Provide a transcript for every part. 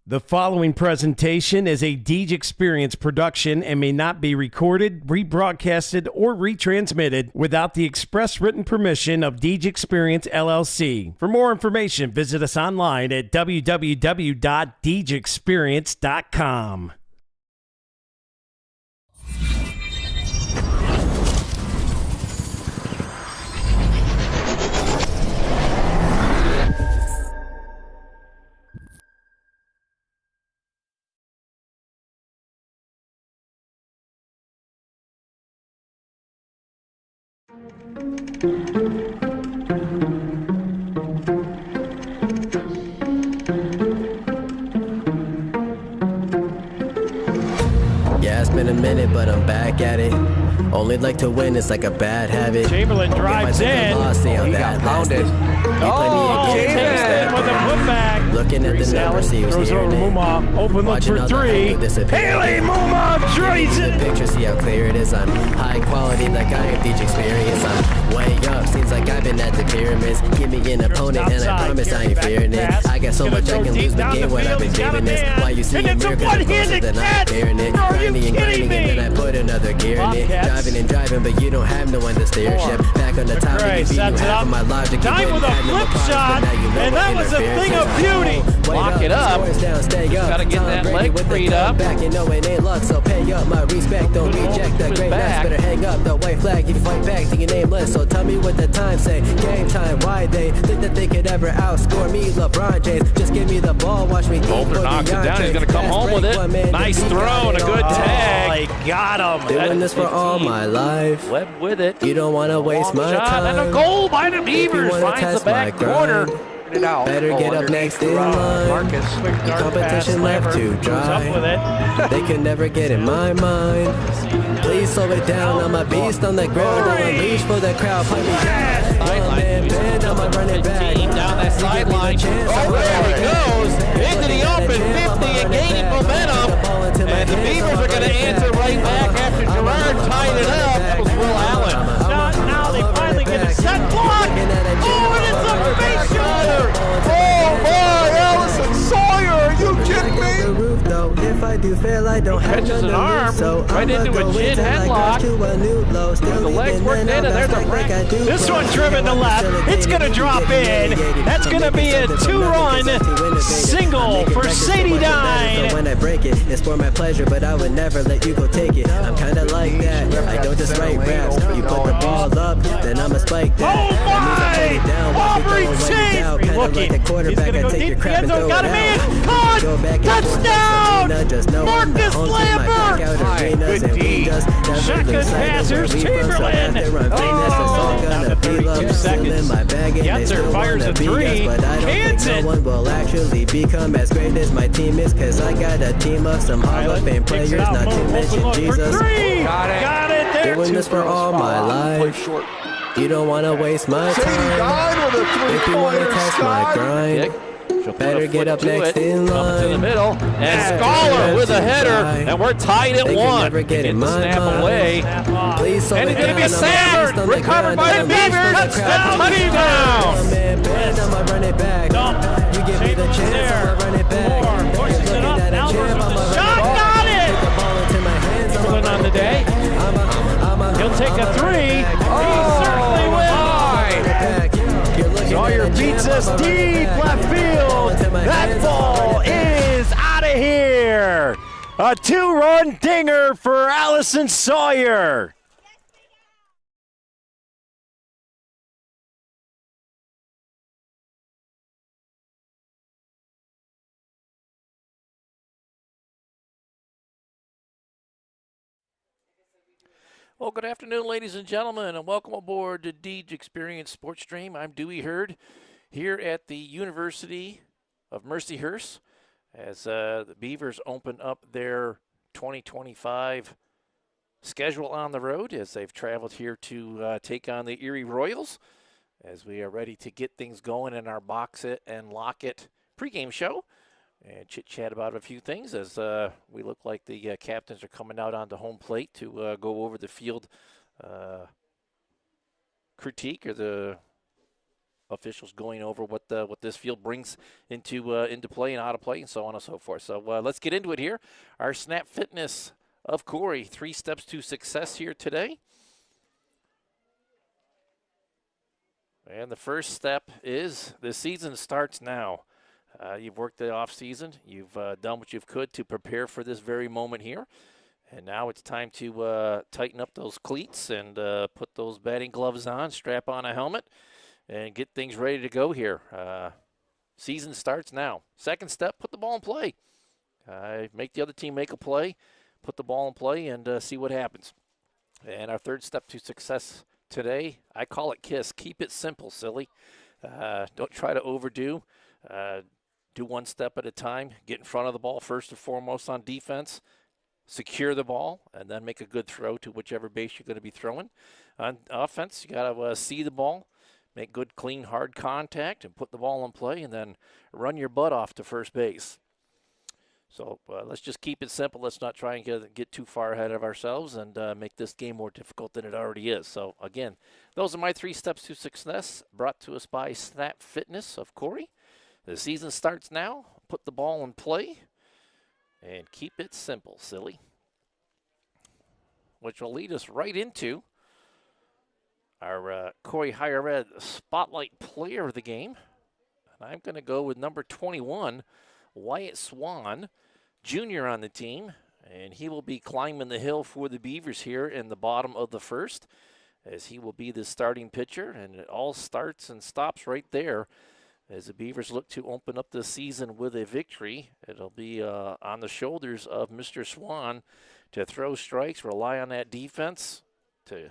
The following presentation is a Deej Experience production and may not be recorded, rebroadcasted, or retransmitted without the express written permission of Deej Experience LLC. For more information, visit us online at www.deejexperience.com. Yeah, it's been a minute, but I'm back at it. Only like to win, it's like a bad habit. Chamberlain drives in. He got pounded. Chamberlain with a putback. Looking at the numbers, he was throws over hearing it. Muma. Open look Watching for all the three. angle disappear. Haley Muma trades The it. picture, see how clear it is. I'm high quality, like I am Deej Experience. I'm way up, seems like I've been at the pyramids. Give me an opponent, and I promise I ain't fearing it. I got so much I can lose the game when I've been giving this. Why you see a miracle closer than I'm fearing it. Grinding and grinding, and then I put another gear in it. Driving and driving, but you don't have no one to steer ship. Back on the top, Right, you beat you sets it half up. of my logic. You Time wouldn't with a have no flip applause, shot, but now you know and what that was a interference thing is. of beauty. Lock it up. Gotta get that leg freed up. Back, you know it ain't luck, so pay up my respect. Don't reject the great back. better hang up the white flag. You fight back to your nameless. So tell me what the time say. Game time, why they think that they could ever outscore me, LeBron James? Just give me the ball, watch me. Bolter knocks it down. He's going to come home with it. Nice throw and a good tag. Oh, he got him. Doing this for all my life. Webb with it. You don't want to waste my Shot time. and a goal by the Beavers. wanna Finds the test my back corner. grind, better get up next in line. Quick dart Competition pass, left Slammer to goes up dry. with it. They can never get in my mind. Please slow it down. I'm a beast on the ground. I'm unleashed for the crowd. Play me down. One man bend. I'ma run it back. Down that sideline. Oh, there he goes. Into the open 50 and gaining momentum. And the Beavers are going to answer right back after Gerard tied it up. That was Will Allen. Now they finally get a set block. Oh, and it's a face shoulder. Oh my, Allison Sawyer, are you kidding me? If I do fail, I don't have Catches none an to arm lose, so right I'ma into a go chin until I headlock. go to a new low. Still The legs leaving worked in, in, and I'll there's a bounce back like I do. This one driven to left. It's going to drop in. That's going to be a two-run single for Sadie Dine. When I break it, it's for my pleasure, but I would never let you go take it. I'm kinda like that. I don't just write raps. You put the ball up, then I'ma spike that. Oh my! Aubrey Chase! Looking. He's going to go deep in the end zone. Got a man. Caught! Touchdown! Marcus Lambert! Good D. Shotgun passers, Chamberlain. Oh, now the 32 seconds. Yetzer fires a three. Kansas. No one will actually become as great as my team is, cause I got a team of some Hall of Fame players, not to mention Jesus. Got it there. Doing this for all my life. You don't wanna waste my Sadie time. Dine with a If you wanna three-pointer, test my Scott. grind, better get up next in Coming to the line. middle. And Scholar with a header. And we're tied at They can one. never get in the my snap mind. away. Please slow And it it's going to be a down, I'm saver. beast on the Recovered ground, by the I'm unleashed Beavers. for the crowd. Touchdown. One man bend, I'ma run it back. You give me the chance, I'ma run it back. Pushes You're it up. looking at a Albert champ, with I'ma the run shot. it back. Got it. Take the ball into my hands, I'ma Chamberlain on the day. He'll take a three. He certainly will. Sawyer beats us deep left field. That ball is out of here. A two-run dinger for Allison Sawyer. Well, good afternoon, ladies and gentlemen, and welcome aboard to Deej Experience Sports Stream. I'm Dewey Hurd here at the University of Mercyhurst as the Beavers open up their 2025 schedule on the road as they've traveled here to take on the Erie Royals as we are ready to get things going in our Box It and Lock It pregame show. And chit-chat about a few things as we look like the captains are coming out onto home plate to go over the field critique or the officials going over what this field brings into play and out of play and so on and so forth. So let's get into it here. Our snap fitness of Corry, 3 steps to success here today. And the first step is the season starts now. You've worked the off season. You've done what you could to prepare for this very moment here. And now it's time to tighten up those cleats and put those batting gloves on, strap on a helmet, and get things ready to go here. Season starts now. Second step, put the ball in play. Make the other team make a play, put the ball in play, and see what happens. And our third step to success today, I call it KISS. Keep it simple, silly. Don't try to overdo. Do one step at a time. Get in front of the ball first and foremost on defense. Secure the ball, and then make a good throw to whichever base you're going to be throwing. On offense, you got to see the ball, make good, clean, hard contact, and put the ball in play, and then run your butt off to first base. So let's just keep it simple. Let's not try and get too far ahead of ourselves and make this game more difficult than it already is. So, again, those are my 3 steps to success, brought to us by Snap Fitness of Corry. The season starts now. Put the ball in play and keep it simple, silly. Which will lead us right into our Corry Higher Ed Spotlight Player of the game. And I'm going to go with number 21, Wyatt Swan, junior on the team. And he will be climbing the hill for the Beavers here in the bottom of the first, as he will be the starting pitcher. And it all starts and stops right there as the Beavers look to open up the season with a victory. It'll be on the shoulders of Mr. Swan to throw strikes, rely on that defense to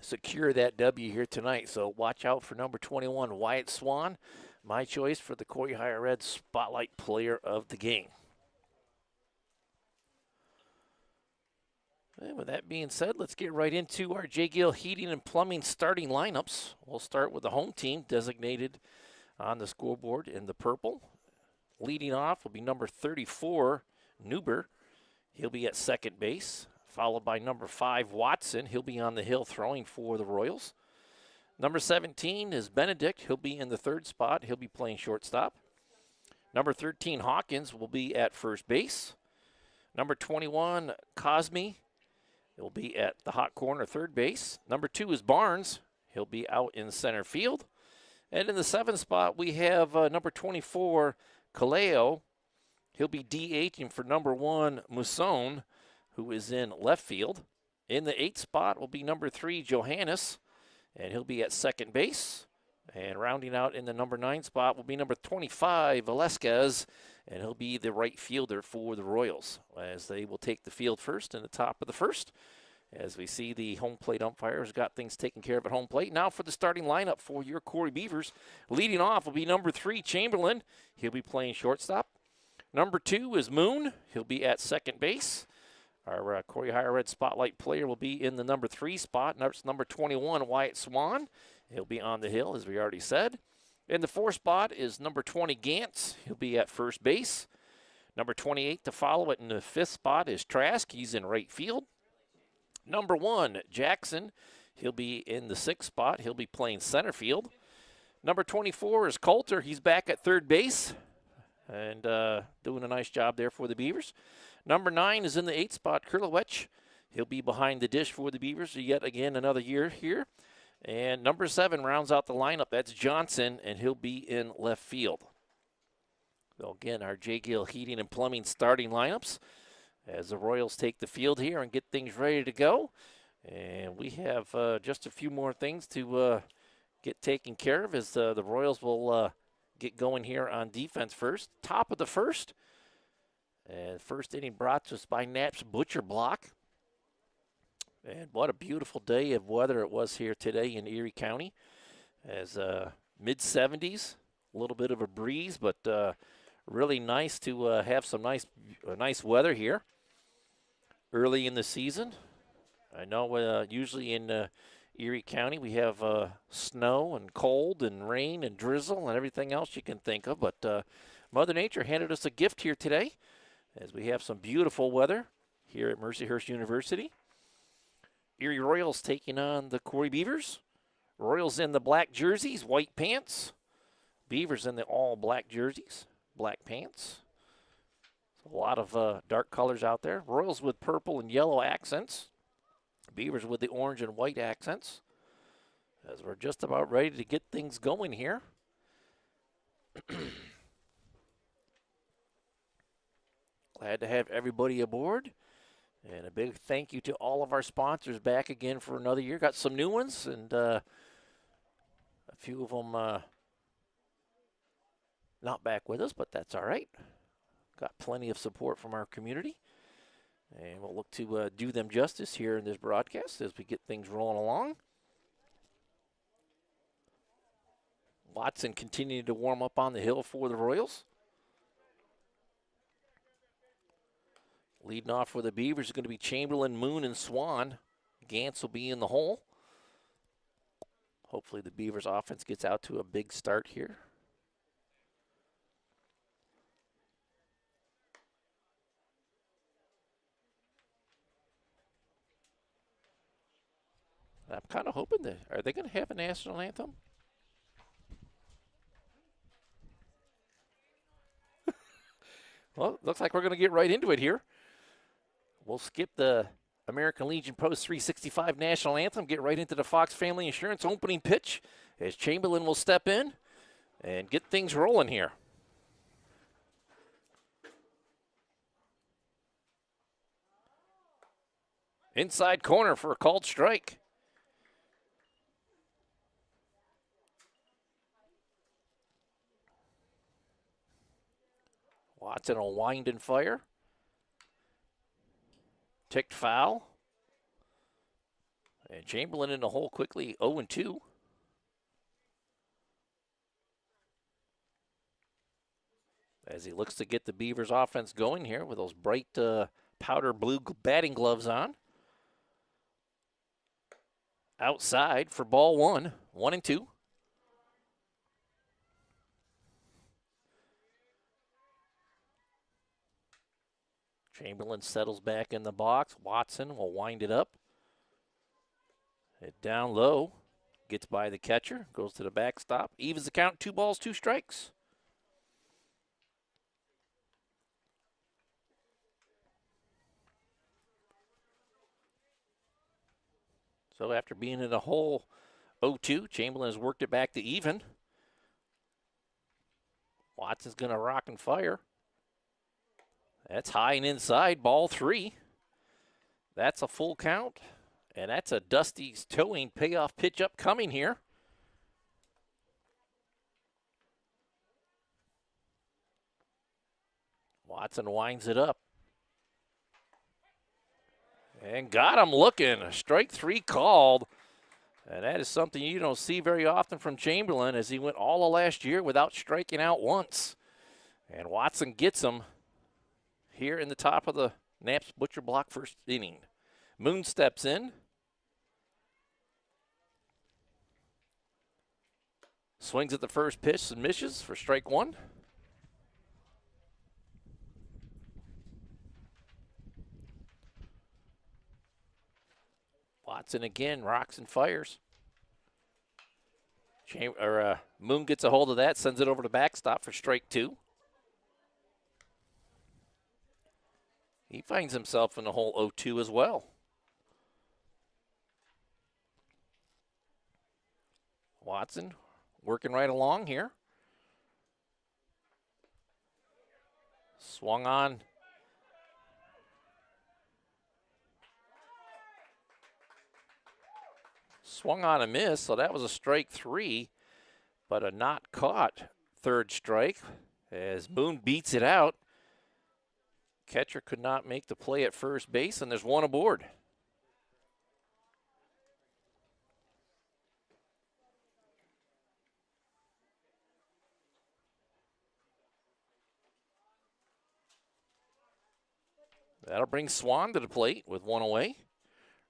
secure that W here tonight. So watch out for number 21, Wyatt Swan, my choice for the Corry Higher Ed Spotlight Player of the game. And with that being said, let's get right into our J. Gill Heating and Plumbing starting lineups. We'll start with the home team designated on the scoreboard in the purple. Leading off will be number 34, Newber. He'll be at second base, followed by number 5, Watson. He'll be on the hill throwing for the Royals. Number 17 is Benedict. He'll be in the third spot. He'll be playing shortstop. Number 13, Hawkins, will be at first base. Number 21, Cosme. He'll be at the hot corner, third base. Number 2 is Barnes. He'll be out in center field. And in the 7th spot, we have number 24, Kaleo. He'll be DHing for number 1, Musone, who is in left field. In the 8th spot will be number 3, Johannes, and he'll be at second base. And rounding out in the number 9 spot will be number 25, Velasquez, and he'll be the right fielder for the Royals, as they will take the field first in the top of the first. As we see, the home plate umpires got things taken care of at home plate. Now for the starting lineup for your Corry Beavers. Leading off will be number 3, Chamberlain. He'll be playing shortstop. Number 2 is Moon. He'll be at second base. Our Corry Higher Ed Spotlight Player will be in the number 3 spot. That's number 21, Wyatt Swan. He'll be on the hill, as we already said. In the 4th spot is number 20, Gantz. He'll be at first base. Number 28 to follow it in the 5th spot is Trask. He's in right field. Number 1, Jackson. He'll be in the 6th spot. He'll be playing center field. Number 24 is Coulter. He's back at third base and doing a nice job there for the Beavers. Number 9 is in the 8th spot, Krulowicz. He'll be behind the dish for the Beavers yet again another year here. And number 7 rounds out the lineup. That's Johnson, and he'll be in left field. So again, our J. Gill Heating and Plumbing starting lineups as the Royals take the field here and get things ready to go. And we have just a few more things to get taken care of as the Royals will get going here on defense first. Top of the first. And first inning brought to us by Knapp's Butcher Block. And what a beautiful day of weather it was here today in Erie County. As mid-70s, a little bit of a breeze, but really nice to have some nice weather here early in the season. I know usually in Erie County we have snow and cold and rain and drizzle and everything else you can think of, but Mother Nature handed us a gift here today as we have some beautiful weather here at Mercyhurst University. Erie Royals taking on the Corry Beavers. Royals in the black jerseys, white pants. Beavers in the all black jerseys, black pants. A lot of dark colors out there. Royals with purple and yellow accents. Beavers with the orange and white accents. As we're just about ready to get things going here. Glad to have everybody aboard. And a big thank you to all of our sponsors back again for another year. Got some new ones, and a few of them not back with us, but that's all right. Got plenty of support from our community. And we'll look to do them justice here in this broadcast as we get things rolling along. Watson continuing to warm up on the hill for the Royals. Leading off for the Beavers is going to be Chamberlain, Moon, and Swan. Gantz will be in the hole. Hopefully the Beavers offense gets out to a big start here. I'm kind of hoping that, are they going to have a national anthem? Well, looks like we're going to get right into it here. We'll skip the American Legion Post 365 national anthem, get right into the Fox Family Insurance opening pitch as Chamberlain will step in and get things rolling here. Inside corner for a called strike. Watson will wind and fire. Ticked foul. And Chamberlain in the hole quickly, 0-2. As he looks to get the Beavers offense going here with those bright powder blue batting gloves on. Outside for ball one, 1-2. Chamberlain settles back in the box. Watson will wind it up. Hit down low. Gets by the catcher. Goes to the backstop. Evens the count. 2 balls, 2 strikes. So after being in a hole 0-2, Chamberlain has worked it back to even. Watson's going to rock and fire. That's high and inside, ball 3. That's a full count, and that's a Dusty's towing payoff pitch upcoming here. Watson winds it up. And got him looking. Strike 3 called. And that is something you don't see very often from Chamberlain, as he went all of last year without striking out once. And Watson gets him here in the top of the Knapp's Butcher Block first inning. Moon steps in. Swings at the first pitch and misses for strike 1. Watson again rocks and fires. Moon gets a hold of that, sends it over to backstop for strike 2. He finds himself in the hole 0-2 as well. Watson working right along here. Swung on. Swung on a miss, so that was a strike 3, but a not caught third strike as Moon beats it out. Catcher could not make the play at first base, and there's one aboard. That'll bring Swan to the plate with one away.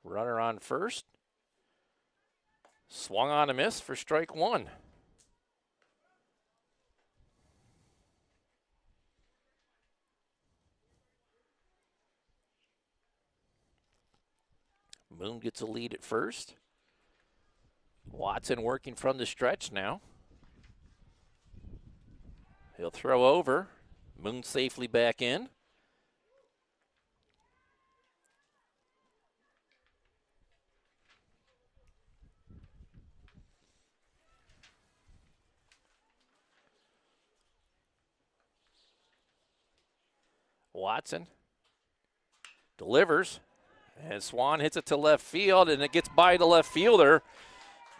Runner on first. Swung on a miss for strike 1. Moon gets a lead at first. Watson working from the stretch now. He'll throw over. Moon safely back in. Watson delivers, and Swan hits it to left field, and it gets by the left fielder,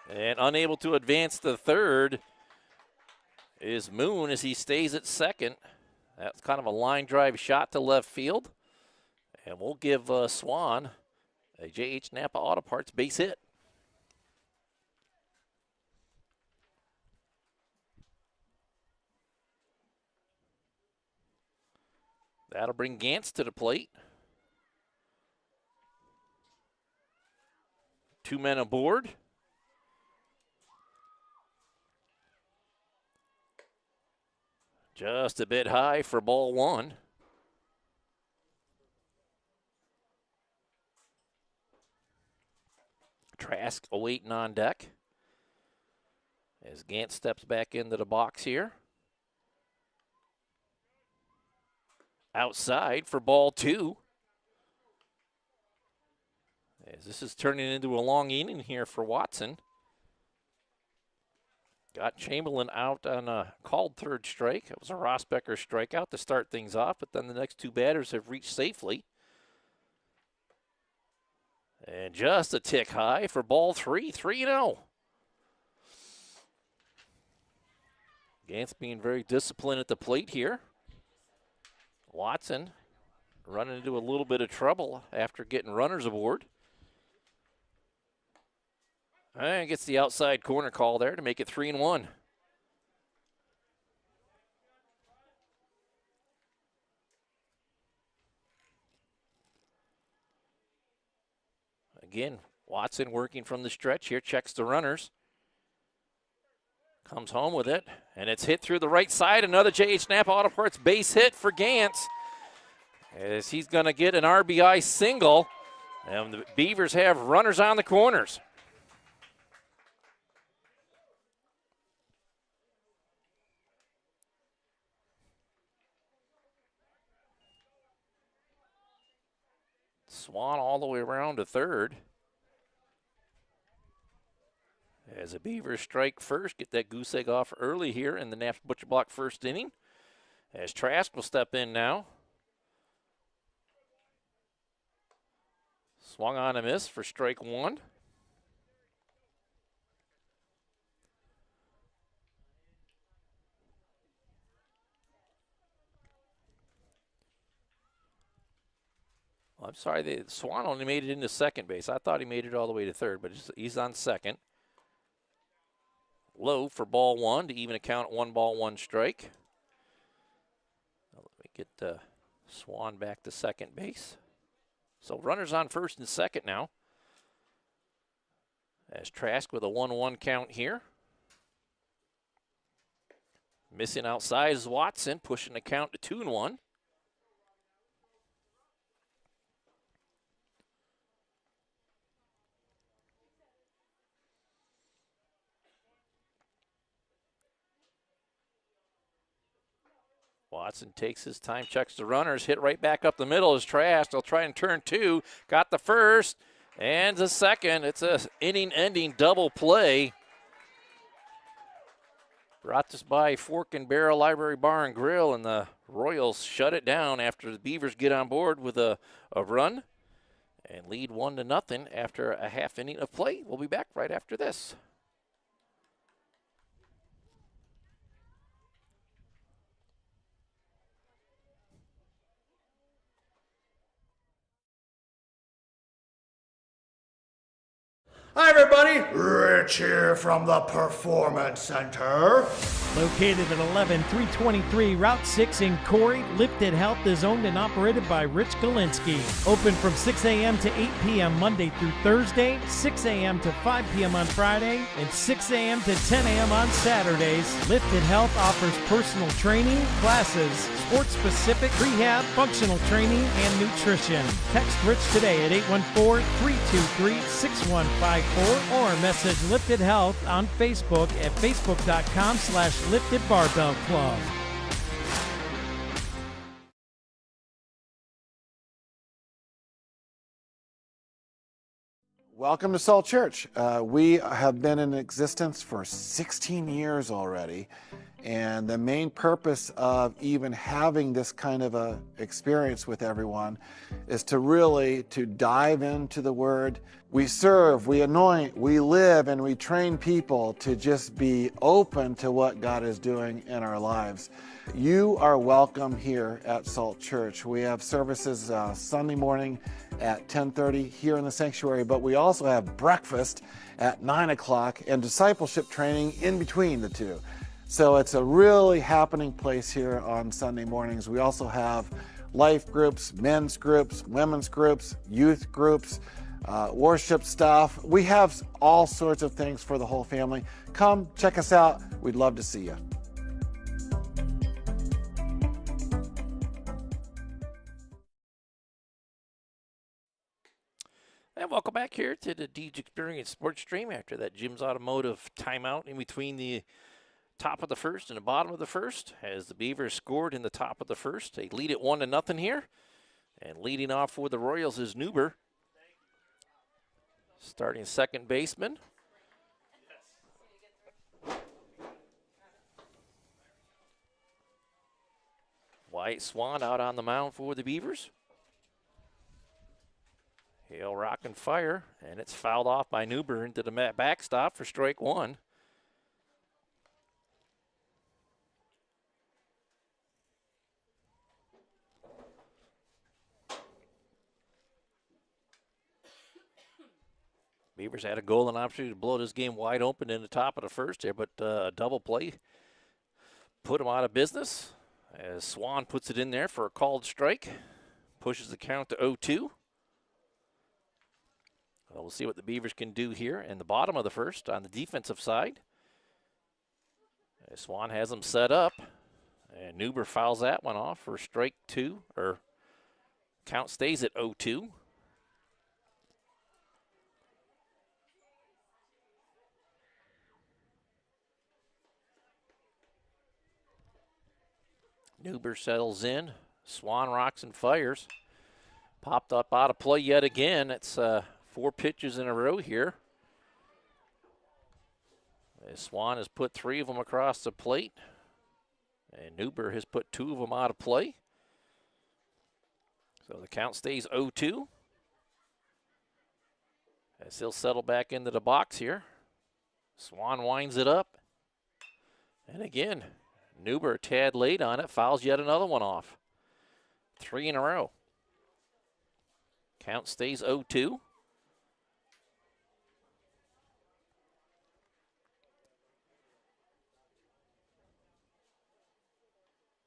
and unable to advance to third is Moon as he stays at second. That's kind of a line drive shot to left field, and we'll give Swan a J.H. Napa Auto Parts base hit. That'll bring Gantz to the plate. 2 men aboard. Just a bit high for ball one. Trask awaiting on deck as Gantz steps back into the box here. Outside for ball two. As this is turning into a long inning here for Watson. Got Chamberlain out on a called third strike. It was a Rosbecker strikeout to start things off, but then the next two batters have reached safely. And just a tick high for ball three, 3-0. Gantz being very disciplined at the plate here. Watson running into a little bit of trouble after getting runners aboard. And gets the outside corner call there to make it 3-1. Again, Watson working from the stretch here, checks the runners. Comes home with it, and it's hit through the right side. Another J.H. Napa Auto Parts base hit for Gantz, as he's going to get an RBI single, and the Beavers have runners on the corners. Swan all the way around to third. As the Beavers strike first, get that goose egg off early here in the Naps Butcher Block first inning. As Trask will step in now. Swung on a miss for strike one. I'm sorry, Swan only made it into second base. I thought he made it all the way to third, but he's on second. Low for ball one to even a count at 1-1 strike. Now let me get Swan back to second base. So runners on first and second now. As Trask with a 1-1 count here. Missing outside is Watson, pushing the count to 2-1. Watson takes his time, checks the runners, hit right back up the middle is Trask. They'll try and turn two. Got the first and the second. It's a inning-ending double play. Brought this by Fork and Barrel Library Bar and Grill, and the Royals shut it down after the Beavers get on board with a run and lead 1-0 after a half inning of play. We'll be back right after this. Hi, everybody. Rich here from the Performance Center. Located at 11323 Route 6 in Corry, Lifted Health is owned and operated by Rich Galinsky. Open from 6 a.m. to 8 p.m. Monday through Thursday, 6 a.m. to 5 p.m. on Friday, and 6 a.m. to 10 a.m. on Saturdays. Lifted Health offers personal training, classes, sports-specific rehab, functional training, and nutrition. Text Rich today at 814-323-6155 or message Lifted Health on Facebook at facebook.com/Lifted Barbell Club. Welcome to Salt Church. We have been in existence for 16 years already, and the main purpose of even having this kind of a experience with everyone is to really dive into the Word. We serve, we anoint, we live, and we train people to just be open to what God is doing in our lives. You are welcome here at Salt Church. We have services Sunday morning at 10:30 here in the sanctuary, but we also have breakfast at 9 o'clock and discipleship training in between the two. So it's a really happening place here on Sunday mornings. We also have life groups, men's groups, women's groups, youth groups, worship stuff. We have all sorts of things for the whole family. Come check us out. We'd love to see you. And welcome back here to the Deej Experience Sports Stream after that Jim's Automotive timeout in between the top of the first and the bottom of the first, as the Beavers scored in the top of the first. They lead it 1-0 here. And leading off for the Royals is Neuber. Starting second baseman. White Swan out on the mound for the Beavers. He'll rock and fire, and it's fouled off by Neuber into the backstop for strike one. Beavers had a golden opportunity to blow this game wide open in the top of the first there, but a double play put them out of business as Swan puts it in there for a called strike. Pushes the count to 0-2. Well, we'll see what the Beavers can do here in the bottom of the first on the defensive side. Swan has them set up, and Neuber fouls that one off for strike two, or count stays at 0-2. Neuber settles in. Swan rocks and fires. Popped up out of play yet again. It's 4 pitches in a row here. Swan has put 3 of them across the plate. And Neuber has put 2 of them out of play. So the count stays 0-2. As he'll settle back into the box here. Swan winds it up. And again, Neuber a tad late on it, fouls yet another one off. 3 in a row. Count stays 0-2.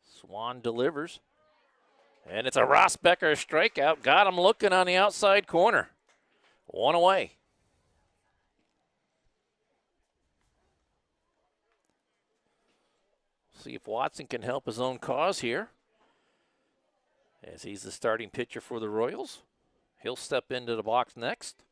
Swan delivers. And it's a Rossbecker strikeout. Got him looking on the outside corner. 1 away. See if Watson can help his own cause here, as he's the starting pitcher for the Royals. He'll step into the box next.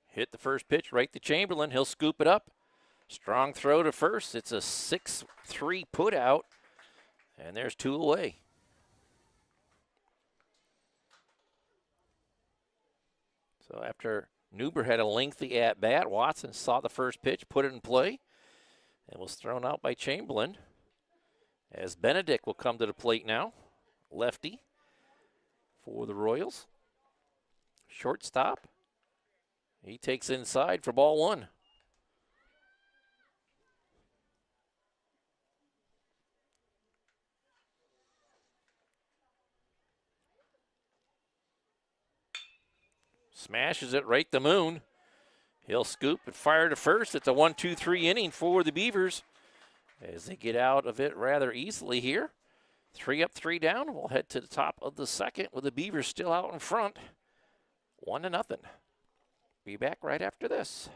Hit the first pitch right to Chamberlain. He'll scoop it up. Strong throw to first. It's a 6-3 put out, and there's 2 away. So after Neuber had a lengthy at-bat, Watson saw the first pitch, put it in play, and was thrown out by Chamberlain. As Benedict will come to the plate now, lefty for the Royals. Shortstop. He takes inside for ball 1. Smashes it right the moon. He'll scoop and fire to first. It's a 1-2-3 inning for the Beavers as they get out of it rather easily here. 3 up, 3 down. We'll head to the top of the second with the Beavers still out in front. 1-0. Be back right after this.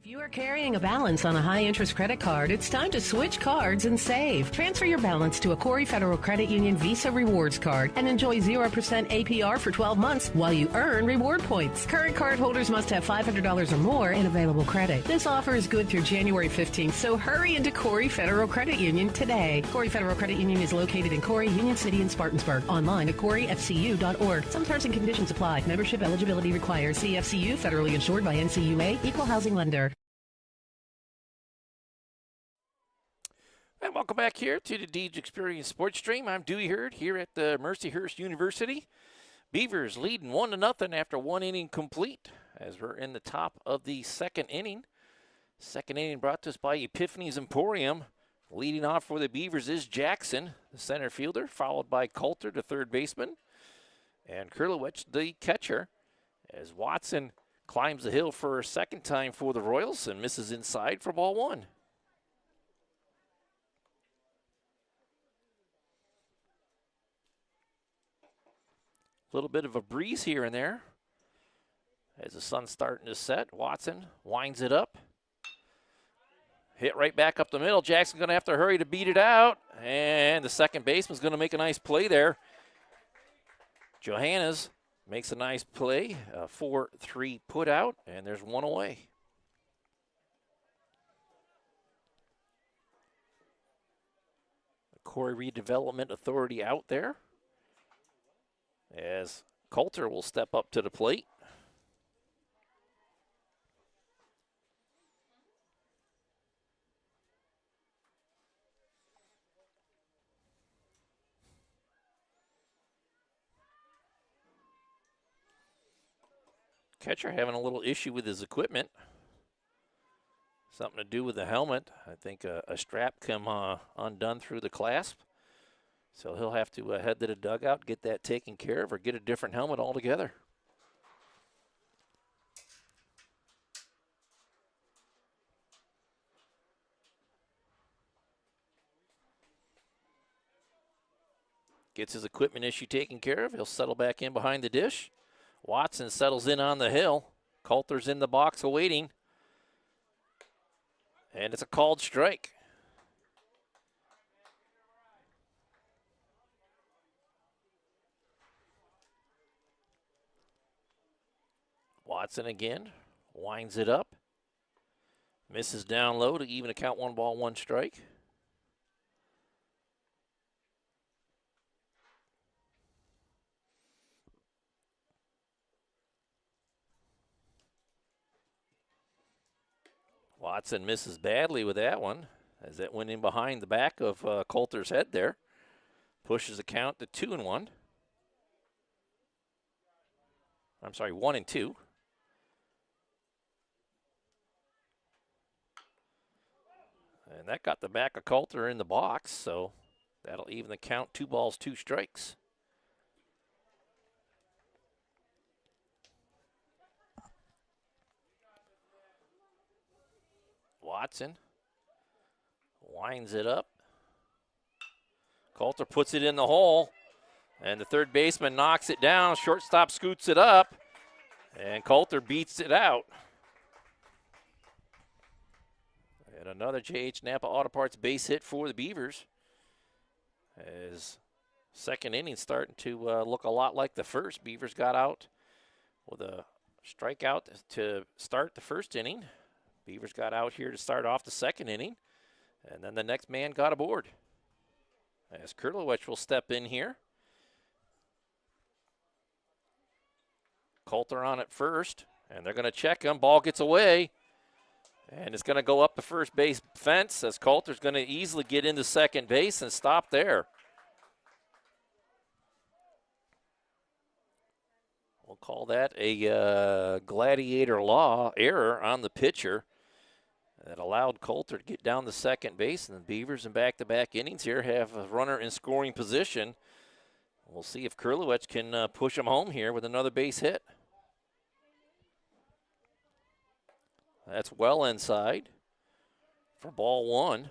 If you are carrying a balance on a high-interest credit card, it's time to switch cards and save. Transfer your balance to a Corry Federal Credit Union Visa Rewards card and enjoy 0% APR for 12 months while you earn reward points. Current card holders must have $500 or more in available credit. This offer is good through January 15th, so hurry into Corry Federal Credit Union today. Corry Federal Credit Union is located in Corry, Union City, and Spartansburg. Online at corryfcu.org. Some terms and conditions apply. Membership eligibility required. CFCU, federally insured by NCUA, equal housing lender. And welcome back here to the Deej Experience Sports Stream. I'm Dewey Hurd here at the Mercyhurst University. Beavers leading 1-0 after one inning complete as we're in the top of the second inning. Second inning brought to us by Epiphany's Emporium. Leading off for the Beavers is Jackson, the center fielder, followed by Coulter, the third baseman, and Kurlowicz, the catcher, as Watson climbs the hill for a second time for the Royals and misses inside for ball one. A little bit of a breeze here and there as the sun's starting to set. Watson winds it up. Hit right back up the middle. Jackson's going to have to hurry to beat it out. And the second baseman's going to make a nice play there. Johannes makes a nice play. 4-3 put out, and there's one away. The Corry Redevelopment Authority out there, as Coulter will step up to the plate. Catcher having a little issue with his equipment. Something to do with the helmet. I think a strap come undone through the clasp. So he'll have to head to the dugout, get that taken care of, or get a different helmet altogether. Gets his equipment issue taken care of. He'll settle back in behind the dish. Watson settles in on the hill. Coulter's in the box awaiting. And it's a called strike. Watson again, winds it up. Misses down low to even a count, 1 ball, 1 strike. Watson misses badly with that one as that went in behind the back of Coulter's head there. Pushes the count to 2-1. I'm sorry, 1-2. And that got the back of Coulter in the box, so that'll even the count, 2 balls, 2 strikes. Watson winds it up. Coulter puts it in the hole, and the third baseman knocks it down. Shortstop scoots it up, and Coulter beats it out. And another J.H. Napa Auto Parts base hit for the Beavers, as second inning starting to look a lot like the first. Beavers got out with a strikeout to start the first inning. Beavers got out here to start off the second inning, and then the next man got aboard. As Kurlowicz will step in here. Coulter on at first, and they're going to check him. Ball gets away, and it's going to go up the first base fence as Coulter's going to easily get into second base and stop there. We'll call that a gladiator law error on the pitcher that allowed Coulter to get down to second base, and the Beavers in back-to-back innings here have a runner in scoring position. We'll see if Kurlowicz can push him home here with another base hit. That's well inside for ball 1.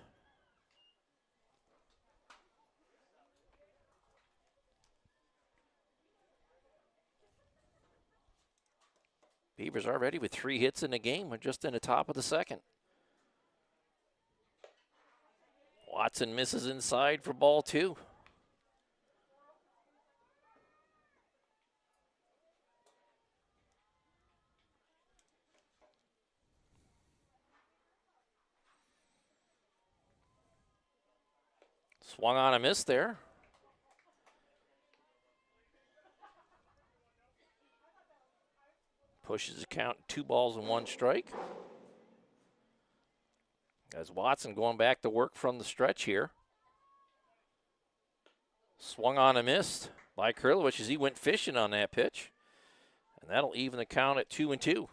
Beavers already with 3 hits in the game. We're just in the top of the second. Watson misses inside for ball 2. Swung on a miss there. Pushes the count 2 balls and 1 strike. As Watson going back to work from the stretch here. Swung on a miss by Kurlowicz as he went fishing on that pitch. And that'll even the count at 2-2.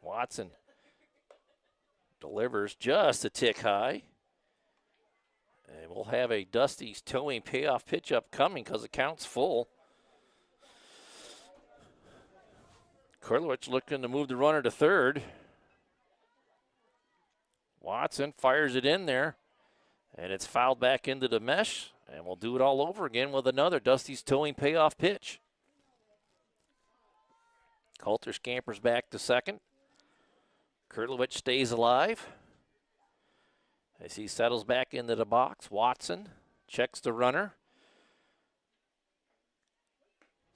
Watson delivers just a tick high. And we'll have a Dusty's towing payoff pitch up coming because the count's full. Kurlowicz looking to move the runner to third. Watson fires it in there, and it's fouled back into the mesh, and we'll do it all over again with another Dusty's towing payoff pitch. Coulter scampers back to second. Kurlowicz stays alive. As he settles back into the box, Watson checks the runner.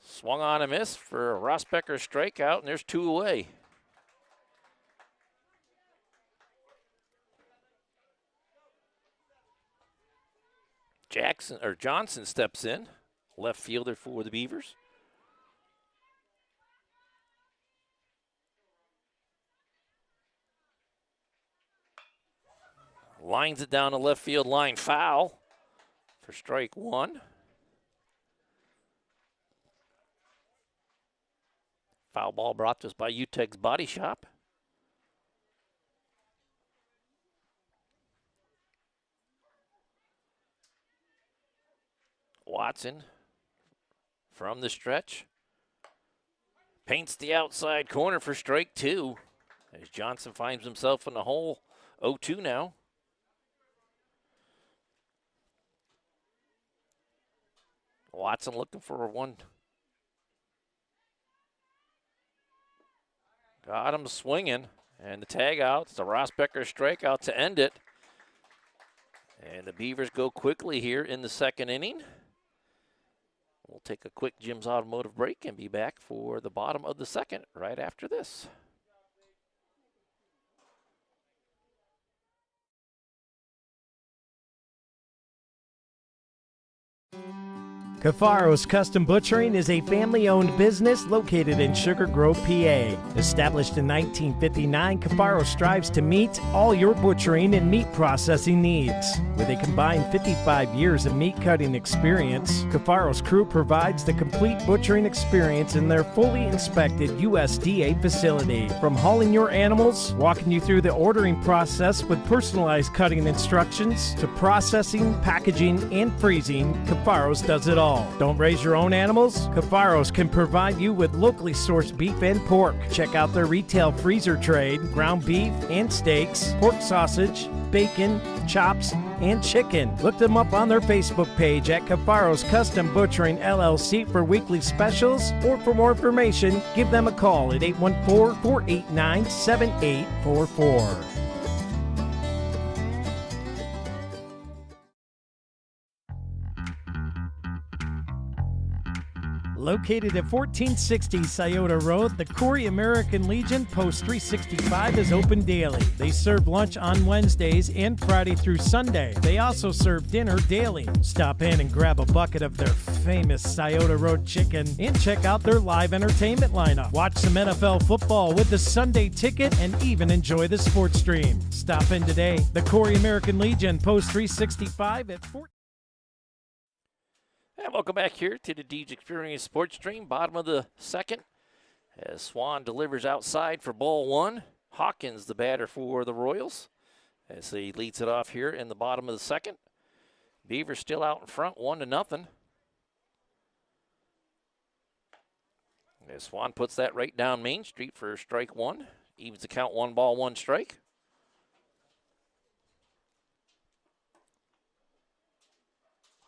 Swung on a miss for a Rosbecker strikeout, and there's 2 away. Johnson steps in, left fielder for the Beavers. Lines it down the left field line, foul for strike 1. Foul ball brought to us by UTEG's Body Shop. Watson from the stretch paints the outside corner for strike 2 as Johnson finds himself in the hole. 0-2 now. Watson looking for one. Got him swinging, and the tag out. It's a Rosbecker strikeout to end it. And the Beavers go quickly here in the second inning. We'll take a quick Jim's Automotive break and be back for the bottom of the second right after this. Cafaro's Custom Butchering is a family-owned business located in Sugar Grove, PA. Established in 1959, Cafaro strives to meet all your butchering and meat processing needs. With a combined 55 years of meat cutting experience, Cafaro's crew provides the complete butchering experience in their fully inspected USDA facility. From hauling your animals, walking you through the ordering process with personalized cutting instructions, to processing, packaging, and freezing, Cafaro's does it all. Don't raise your own animals? Cafaro's can provide you with locally sourced beef and pork. Check out their retail freezer trade, ground beef and steaks, pork sausage, bacon, chops, and chicken. Look them up on their Facebook page at Cafaro's Custom Butchering LLC for weekly specials, or for more information, give them a call at 814-489-7844. Located at 1460 Scioto Road, the Corry American Legion Post 365 is open daily. They serve lunch on Wednesdays and Friday through Sunday. They also serve dinner daily. Stop in and grab a bucket of their famous Scioto Road chicken and check out their live entertainment lineup. Watch some NFL football with the Sunday Ticket and even enjoy the sports stream. Stop in today. The Corry American Legion Post 365 at 14. And welcome back here to the Deej Experience Sports Stream, bottom of the second. As Swan delivers outside for ball 1. Hawkins, the batter for the Royals, as he leads it off here in the bottom of the second. Beavers still out in front, 1-0. As Swan puts that right down Main Street for strike 1. Evens the count, 1 ball, 1 strike.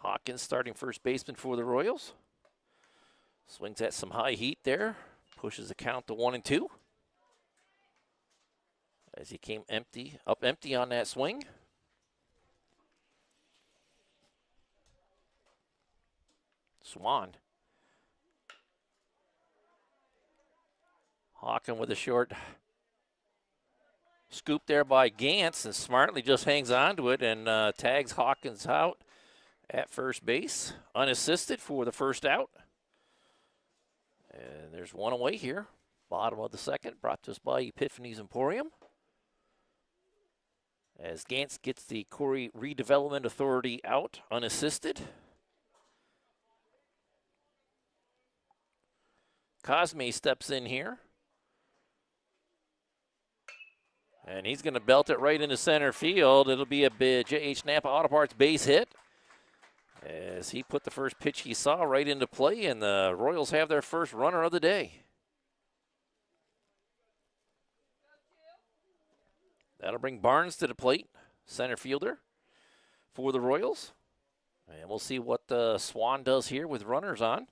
Hawkins starting first baseman for the Royals. Swings at some high heat there. Pushes the count to 1-2. As he came up empty on that swing. Swan. Hawkins with a short scoop there by Gantz, and smartly just hangs on to it and tags Hawkins out at first base, unassisted for the first out. And there's one away here. Bottom of the second, brought to us by Epiphany's Emporium. As Gantz gets the Corry Redevelopment Authority out, unassisted. Cosme steps in here. And he's going to belt it right into center field. It'll be a big J.H. Napa Auto Parts base hit. As he put the first pitch he saw right into play, and the Royals have their first runner of the day. That'll bring Barnes to the plate, center fielder for the Royals. And we'll see what Swan does here with runners on.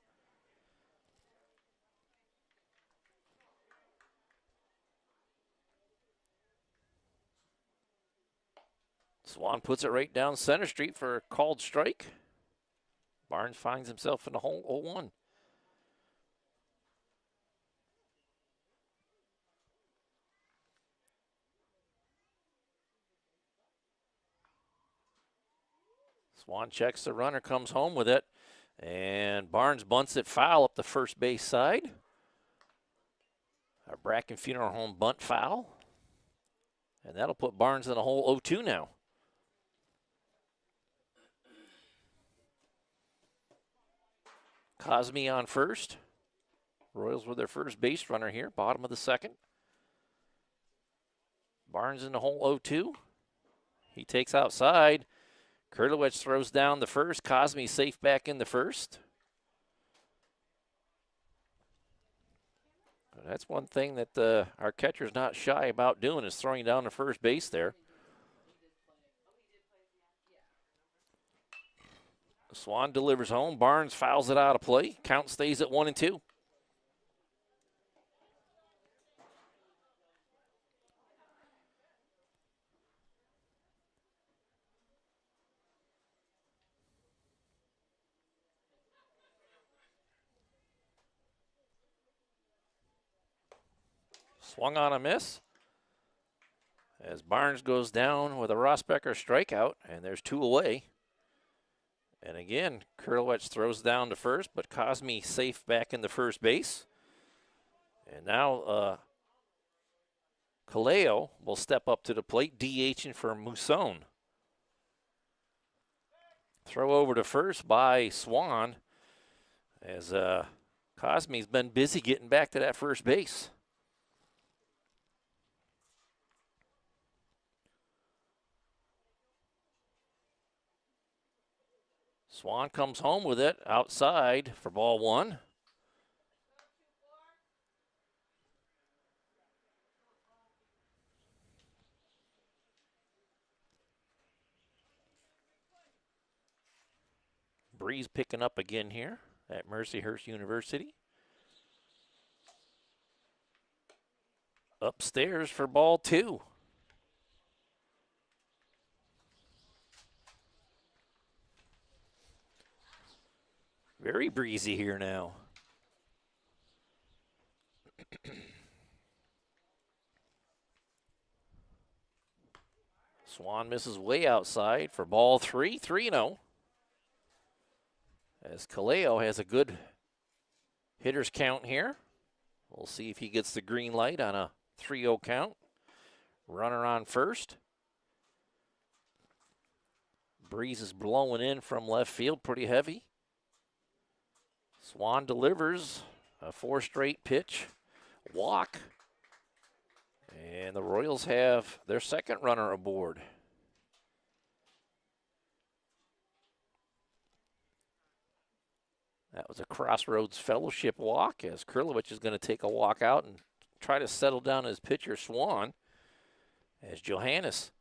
Swan puts it right down center street for a called strike. Barnes finds himself in the hole 0-1. Swan checks the runner, comes home with it, and Barnes bunts it foul up the first base side. A Bracken Funeral Home bunt foul. And that'll put Barnes in the hole 0-2 now. Cosme on first. Royals with their first base runner here, bottom of the second. Barnes in the hole 0-2. He takes outside. Kurlowicz throws down the first. Cosme safe back in the first. That's one thing that our catcher's not shy about doing, is throwing down the first base there. Swan delivers home. Barnes fouls it out of play. Count stays at 1-2. Swung on a miss as Barnes goes down with a Rosbecker strikeout, and there's two away. And again, Kurlowicz throws down to first, but Cosme safe back in the first base. And now Kaleo will step up to the plate, DHing for Mousson. Throw over to first by Swan, as Cosme's been busy getting back to that first base. Swan comes home with it outside for ball one. Breeze picking up again here at Mercyhurst University. Upstairs for ball two. Very breezy here now. Swan misses way outside for ball three, 3-0. As Kaleo has a good hitter's count here. We'll see if he gets the green light on a 3-0 count. Runner on first. Breeze is blowing in from left field pretty heavy. Swan delivers a 4-straight pitch, walk, and the Royals have their second runner aboard. That was a Crossroads Fellowship walk, as Kurlowicz is going to take a walk out and try to settle down his pitcher, Swan, as Johannes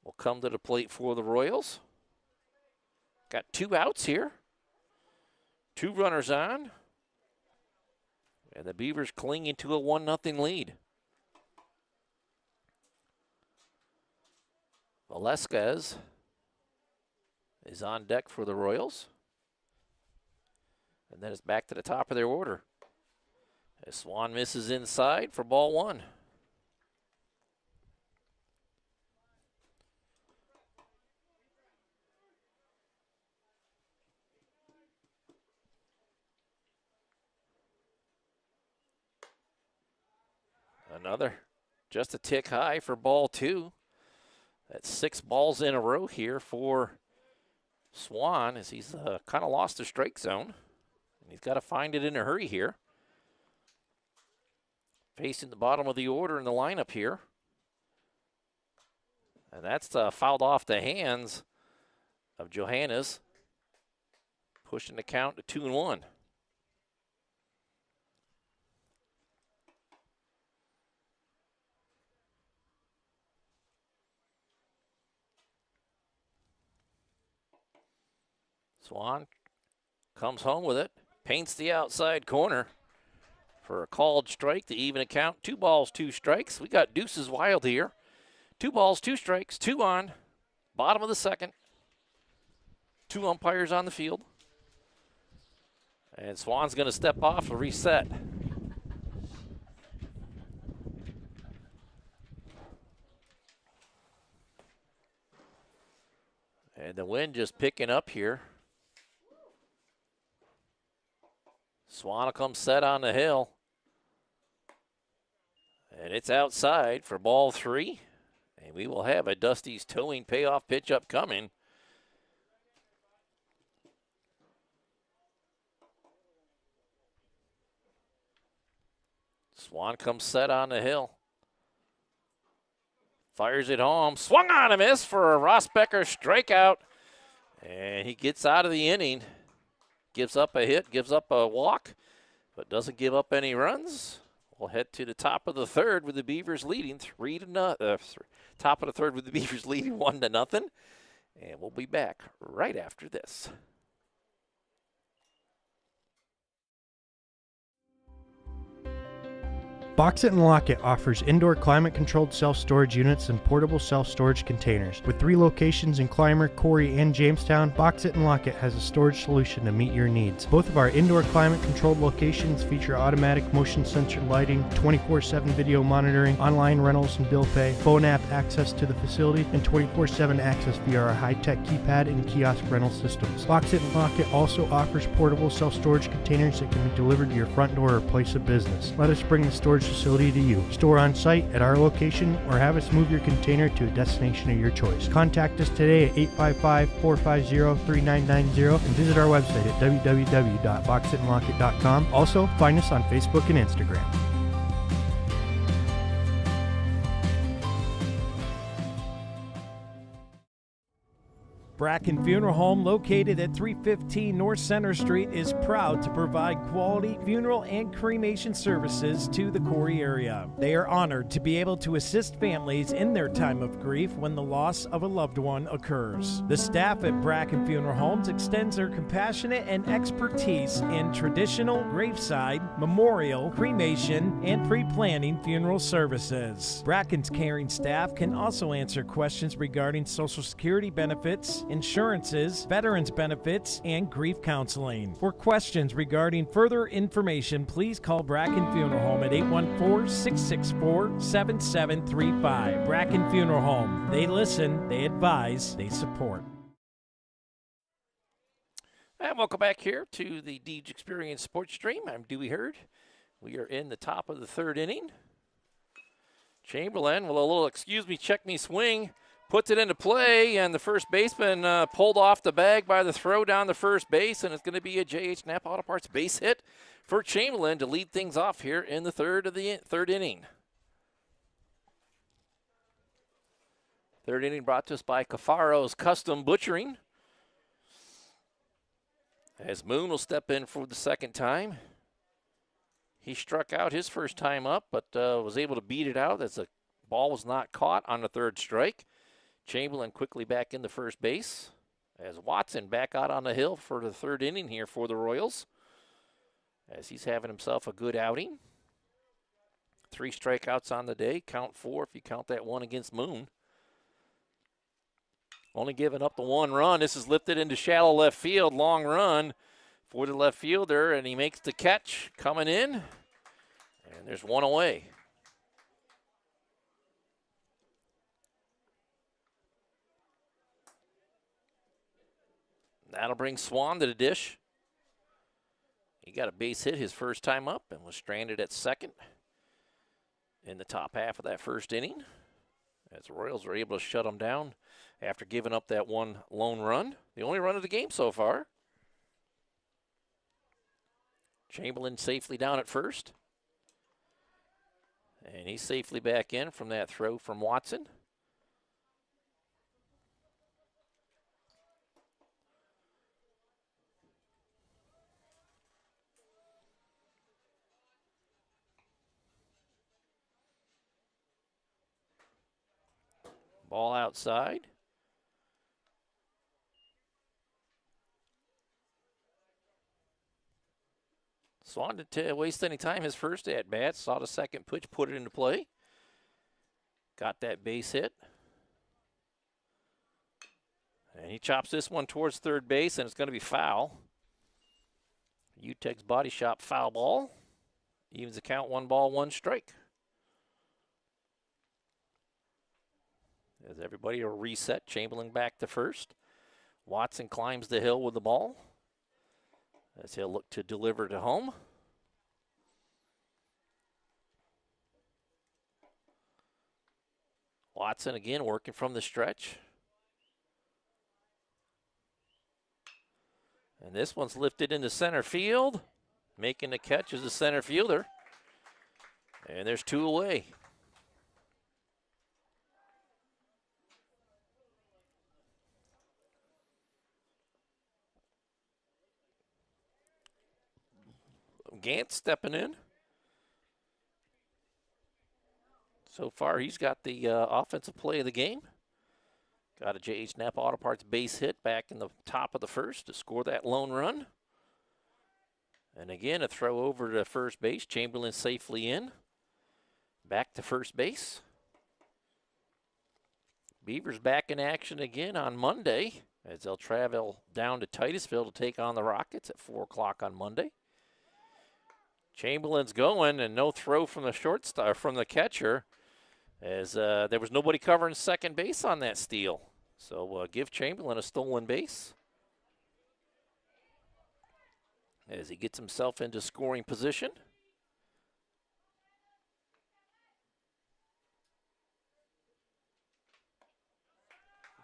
will come to the plate for the Royals. Got 2 outs here. 2 runners on. And the Beavers clinging to a 1-0 lead. Velasquez is on deck for the Royals. And then it's back to the top of their order. As Swan misses inside for ball 1. Another just a tick high for ball 2. That's 6 balls in a row here for Swan as he's kind of lost the strike zone. And he's got to find it in a hurry here. Facing the bottom of the order in the lineup here. And that's fouled off the hands of Johannes. Pushing the count to 2-1. Swan comes home with it, paints the outside corner for a called strike to even a count. 2 balls, 2 strikes. We got deuces wild here. 2 balls, 2 strikes, 2 on. Bottom of the second. 2 umpires on the field. And Swan's going to step off and reset. And the wind just picking up here. Swan will come set on the hill. And it's outside for ball 3. And we will have a Dusty's towing payoff pitch upcoming. Swan comes set on the hill. Fires it home. Swung on a miss for a Rossbecker strikeout. And he gets out of the inning. Gives up a hit, gives up a walk, but doesn't give up any runs. We'll head to the top of the third with the Beavers leading 3-0. Top of the third with the Beavers leading 1-0. And we'll be back right after this. Box It and Lock It offers indoor climate-controlled self-storage units and portable self-storage containers. With 3 locations in Clymer, Corry, and Jamestown, Box It and Lock It has a storage solution to meet your needs. Both of our indoor climate-controlled locations feature automatic motion-sensor lighting, 24/7 video monitoring, online rentals and bill pay, phone app access to the facility, and 24/7 access via our high-tech keypad and kiosk rental systems. Box It and Lock It also offers portable self-storage containers that can be delivered to your front door or place of business. Let us bring the storage facility to you. Store on site at our location or have us move your container to a destination of your choice. Contact us today at 855-450-3990 and visit our website at www.boxitandlockit.com. Also, find us on Facebook and Instagram. Bracken Funeral Home, located at 315 North Center Street, is proud to provide quality funeral and cremation services to the Corry area. They are honored to be able to assist families in their time of grief when the loss of a loved one occurs. The staff at Bracken Funeral Homes extends their compassionate and expertise in traditional graveside, memorial, cremation, and pre-planning funeral services. Bracken's caring staff can also answer questions regarding Social Security benefits, insurances, veterans benefits, and grief counseling. For questions regarding further information, please call Bracken Funeral Home at 814-664-7735. Bracken Funeral Home. They listen, they advise, they support. And welcome back here to the Deej Experience Sports Stream. I'm Dewey Hurd. We are in the top of the third inning. Chamberlain with a little excuse me, check me swing. Puts it into play, and the first baseman pulled off the bag by the throw down the first base, and it's going to be a J.H. Napa Auto Parts base hit for Chamberlain to lead things off here in the third inning. Third inning brought to us by Cafaro's Custom Butchering. As Moon will step in for the second time. He struck out his first time up, but was able to beat it out as the ball was not caught on the third strike. Chamberlain quickly back into first base. as Watson back out on the hill for the third inning here for the Royals, as he's having himself a good outing. 3 strikeouts on the day, count 4 if you count that one against Moon. Only giving up the 1 run. This is lifted into shallow left field, long run for the left fielder, and he makes the catch coming in, and there's 1 away. That'll bring Swan to the dish. He got a base hit his first time up and was stranded at second in the top half of that first inning, as the Royals were able to shut him down after giving up that 1 lone run. The only run of the game so far. Chamberlain safely down at first. And he's safely back in from that throw from Watson. Ball outside. Swan didn't waste any time his first at-bat. Saw the second pitch, put it into play. Got that base hit. And he chops this one towards third base, and it's going to be foul. UTEC's body shop foul ball. Evens the count, 1 ball, 1 strike. As everybody will reset, Chamberlain back to first. Watson climbs the hill with the ball, as he'll look to deliver to home. Watson again working from the stretch. And this one's lifted into center field. Making the catch is the center fielder. And there's 2 away. Gantz stepping in. So far, he's got the offensive play of the game. Got a J.H. Knapp Auto Parts base hit back in the top of the first to score that lone run. And again, a throw over to first base. Chamberlain safely in. Back to first base. Beavers back in action again on Monday, as they'll travel down to Titusville to take on the Rockets at 4 o'clock on Monday. Chamberlain's going, and no throw from the shortstop, from the catcher, as there was nobody covering second base on that steal. So give Chamberlain a stolen base as he gets himself into scoring position.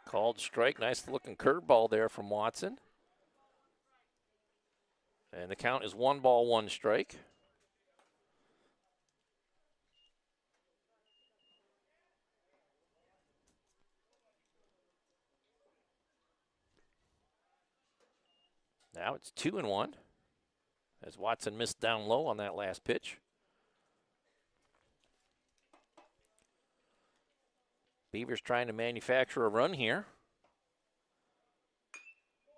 Called strike. Nice looking curveball there from Watson. And the count is 1 ball, 1 strike. Now it's 2-1, as Watson missed down low on that last pitch. Beavers trying to manufacture a run here.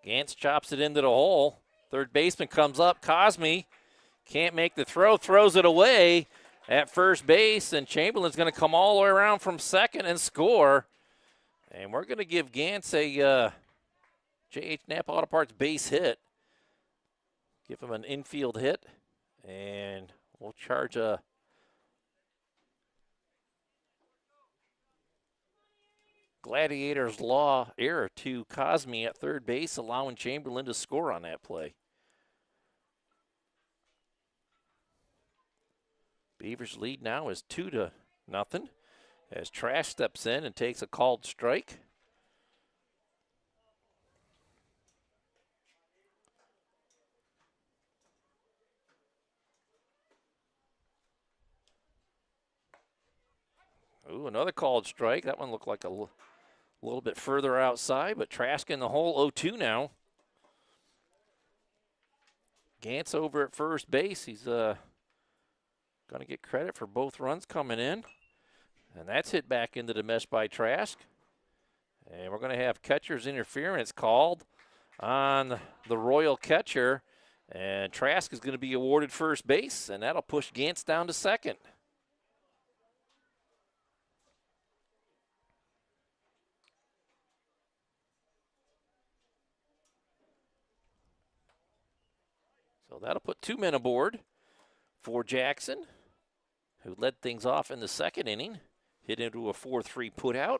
Gantz chops it into the hole. Third baseman comes up. Cosme can't make the throw, throws it away at first base, and Chamberlain's going to come all the way around from second and score. And we're going to give Gantz a J.H. Knapp Auto Parts base hit. Give him an infield hit, and we'll charge a Gladiator's Law error to Cosme at third base, allowing Chamberlain to score on that play. Beavers' lead now is 2-0, as Trash steps in and takes a called strike. Ooh, another called strike. That one looked like a little bit further outside, but Trask in the hole, 0-2 now. Gantz over at first base. He's going to get credit for both runs coming in. And that's hit back into the mesh by Trask, And we're going to have catcher's interference called on the Royal catcher. And Trask is going to be awarded first base, and that'll push Gantz down to second. So that'll put 2 men aboard for Jackson, who led things off in the second inning, hit into a 4-3 putout.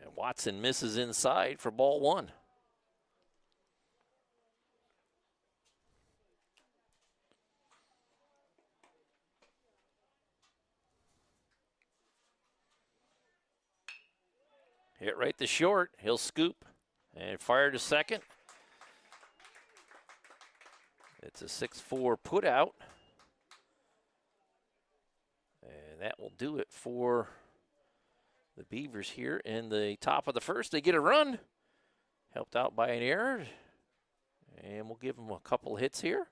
And Watson misses inside for ball 1. Hit right to short. He'll scoop and fire to second. It's a 6-4 put out. And that will do it for the Beavers here in the top of the first. They get a run. Helped out by an error. And we'll give them a couple hits here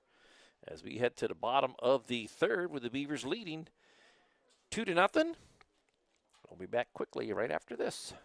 as we head to the bottom of the third with the Beavers leading 2-0. We'll be back quickly right after this.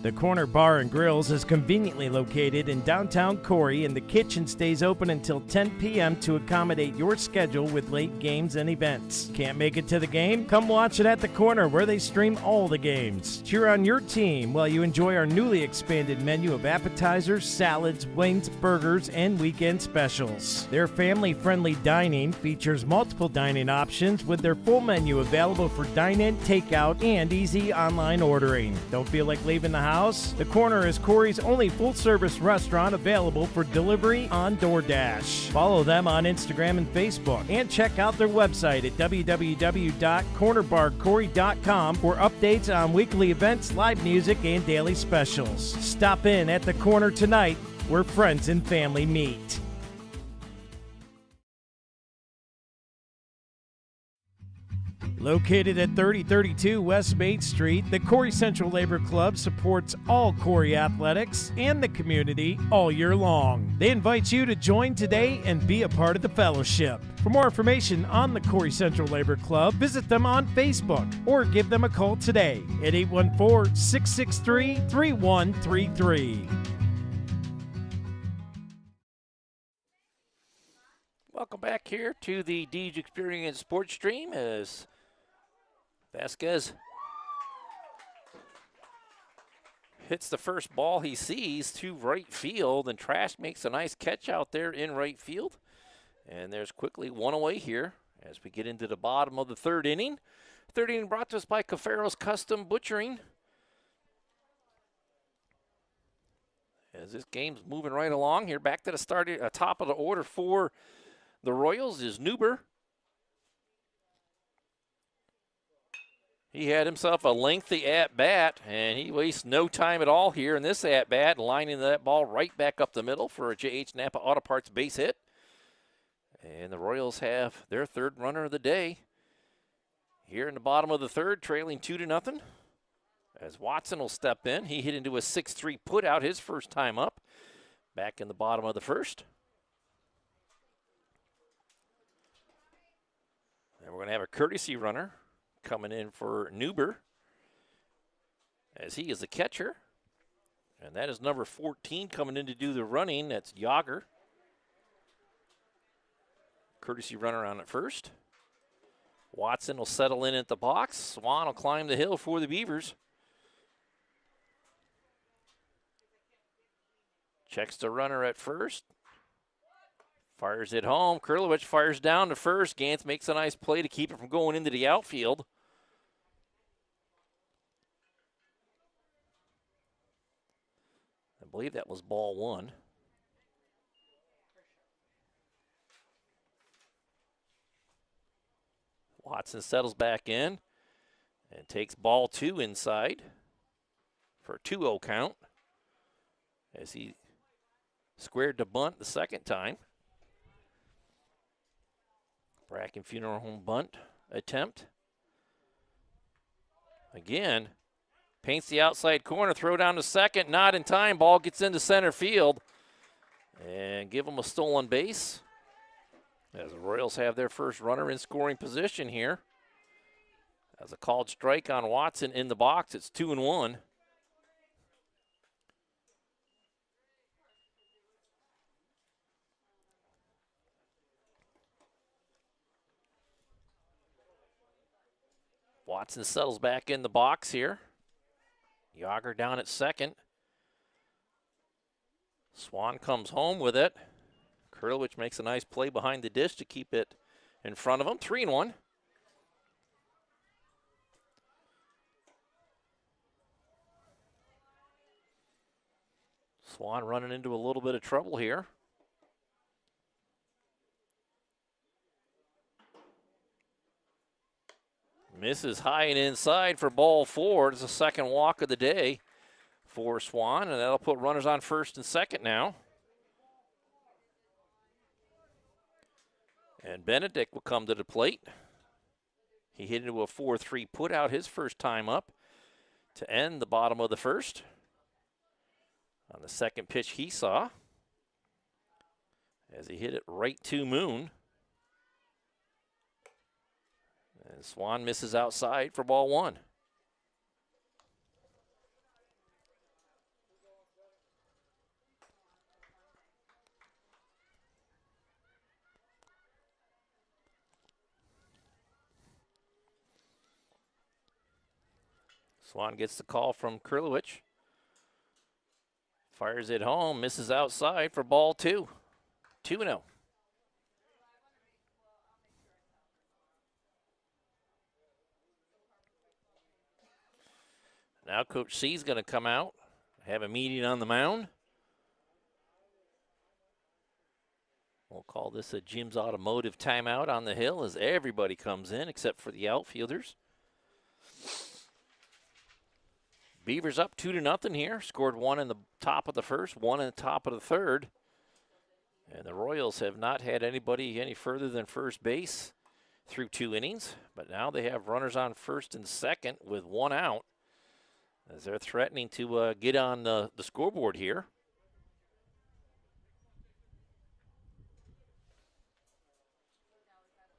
The Corner Bar and Grills is conveniently located in downtown Corry, and the kitchen stays open until 10 p.m. to accommodate your schedule with late games and events. Can't make it to the game? Come watch it at the Corner, where they stream all the games. Cheer on your team while you enjoy our newly expanded menu of appetizers, salads, wings, burgers, and weekend specials. Their family-friendly dining features multiple dining options with their full menu available for dine-in, takeout, and easy online ordering. Don't feel like leaving the house? The Corner is Corry's only full-service restaurant available for delivery on DoorDash. Follow them on Instagram and Facebook, and check out their website at www.cornerbarcorry.com for updates on weekly events, live music, and daily specials. Stop in at the Corner tonight, where friends and family meet. Located at 3032 West Main Street, the Corry Central Labor Club supports all Corry athletics and the community all year long. They invite you to join today and be a part of the fellowship. For more information on the Corry Central Labor Club, visit them on Facebook or give them a call today at 814-663-3133. Welcome back here to the Deej Experience Sports Stream as Vasquez hits the first ball he sees to right field, and Trask makes a nice catch out there in right field. And there's quickly one away here as we get into the bottom of the third inning. Third inning brought to us by Caferro's Custom Butchering. As this game's moving right along here, back to the start, top of the order for the Royals is Neuber. He had himself a lengthy at-bat, and he wastes no time at all here in this at-bat, lining that ball right back up the middle for a J.H. Napa Auto Parts base hit. And the Royals have their third runner of the day here in the bottom of the third, trailing 2-0. As Watson will step in. He hit into a 6-3 putout his first time up, back in the bottom of the first. And we're going to have a courtesy runner coming in for Neuber, as he is the catcher. And that is number 14 coming in to do the running. That's Yager. Courtesy runner on at first. Watson will settle in at the box. Swan will climb the hill for the Beavers. Checks the runner at first. Fires it home. Kurlowicz fires down to first. Gantz makes a nice play to keep it from going into the outfield. I believe that was ball one. Watson settles back in and takes ball two inside for a 2-0 count as he squared to bunt the second time. Bracken Funeral Home bunt attempt. Again, Paints the outside corner, throw down to second, not in time. Ball gets into center field. And give them a stolen base. As the Royals have their first runner in scoring position here. As a called strike on Watson in the box, it's 2-1. Watson settles back in the box here. Yager down at second. Swan comes home with it. Kurlowicz makes a nice play behind the dish to keep it in front of him. 3-1. Swan running into a little bit of trouble here. Misses high and inside for ball 4. It's the second walk of the day for Swan, and that'll put runners on first and second now. And Benedict will come to the plate. He hit into a 4-3 put out his first time up to end the bottom of the first. On the second pitch he saw, as he hit it right to Moon. And Swan misses outside for ball 1. Swan gets the call from Kurlowicz. Fires it home, misses outside for ball 2. 2-0. Now Coach C's going to come out, have a meeting on the mound. We'll call this a Jim's Automotive timeout on the hill as everybody comes in except for the outfielders. Beavers up 2-0 here. Scored 1 in the top of the first, 1 in the top of the third. And the Royals have not had anybody any further than first base through 2 innings. But now they have runners on first and second with 1 out, as they're threatening to get on the scoreboard here.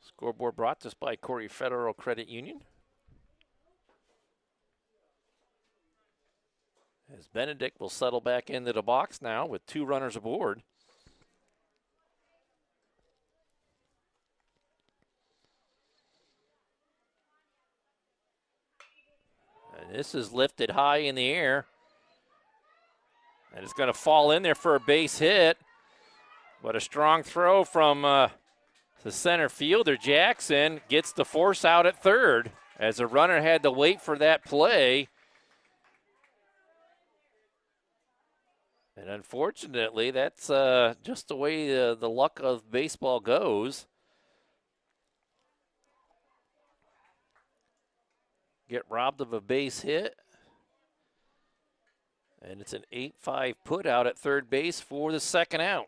Scoreboard brought to us by Corry Federal Credit Union. As Benedict will settle back into the box now with 2 runners aboard. And this is lifted high in the air. And it's going to fall in there for a base hit. But a strong throw from the center fielder. Jackson gets the force out at third, as the runner had to wait for that play. And unfortunately, that's just the way the luck of baseball goes. Get robbed of a base hit. And it's an 8-5 put out at third base for the second out.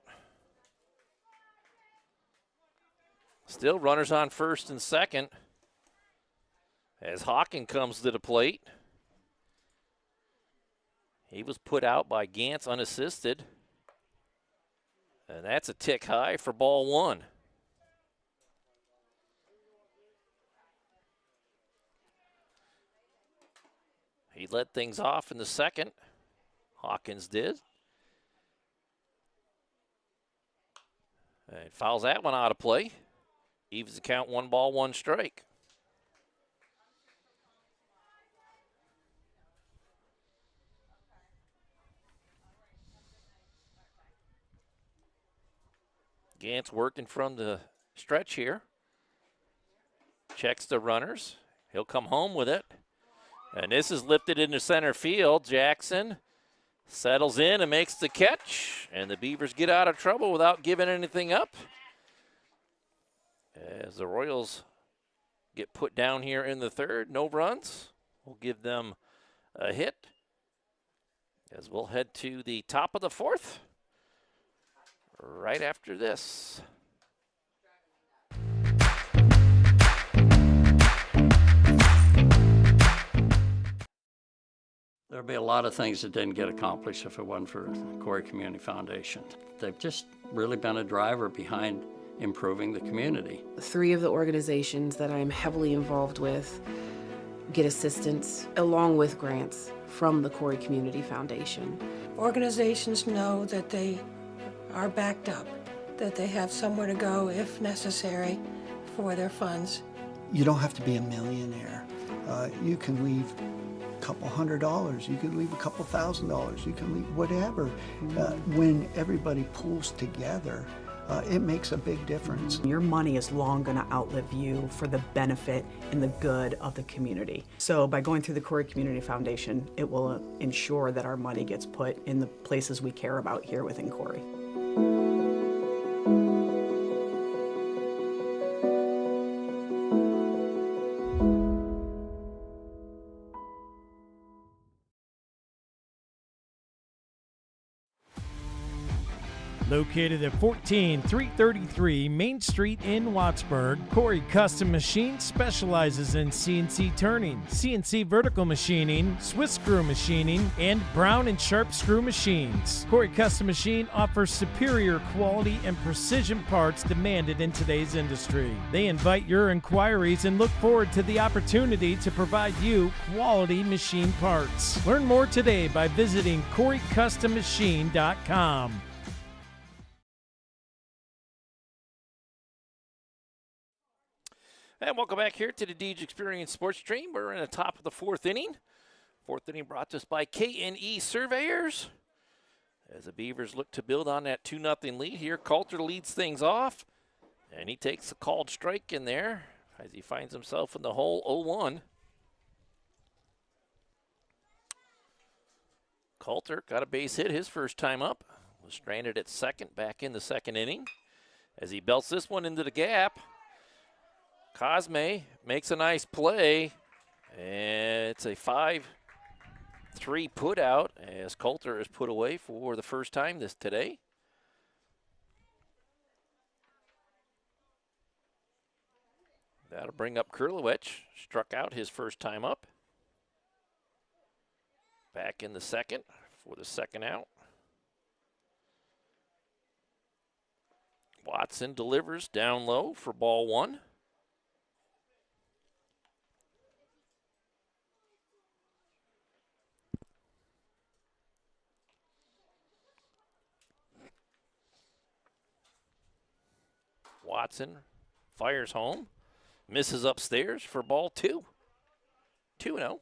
Still runners on first and second as Hawking comes to the plate. He was put out by Gantz unassisted. And that's a tick high for ball 1. He led things off in the second. Hawkins did. And fouls that one out of play. Evens the count, 1 ball, 1 strike. Gantz working from the stretch here. Checks the runners. He'll come home with it. And this is lifted into center field. Jackson settles in and makes the catch. And the Beavers get out of trouble without giving anything up, as the Royals get put down here in the third. No runs. We'll give them a hit, as we'll head to the top of the fourth right after this. There'd be a lot of things that didn't get accomplished if it wasn't for Corry Community Foundation. They've just really been a driver behind improving the community. 3 of the organizations that I'm heavily involved with get assistance along with grants from the Corry Community Foundation. Organizations know that they are backed up, that they have somewhere to go if necessary for their funds. You don't have to be a millionaire. You can leave a couple $100, you can leave a couple $1,000, you can leave whatever. When everybody pulls together, it makes a big difference. Your money is long going to outlive you for the benefit and the good of the community. So by going through the Corry Community Foundation, it will ensure that our money gets put in the places we care about here within Corry. Located at 14333 Main Street in Wattsburg, Corry Custom Machines specializes in CNC turning, CNC vertical machining, Swiss screw machining, and Brown and Sharp screw machines. Corry Custom Machine offers superior quality and precision parts demanded in today's industry. They invite your inquiries and look forward to the opportunity to provide you quality machine parts. Learn more today by visiting CorryCustomMachine.com. And welcome back here to the Deej Experience Sports Stream. We're in the top of the 4th inning. 4th inning brought to us by K&E Surveyors. As the Beavers look to build on that 2-0 lead here, Coulter leads things off. And he takes a called strike in there as he finds himself in the hole 0-1. Coulter got a base hit his first time up. Was stranded at second back in the 2nd inning. As he belts this one into the gap. Cosme makes a nice play, and it's a 5-3 put out as Coulter is put away for the first time today. That'll bring up Kurlowicz, struck out his first time up. Back in the 2nd for the 2nd out. Watson delivers down low for ball 1. Watson fires home, misses upstairs for ball 2. 2-0.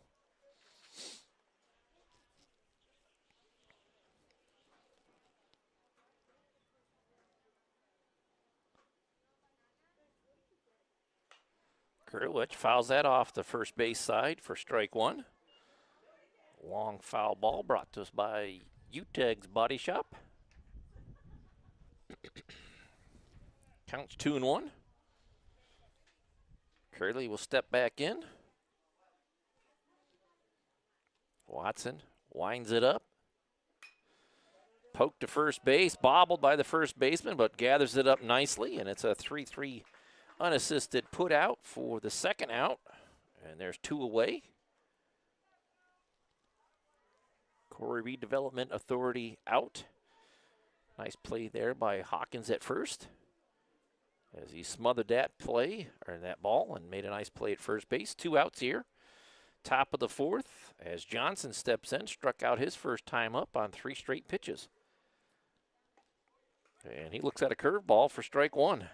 Kurlowicz fouls that off the first base side for strike 1. Long foul ball brought to us by UTEG's Body Shop. Counts 2-1. Curley will step back in. Watson winds it up. Poked to first base, bobbled by the first baseman, but gathers it up nicely, and it's a 3-3 unassisted put out for the 2nd out. And there's 2 away. Corry Redevelopment Authority out. Nice play there by Hawkins at first, as he smothered that play, or that ball, and made a nice play at first base. 2 outs here. Top of the 4th, as Johnson steps in, struck out his first time up on 3 straight pitches. And he looks at a curveball for strike 1.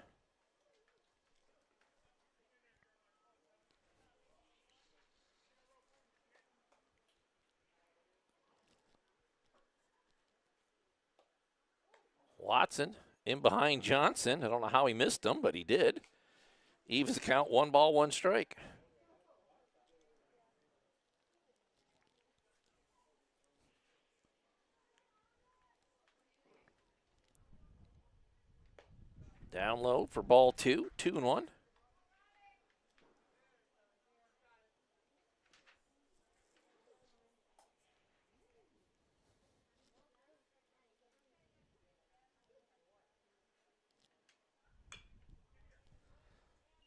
Watson in behind Johnson. I don't know how he missed him, but he did. Evens the count, 1 ball, 1 strike. Down low for ball 2, 2-1.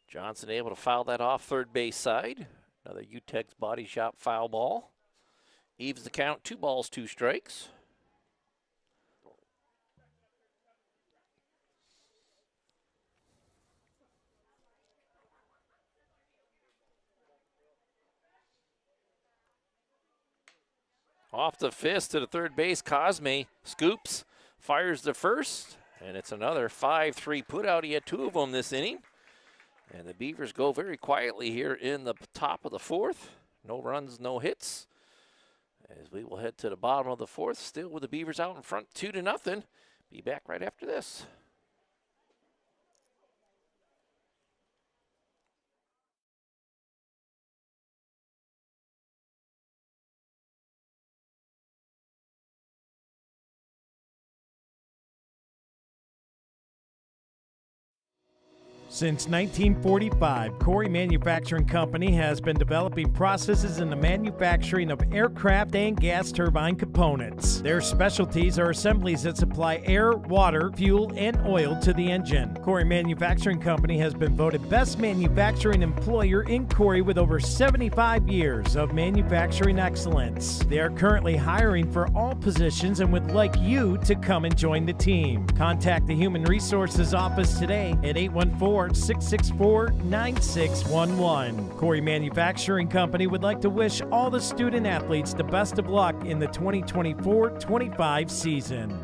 Johnson able to foul that off third base side. Another UTEX Body Shop foul ball. Evens the count, 2 balls, 2 strikes. Off the fist to the third base, Cosme scoops, fires the first, and it's another 5-3 putout. He had 2 of them this inning. And the Beavers go very quietly here in the top of the 4th. No runs, no hits. As we will head to the bottom of the 4th, still with the Beavers out in front 2-0. Be back right after this. Since 1945, Corry Manufacturing Company has been developing processes in the manufacturing of aircraft and gas turbine components. Their specialties are assemblies that supply air, water, fuel, and oil to the engine. Corry Manufacturing Company has been voted Best Manufacturing Employer in Corry with over 75 years of manufacturing excellence. They are currently hiring for all positions and would like you to come and join the team. Contact the Human Resources Office today at 814-664-9611. Corry Manufacturing Company would like to wish all the student athletes the best of luck in the 2024-25 season.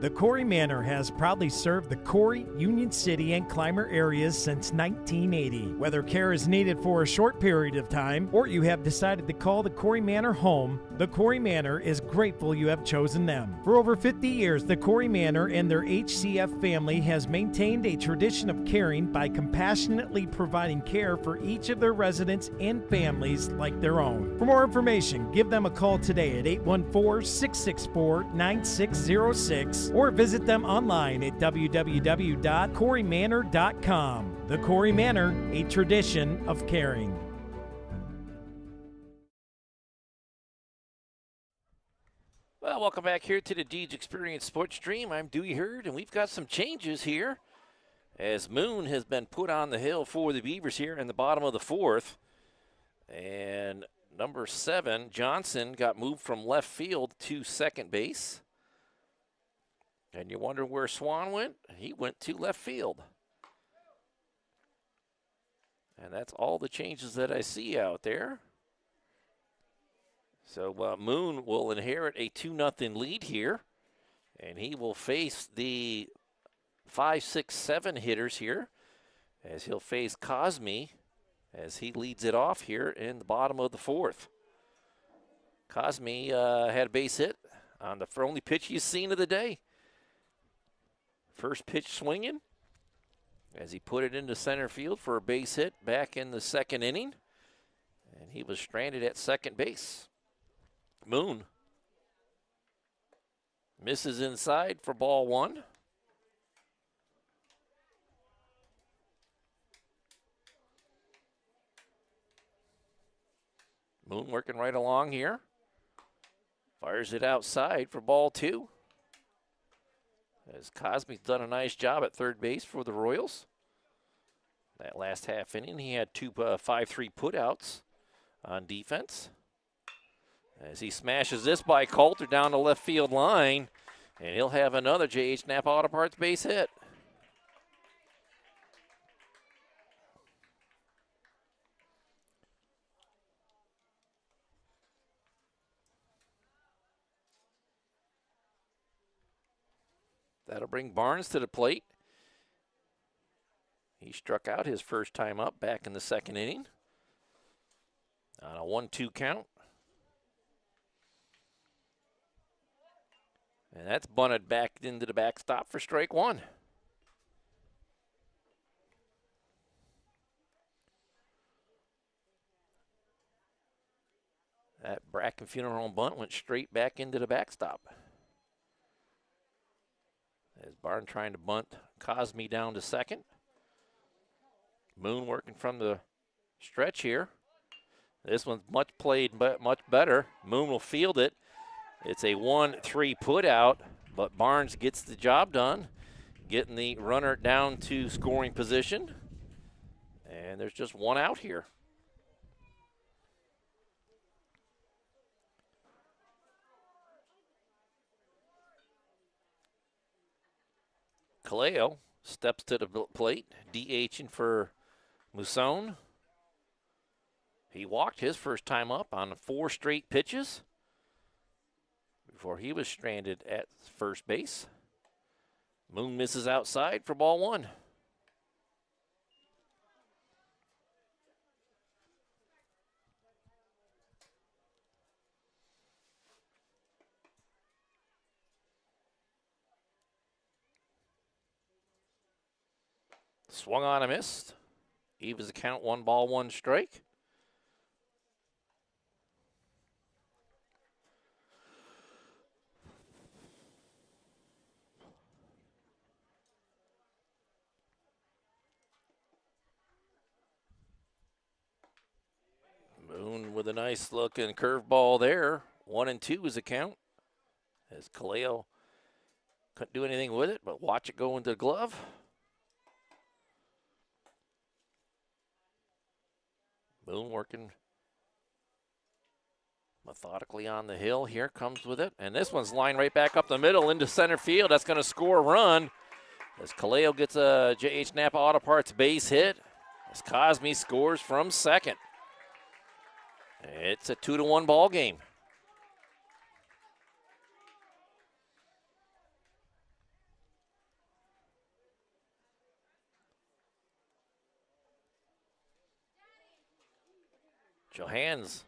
The Corry Manor has proudly served the Corry, Union City, and Clymer areas since 1980. Whether care is needed for a short period of time or you have decided to call the Corry Manor home, the Corry Manor is grateful you have chosen them. For over 50 years, the Corry Manor and their HCF family has maintained a tradition of caring by compassionately providing care for each of their residents and families like their own. For more information, give them a call today at 814-664-9606 or visit them online at www.corrymanor.com. The Corry Manor, a tradition of caring. Well, welcome back here to the Deeds Experience Sports Stream. I'm Dewey Hurd, and we've got some changes here as Moon has been put on the hill for the Beavers here in the bottom of the 4th. And number 7, Johnson, got moved from left field to second base. And you wonder where Swan went? He went to left field. And that's all the changes that I see out there. So Moon will inherit a 2-0 lead here. And he will face the 5, 6, 7 hitters here, as he'll face Cosme as he leads it off here in the bottom of the 4th. Cosme had a base hit on the only pitch he's seen of the day. First pitch swinging as he put it into center field for a base hit back in the 2nd inning. And he was stranded at second base. Moon misses inside for ball 1. Moon working right along here. Fires it outside for ball 2. As Cosme's done a nice job at third base for the Royals. That last half inning, he had 2 5-3 putouts on defense. As he smashes this by Coulter down the left field line, and he'll have another J.H. Napa Auto Parts base hit. That'll bring Barnes to the plate. He struck out his first time up back in the 2nd inning on a 1-2 count. And that's bunted back into the backstop for strike 1. That Bracken Funeral Home bunt went straight back into the backstop. As Barnes trying to bunt Cosme down to second. Moon working from the stretch here. This one's much played, but much better. Moon will field it. It's a 1-3 put out, but Barnes gets the job done, getting the runner down to scoring position. And there's just one out here. Kaleo steps to the plate, DHing for Mousson. He walked his first time up on 4 straight pitches before he was stranded at first base. Moon misses outside for ball 1. Swung on a miss. Evens the count, 1 ball, 1 strike. Moon with a nice looking curveball there. 1-2 is the count. As Kaleo couldn't do anything with it, but watch it go into the glove. Moon working methodically on the hill. Here comes with it. And this one's lined right back up the middle into center field. That's going to score a run as Kaleo gets a J.H. Napa Auto Parts base hit. As Cosme scores from second. It's a 2-1 ball game. Johannes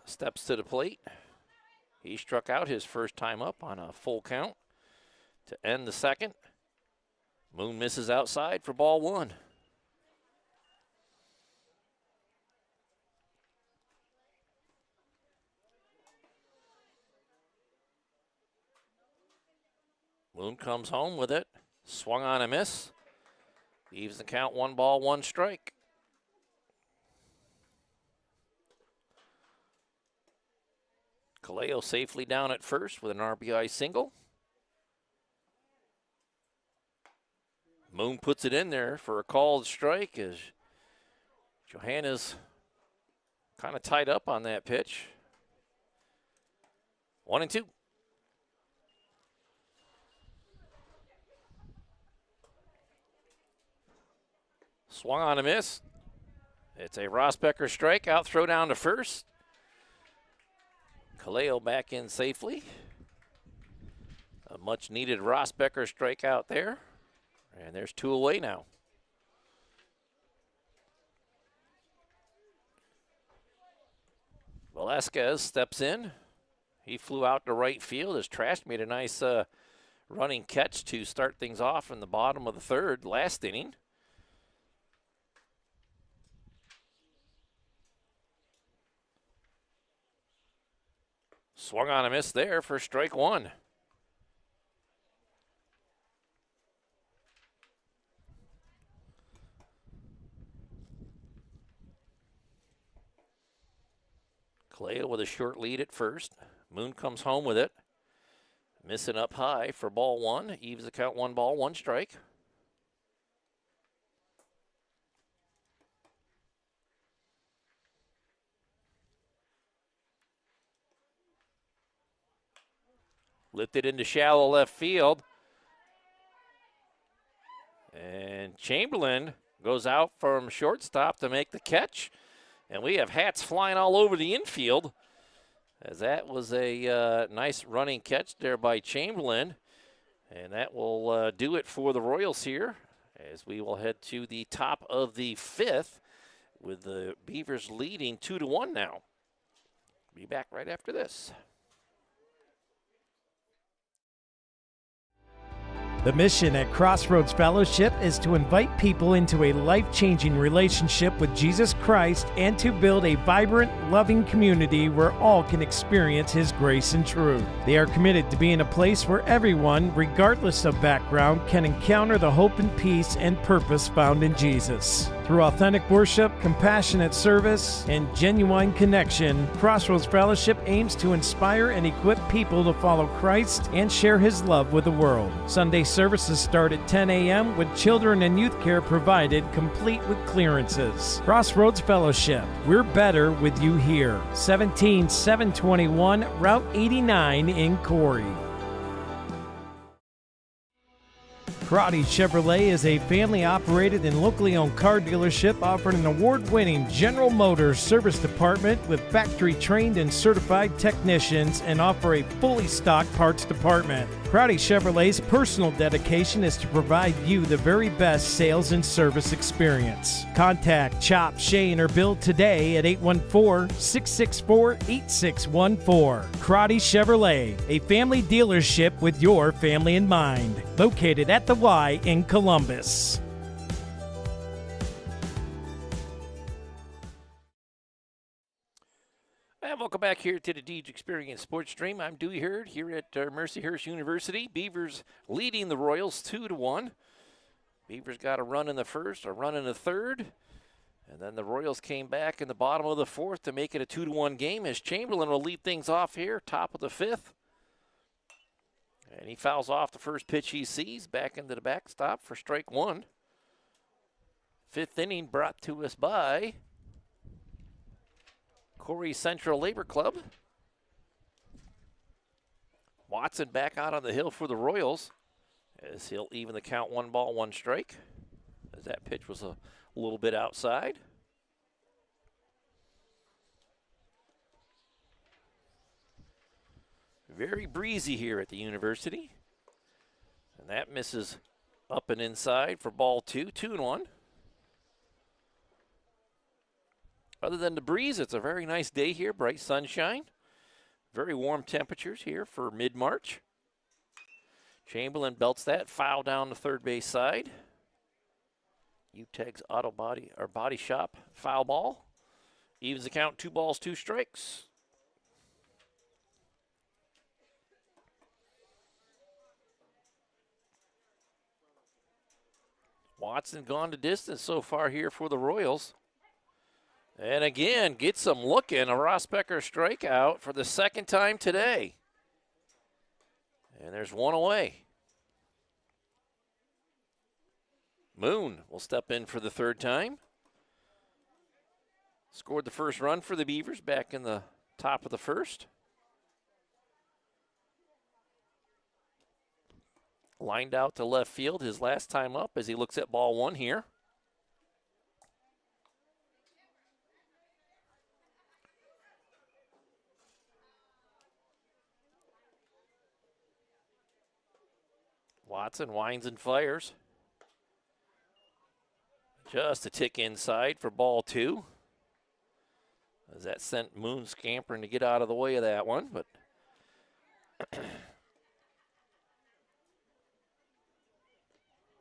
steps to the plate. He struck out his first time up on a full count to end the second. Moon misses outside for ball 1. Moon comes home with it. Swung on a miss. Evens the count, 1 ball, 1 strike. Kaleo safely down at first with an RBI single. Moon puts it in there for a called strike as Johannes kind of tied up on that pitch. 1-2. Swung on a miss. It's a Rosbecker strikeout, throw down to first. Kaleo back in safely. A much needed Rosbecker strikeout there. And there's 2 away now. Velasquez steps in. He flew out to right field as Trash made a nice running catch to start things off in the bottom of the 3rd last inning. Swung on a miss there for strike 1. Kaleo with a short lead at first. Moon comes home with it. Missing up high for ball 1. Evens the count, 1 ball, 1 strike. Lifted into shallow left field. And Chamberlain goes out from shortstop to make the catch. And we have hats flying all over the infield, as that was a nice running catch there by Chamberlain. And that will do it for the Royals here, as we will head to the top of the 5th with the Beavers leading 2-1 now. Be back right after this. The mission at Crossroads Fellowship is to invite people into a life-changing relationship with Jesus Christ and to build a vibrant, loving community where all can experience His grace and truth. They are committed to being a place where everyone, regardless of background, can encounter the hope and peace and purpose found in Jesus. Through authentic worship, compassionate service, and genuine connection, Crossroads Fellowship aims to inspire and equip people to follow Christ and share His love with the world. Sunday services start at 10 a.m. with children and youth care provided, complete with clearances. Crossroads Fellowship, we're better with you here. 17721 Route 89 in Corry. Corry Chevrolet is a family-operated and locally owned car dealership offering an award-winning General Motors service department with factory-trained and certified technicians and offer a fully stocked parts department. Corry Chevrolet's personal dedication is to provide you the very best sales and service experience. Contact Chop, Shane, or Bill today at 814-664-8614. Corry Chevrolet, a family dealership with your family in mind. Located at the Y in Columbus. And welcome back here to the Deej Experience Sports Stream. I'm Dewey Hurd here at Mercyhurst University. Beavers leading the Royals 2-1. Beavers got a run in the first, a run in the third, and then the Royals came back in the bottom of the fourth to make it a 2-1 game as Chamberlain will lead things off here, top of the fifth. And he fouls off the first pitch he sees, back into the backstop for strike one. Fifth inning brought to us by Corry Central Labor Club. Watson back out on the hill for the Royals as he'll even the count, 1 ball, 1 strike, as that pitch was a little bit outside. Very breezy here at the University. And that misses up and inside for ball 2, 2-1. Other than the breeze, it's a very nice day here, bright sunshine. Very warm temperatures here for mid-March. Chamberlain belts that foul down the third base side. UTEG's body shop foul ball. Evens the count, 2 balls, 2 strikes. Watson gone to distance so far here for the Royals. And again, gets them looking. A Ross Becker strikeout for the second time today. And there's one away. Moon will step in for the third time. Scored the first run for the Beavers back in the top of the first. Lined out to left field his last time up as he looks at ball 1 here. Watson winds and fires. Just a tick inside for ball 2. As that sent Moon scampering to get out of the way of that one, but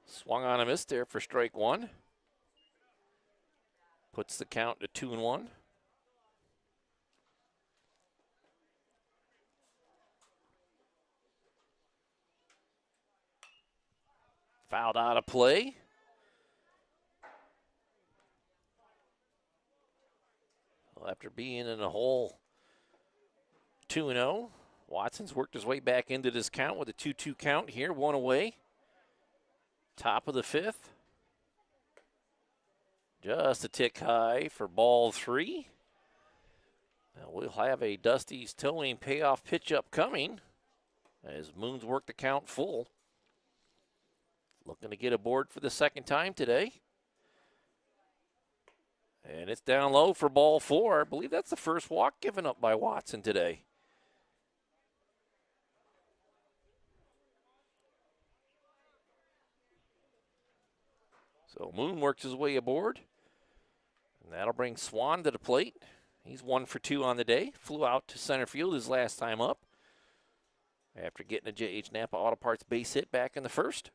swung on a miss there for strike 1. Puts the count to 2-1. Fouled out of play. Well, after being in a hole 2-0, Watson's worked his way back into this count with a 2-2 count here, 1 away. Top of the fifth. Just a tick high for ball 3. Now we'll have a Dusty's towing payoff pitch upcoming as Moon's worked the count full. Looking to get aboard for the second time today. And it's down low for ball 4. I believe that's the first walk given up by Watson today. So Moon works his way aboard. And that'll bring Swan to the plate. He's 1 for 2 on the day. Flew out to center field his last time up after getting a J.H. Napa Auto Parts base hit back in the first.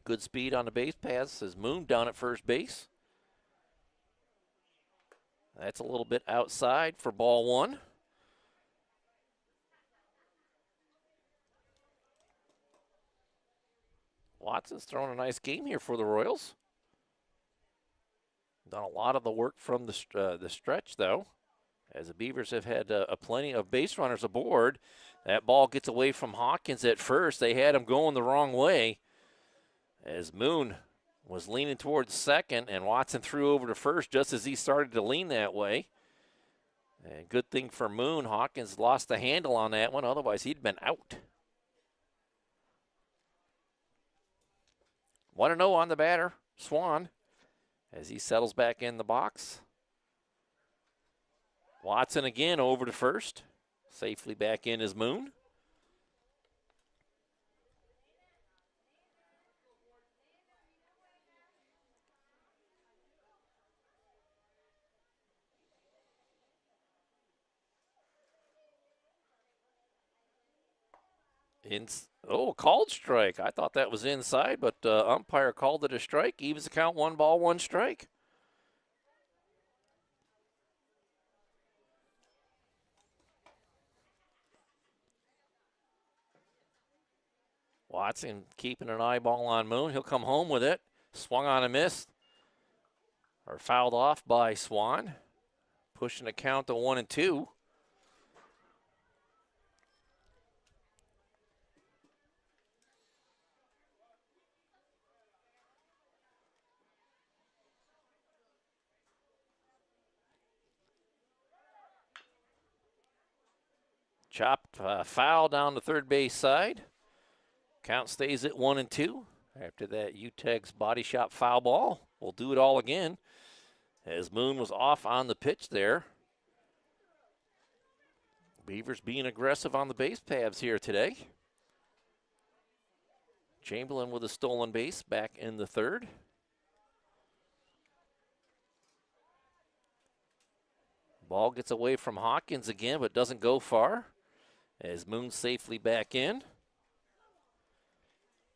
Good speed on the base pass as Moon down at first base. That's a little bit outside for ball 1. Watson's throwing a nice game here for the Royals. Done a lot of the work from the stretch, though, as the Beavers have had plenty of base runners aboard. That ball gets away from Hawkins at first. They had him going the wrong way as Moon was leaning towards second, and Watson threw over to first just as he started to lean that way. And good thing for Moon, Hawkins lost the handle on that one. Otherwise, he'd been out. 1-0 on the batter, Swan, as he settles back in the box. Watson again over to first. Safely back in is Moon. Called strike. I thought that was inside, but umpire called it a strike. Evens the count, 1 ball, 1 strike. Watson keeping an eyeball on Moon. He'll come home with it. Swung on a miss. Or fouled off by Swan. Pushing the count to 1-2. Chopped foul down the third base side. Count stays at 1-2. After that UTEG's body shot foul ball. We'll do it all again as Moon was off on the pitch there. Beavers being aggressive on the base paths here today. Chamberlain with a stolen base back in the third. Ball gets away from Hawkins again, but doesn't go far as Moon safely back in.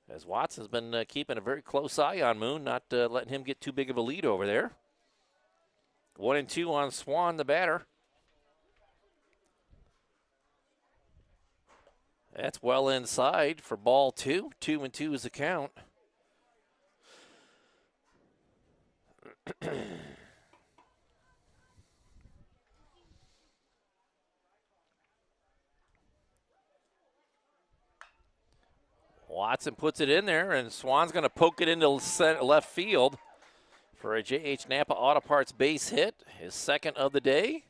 As Watson's been keeping a very close eye on Moon, not letting him get too big of a lead over there. 1-2 on Swan, the batter. That's well inside for ball 2. 2-2 is the count. Watson puts it in there, and Swan's going to poke it into left field for a J.H. Napa Auto Parts base hit, his second of the day.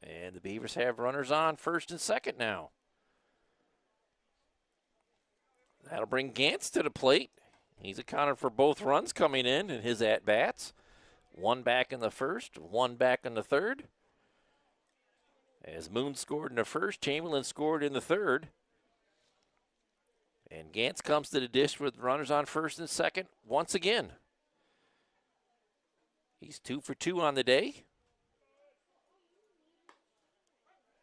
And the Beavers have runners on first and second now. That'll bring Gantz to the plate. He's accounted for both runs coming in his at-bats. 1 back in the first, 1 back in the third. As Moon scored in the first, Chamberlain scored in the third. And Gantz comes to the dish with runners on first and second once again. He's 2 for 2 on the day.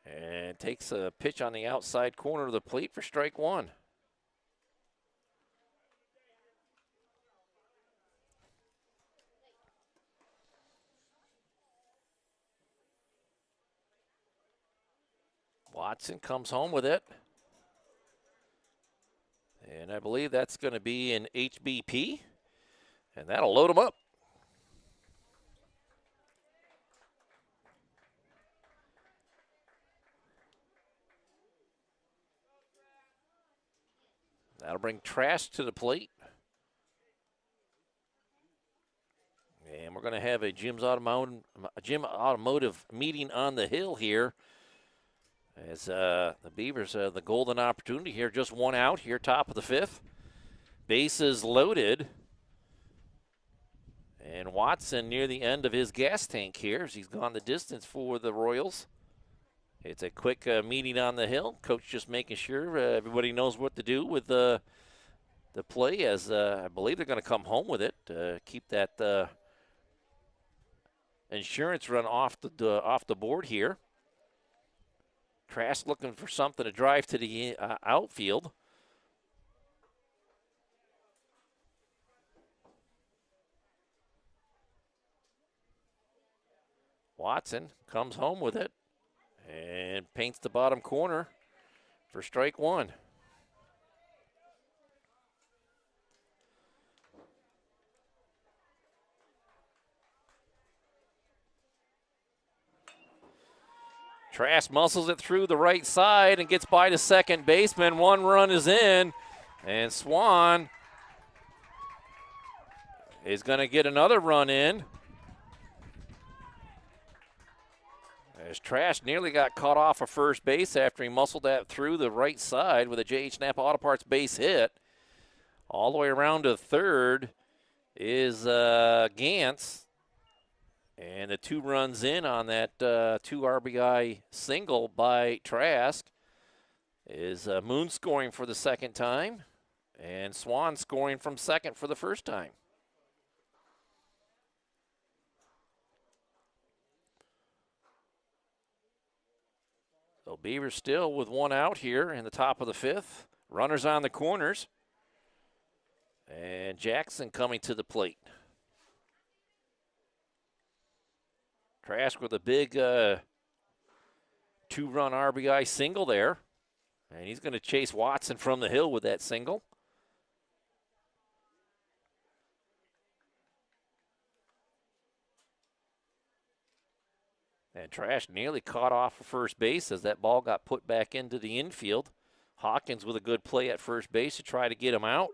And takes a pitch on the outside corner of the plate for strike 1. Watson comes home with it. And I believe that's going to be an HBP. And that'll load him up. That'll bring Trask to the plate. And we're going to have a Jim's Automotive meeting on the hill here. As the Beavers have the golden opportunity here, just 1 out here, top of the 5th. Bases loaded. And Watson near the end of his gas tank here as he's gone the distance for the Royals. It's a quick meeting on the hill. Coach just making sure everybody knows what to do with the play, as I believe they're going to come home with it. Keep that insurance run off the board here. Trask looking for something to drive to the outfield. Watson comes home with it and paints the bottom corner for strike 1. Trask muscles it through the right side and gets by the second baseman. One run is in, and Swan is going to get another run in. As Trask nearly got caught off of first base after he muscled that through the right side with a J.H. Napa Auto Parts base hit. All the way around to third is Gantz. And the 2 runs in on that 2 RBI single by Trask is Moon scoring for the second time and Swan scoring from second for the first time. So Beavers still with 1 out here in the top of the 5th. Runners on the corners. And Jackson coming to the plate. Trask with a big 2-run RBI single there. And he's going to chase Watson from the hill with that single. And Trask nearly caught off of first base as that ball got put back into the infield. Hawkins with a good play at first base to try to get him out.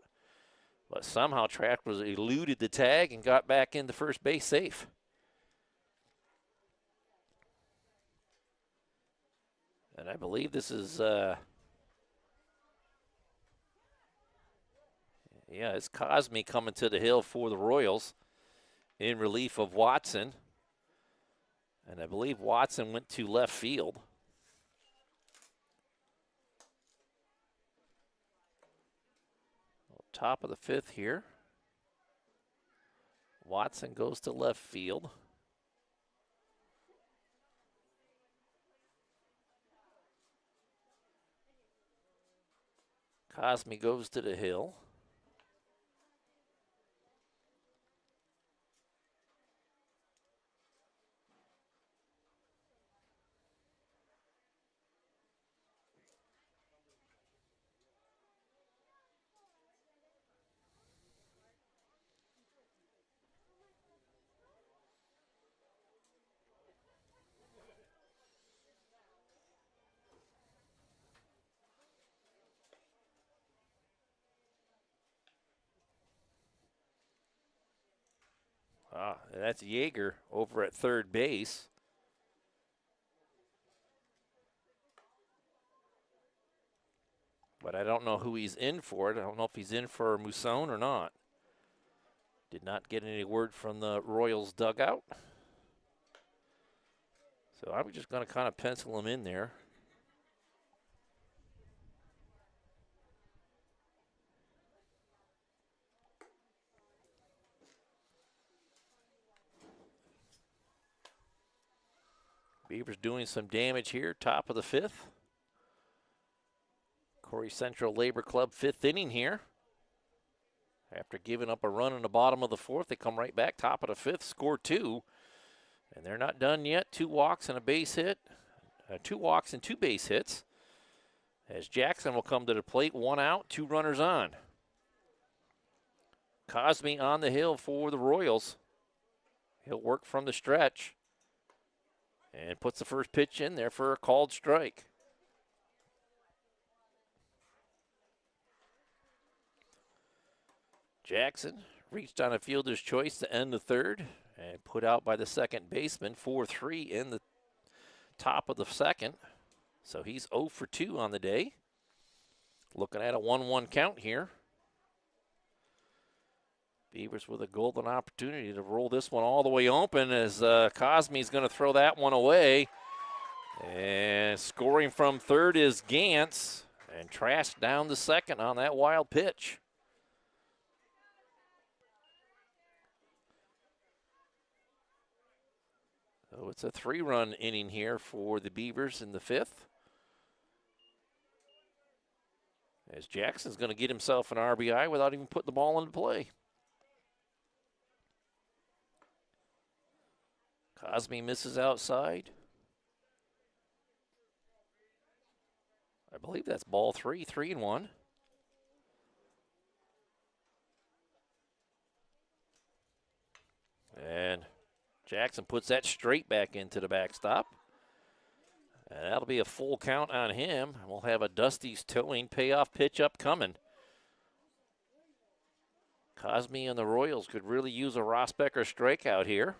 But somehow Trask was eluded the tag and got back into first base safe. And I believe this is, it's Cosme coming to the hill for the Royals in relief of Watson. And I believe Watson went to left field. Top of the 5th here. Watson goes to left field. Cosme goes to the hill. That's Yeager over at third base. But I don't know who he's in for. I don't know if he's in for Mousson or not. Did not get any word from the Royals dugout. So I'm just going to kind of pencil him in there. Beavers doing some damage here, top of the 5th. Corry Central Labor Club 5th inning here. After giving up a run in the bottom of the 4th, they come right back, top of the 5th, score 2. And they're not done yet. 2 walks and a base hit. 2 walks and 2 base hits. As Jackson will come to the plate, 1 out, 2 runners on. Cosme on the hill for the Royals. He'll work from the stretch. And puts the first pitch in there for a called strike. Jackson reached on a fielder's choice to end the 3rd and put out by the second baseman, 4-3 in the top of the 2nd. So he's 0 for 2 on the day. Looking at a 1-1 count here. Beavers with a golden opportunity to roll this one all the way open as Cosme's going to throw that one away. And scoring from third is Gantz. And Trask down to second on that wild pitch. So it's a 3-run inning here for the Beavers in the 5th. As Jackson's going to get himself an RBI without even putting the ball into play. Cosme misses outside. I believe that's ball 3, 3-1. And Jackson puts that straight back into the backstop. And that'll be a full count on him. We'll have a Dusty's Towing payoff pitch up coming. Cosme and the Royals could really use a Rosbecker strikeout here.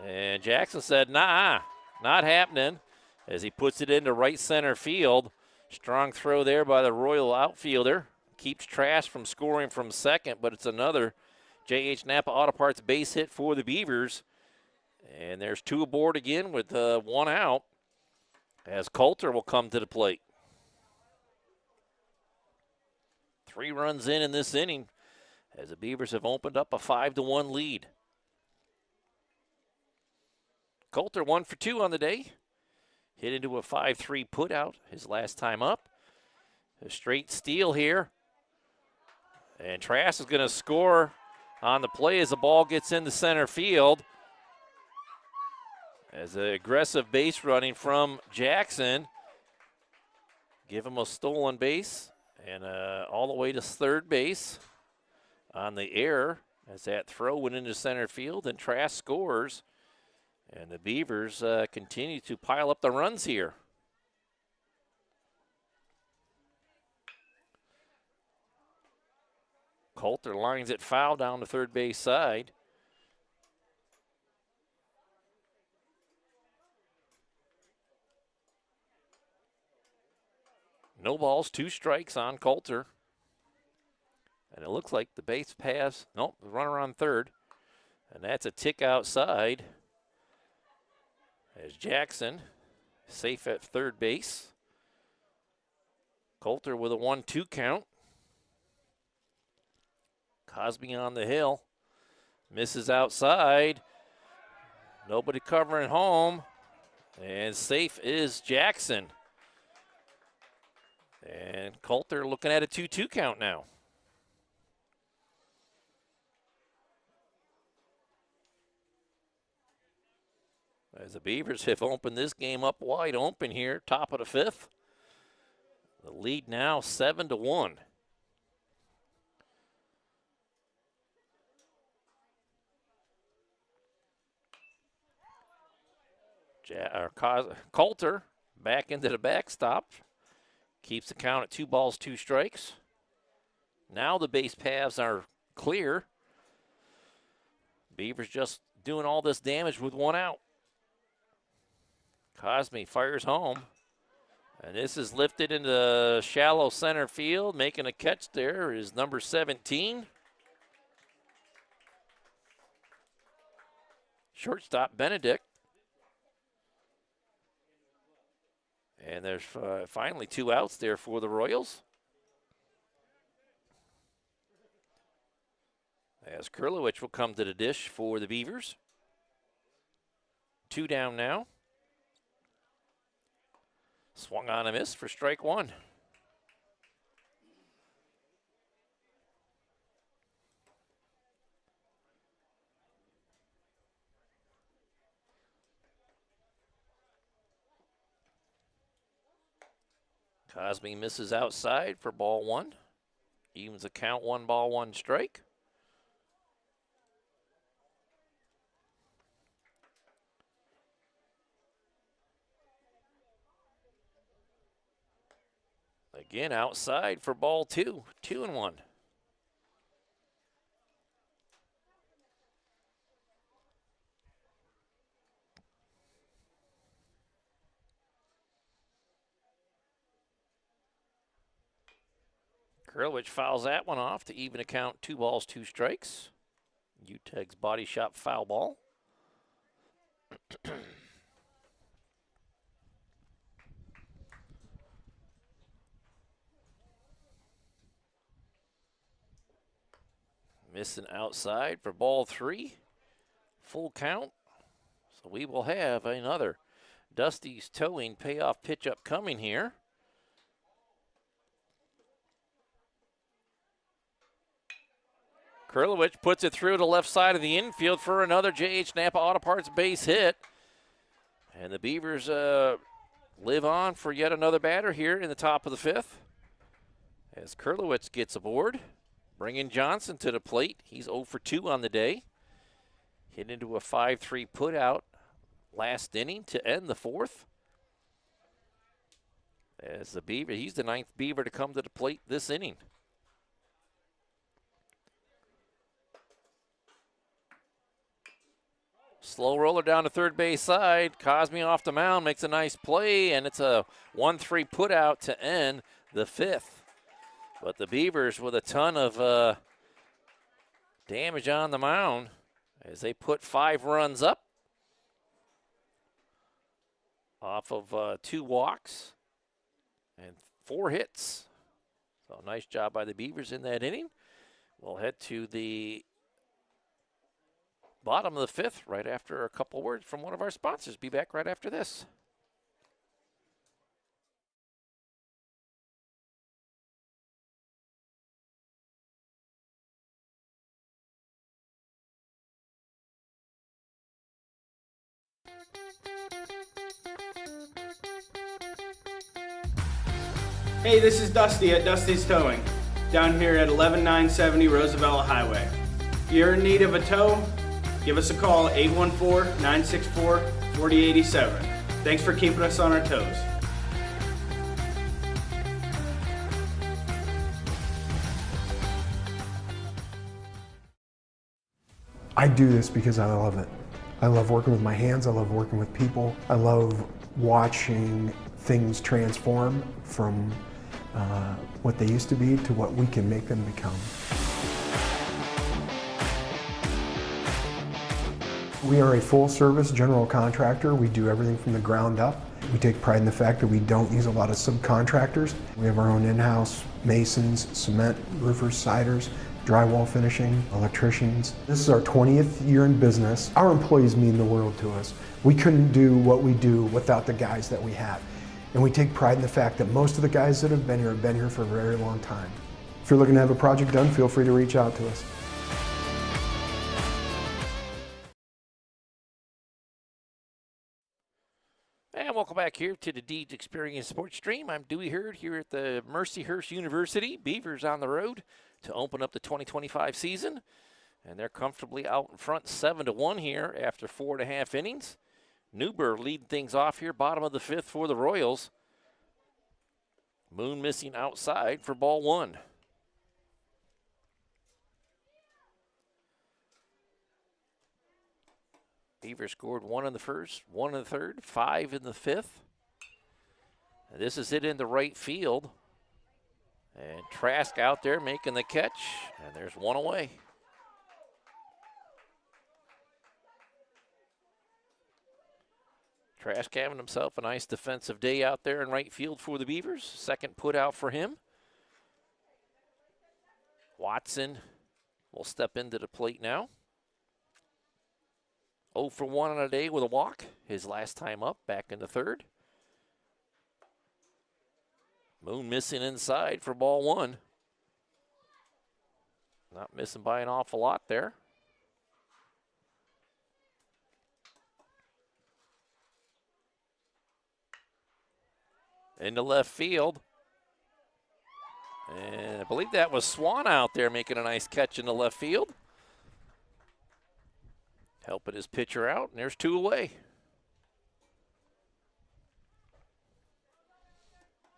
And Jackson said, nah, not happening, as he puts it into right center field. Strong throw there by the Royal outfielder. Keeps Trask from scoring from second, but it's another J.H. Napa Auto Parts base hit for the Beavers. And there's two aboard again with one out, as Coulter will come to the plate. 3 runs in this inning, as the Beavers have opened up a 5-1 lead. Coulter 1 for 2 on the day. Hit into a 5-3 putout his last time up. A straight steal here. And Trask is going to score on the play as the ball gets into center field. As an aggressive base running from Jackson. Give him a stolen base. And all the way to third base on the error as that throw went into center field, and Trask scores. And the Beavers continue to pile up the runs here. Coulter lines it foul down the third base side. No balls, 2 strikes on Coulter. And it looks like the base pass, nope, the runner on third. And that's a tick outside. As Jackson safe at third base. Coulter with a 1-2 count. Cosme on the hill. Misses outside. Nobody covering home. And safe is Jackson. And Coulter looking at a 2-2 count now. As the Beavers have opened this game up wide open here, top of the 5th. The lead now 7-1. Coulter back into the backstop. Keeps the count at 2 balls, 2 strikes. Now the base paths are clear. Beavers just doing all this damage with 1 out. Cosme fires home. And this is lifted into shallow center field. Making a catch there is number 17. Shortstop Benedict. And there's finally 2 outs there for the Royals. As Kurlowicz will come to the dish for the Beavers. 2 down now. Swung on a miss for strike 1. Cosme misses outside for ball 1. Evens the count, 1 ball, 1 strike. Again, outside for ball 2. 2-1. Kurlowicz fouls that one off to even a count, 2 balls, 2 strikes. UTEG's body shop foul ball. Missing outside for ball 3. Full count. So we will have another Dusty's Towing payoff pitch upcoming here. Kurlowicz puts it through the left side of the infield for another J.H. Napa Auto Parts base hit. And the Beavers live on for yet another batter here in the top of the 5th. As Kurlowicz gets aboard, bringing Johnson to the plate. He's 0 for 2 on the day. Hit into a 5-3 putout last inning to end the fourth. As the Beaver, he's the 9th Beaver to come to the plate this inning. Slow roller down the third base side. Cosme off the mound, makes a nice play, and it's a 1-3 put out to end the fifth. But the Beavers with a ton of damage on the mound as they put 5 runs up off of 2 walks and 4 hits. So nice job by the Beavers in that inning. We'll head to the bottom of the fifth right after a couple words from one of our sponsors. Be back right after this. Hey, this is Dusty at Dusty's Towing, down here at 11970 Roosevelt Highway. If you're in need of a tow, give us a call at 814-964-4087. Thanks for keeping us on our toes. I do this because I love it. I love working with my hands, I love working with people, I love watching things transform from what they used to be to what we can make them become. We are a full-service general contractor. We do everything from the ground up. We take pride in the fact that we don't use a lot of subcontractors. We have our own in-house masons, cement, roofers, siders, drywall finishing, electricians. This is our 20th year in business. Our employees mean the world to us. We couldn't do what we do without the guys that we have. And we take pride in the fact that most of the guys that have been here for a very long time. If you're looking to have a project done, feel free to reach out to us. And welcome back here to the Deeds Experience Sports Stream. I'm Dewey Hurd here at the Mercyhurst University. Beavers on the road to open up the 2025 season. And they're comfortably out in front 7-1 here after 4.5 innings. Newber leading things off here, bottom of the fifth for the Royals. Moon missing outside for ball 1. Beavers scored 1 in the first, 1 in the third, 5 in the fifth. And this is it into right field. And Trask out there making the catch, and there's 1 away. Trask having himself a nice defensive day out there in right field for the Beavers. Second put out for him. Watson will step into the plate now. 0 for 1 on a day with a walk. His last time up, back in the third. Moon missing inside for ball 1. Not missing by an awful lot there. Into left field. And I believe that was Swan out there making a nice catch in the left field. Helping his pitcher out, and there's 2 away.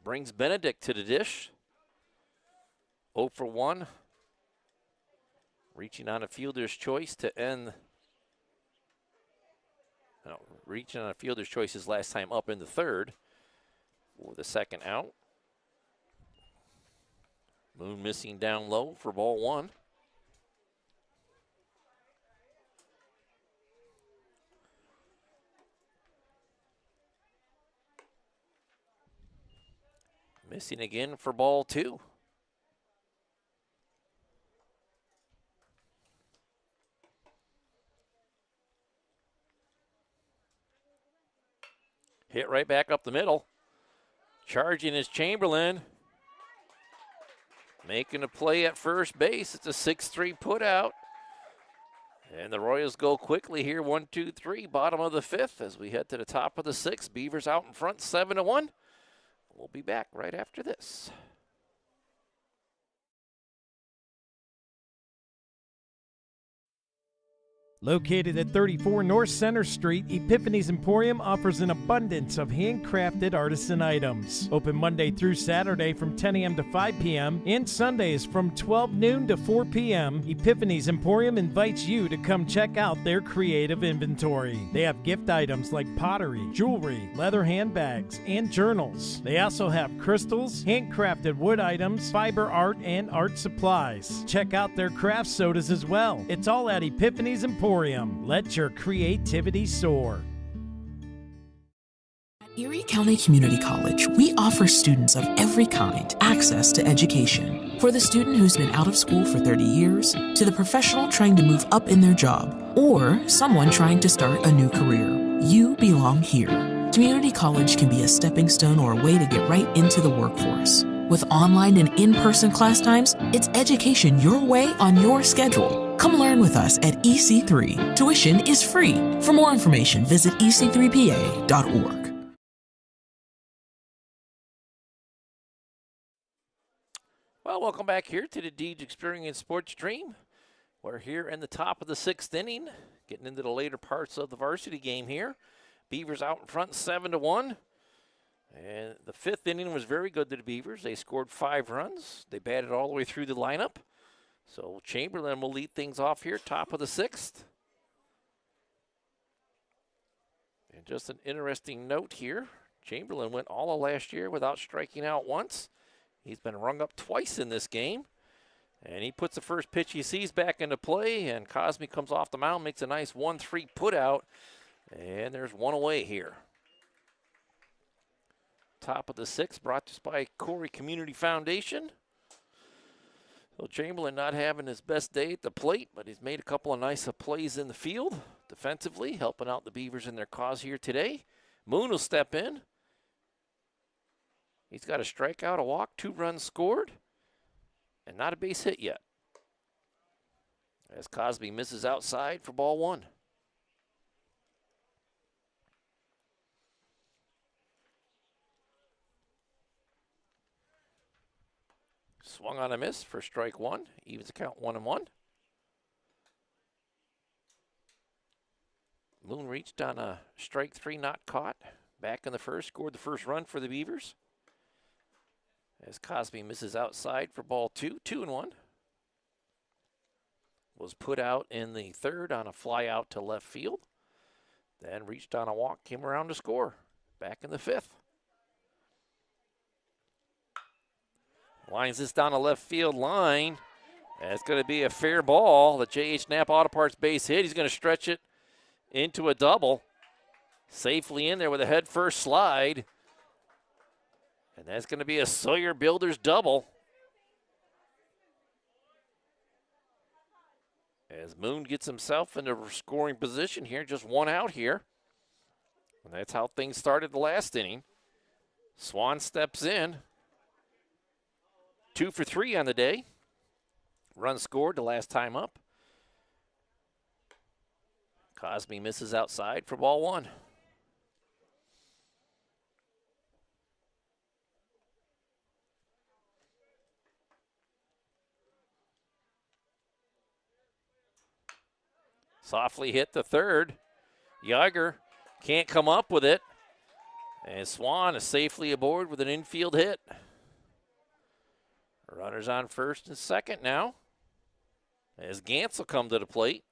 Brings Benedict to the dish. 0 for 1. Reaching on a fielder's choice to end. No, reaching on a fielder's choice his last time up in the third. For the second out. Moon missing down low for ball 1. Missing again for ball 2. Hit right back up the middle. Charging is Chamberlain. Making a play at first base. It's a 6-3 put out. And the Royals go quickly here, 1-2-3, bottom of the fifth as we head to the top of the sixth. Beavers out in front, 7-1. We'll be back right after this. Located at 34 North Center Street, Epiphany's Emporium offers an abundance of handcrafted artisan items. Open Monday through Saturday from 10 a.m. to 5 p.m. and Sundays from 12 noon to 4 p.m. Epiphany's Emporium invites you to come check out their creative inventory. They have gift items like pottery, jewelry, leather handbags, and journals. They also have crystals, handcrafted wood items, fiber art, and art supplies. Check out their craft sodas as well. It's all at Epiphany's Emporium. Let your creativity soar. Erie County Community College, we offer students of every kind access to education. For the student who's been out of school for 30 years, to the professional trying to move up in their job, or someone trying to start a new career, you belong here. Community college can be a stepping stone or a way to get right into the workforce. With online and in-person class times, it's education your way on your schedule. Come learn with us at EC3. Tuition is free. For more information, visit ec3pa.org. Well, welcome back here to the Deej Experience Sports Stream. We're here in the top of the 6th inning, getting into the later parts of the varsity game here. Beavers out in front 7-1. And the 5th inning was very good to the Beavers. They scored 5 runs. They batted all the way through the lineup. So Chamberlain will lead things off here, top of the 6th. And just an interesting note here, Chamberlain went all of last year without striking out once. He's been rung up twice in this game. And he puts the first pitch he sees back into play, and Cosme comes off the mound, makes a nice 1-3 put out. And there's one away here. Top of the 6th, brought to us by Corry Community Foundation. So Chamberlain not having his best day at the plate, but he's made a couple of nice plays in the field defensively, helping out the Beavers in their cause here today. Moon will step in. He's got a strikeout, a walk, 2 runs scored, and not a base hit yet. As Cosby misses outside for ball 1. Swung on a miss for strike 1. Evens the count 1-1. Moon reached on a strike 3 not caught. Back in the first, scored the first run for the Beavers. As Cosby misses outside for ball 2, 2-1. Was put out in the 3rd on a fly out to left field. Then reached on a walk, came around to score. Back in the 5th. Lines this down the left field line. That's going to be a fair ball. The J.H. Knapp Auto Parts base hit. He's going to stretch it into a double. Safely in there with a head first slide. And that's going to be a Sawyer Builders double. As Moon gets himself into scoring position here, just 1 out here. And that's how things started the last inning. Swan steps in. 2 for 3 on the day. Run scored the last time up. Cosme misses outside for ball 1. Softly hit the 3rd. Yager can't come up with it. And Swan is safely aboard with an infield hit. Runners on first and second now. As Gantz will come to the plate.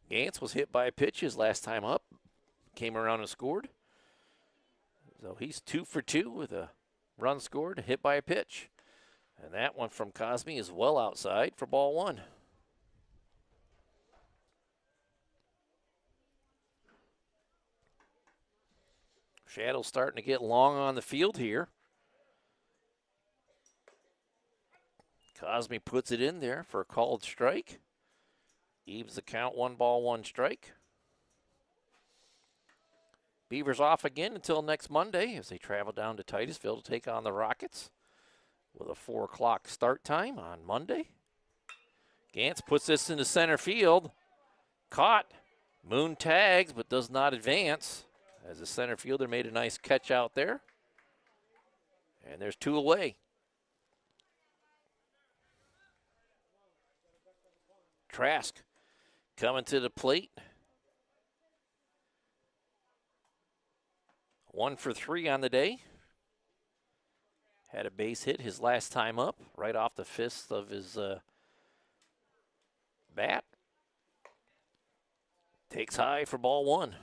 Gantz was hit by a pitch his last time up. Came around and scored. So he's 2 for 2 with a run scored, hit by a pitch. And that one from Cosme is well outside for ball 1. Shadow's starting to get long on the field here. Cosme puts it in there for a called strike. Evens the count, 1-1 strike. Beavers off again until next Monday as they travel down to Titusville to take on the Rockets with a 4 o'clock start time on Monday. Gantz puts this into center field. Caught. Moon tags but does not advance. As the center fielder made a nice catch out there. And there's 2 away. Trask coming to the plate. 1 for 3 on the day. Had a base hit his last time up, right off the fist of his bat. Takes high for ball 1.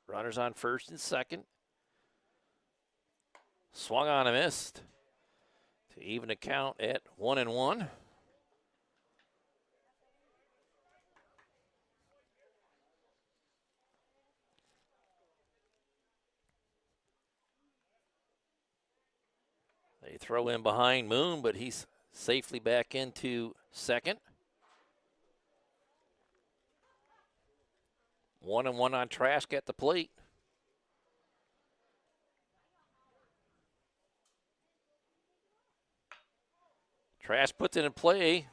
Runners on first and second. Swung on and missed to even the count at 1-1. They throw in behind Moon, but he's safely back into second. 1-1 on Trask at the plate. Trask puts it in play.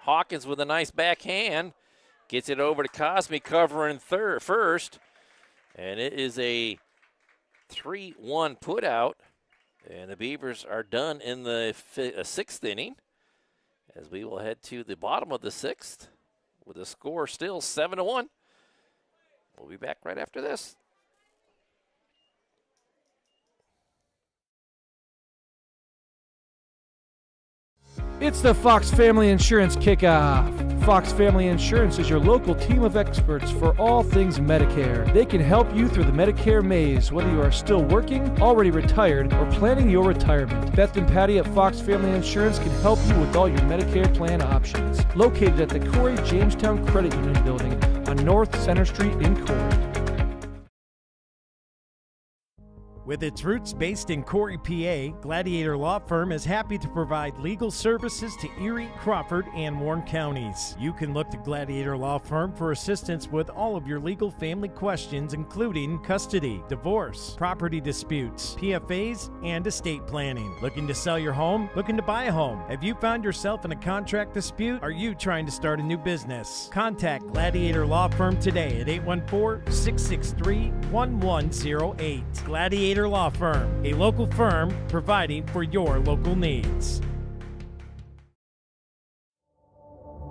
Hawkins with a nice backhand. Gets it over to Cosme, covering first. And it is a 3-1 put out. And the Beavers are done in the 6th inning, as we will head to the bottom of the 6th with the score still 7-1. We'll be back right after this. It's the Fox Family Insurance Kickoff. Fox Family Insurance is your local team of experts for all things Medicare. They can help you through the Medicare maze, whether you are still working, already retired, or planning your retirement. Beth and Patty at Fox Family Insurance can help you with all your Medicare plan options. Located at the Corry Jamestown Credit Union Building on North Center Street in Corry. With its roots based in Corry, PA, Gladiator Law Firm is happy to provide legal services to Erie, Crawford, and Warren counties. You can look to Gladiator Law Firm for assistance with all of your legal family questions, including custody, divorce, property disputes, PFAs, and estate planning. Looking to sell your home? Looking to buy a home? Have you found yourself in a contract dispute? Are you trying to start a new business? Contact Gladiator Law Firm today at 814-663-1108. Gladiator Law Firm, a local firm providing for your local needs.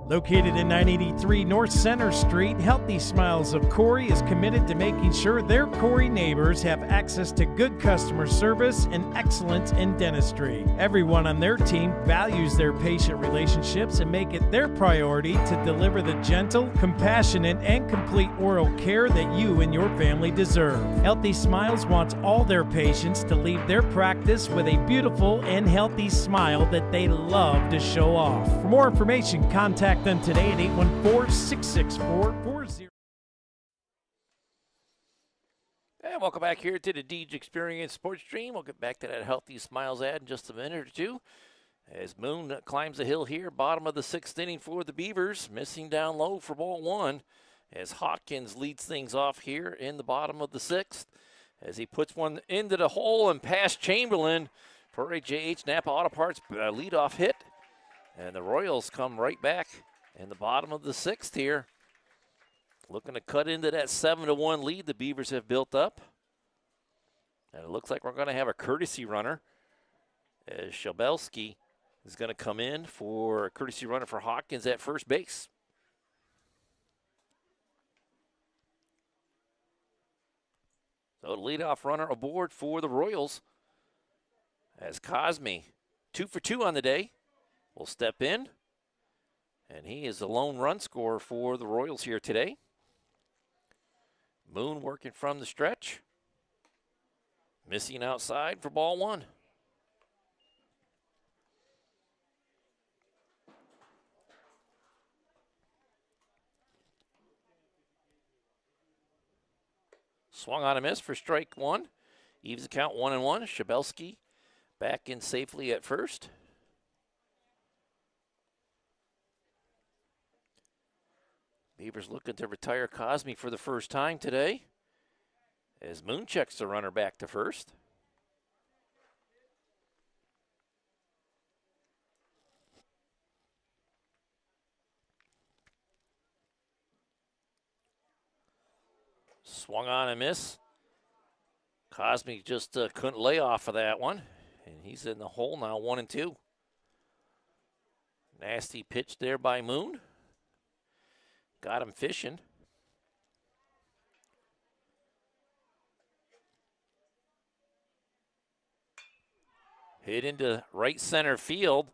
Located at 983 North Center Street, Healthy Smiles of Corry is committed to making sure their Corry neighbors have access to good customer service and excellence in dentistry. Everyone on their team values their patient relationships and make it their priority to deliver the gentle, compassionate, and complete oral care that you and your family deserve. Healthy Smiles wants all their patients to leave their practice with a beautiful and healthy smile that they love to show off. For more information, contact them today at 814-664-40. And welcome back here to the Deej Experience Sports Stream. We'll get back to that Healthy Smiles ad in just a minute or two. As Moon climbs the hill here, bottom of the 6th inning for the Beavers, missing down low for ball 1. As Hawkins leads things off here in the bottom of the 6th, as he puts one into the hole and past Chamberlain for a J.H. Napa Auto Parts leadoff hit. And the Royals come right back in the bottom of the 6th here, looking to cut into that 7-1 lead the Beavers have built up. And it looks like we're going to have a courtesy runner, as Shabelski is going to come in for a courtesy runner for Hawkins at first base. So the leadoff runner aboard for the Royals, as Cosme, 2 for 2 on the day, will step in. And he is the lone run scorer for the Royals here today. Moon working from the stretch. Missing outside for ball 1. Swung on a miss for strike 1. Evens the count 1-1. Shabelski back in safely at first. Beavers looking to retire Cosme for the first time today, as Moon checks the runner back to first. Swung on a miss. Cosme just couldn't lay off of that one. and he's in the hole now, 1-2. Nasty pitch there by Moon. Got him fishing. Hit into right center field.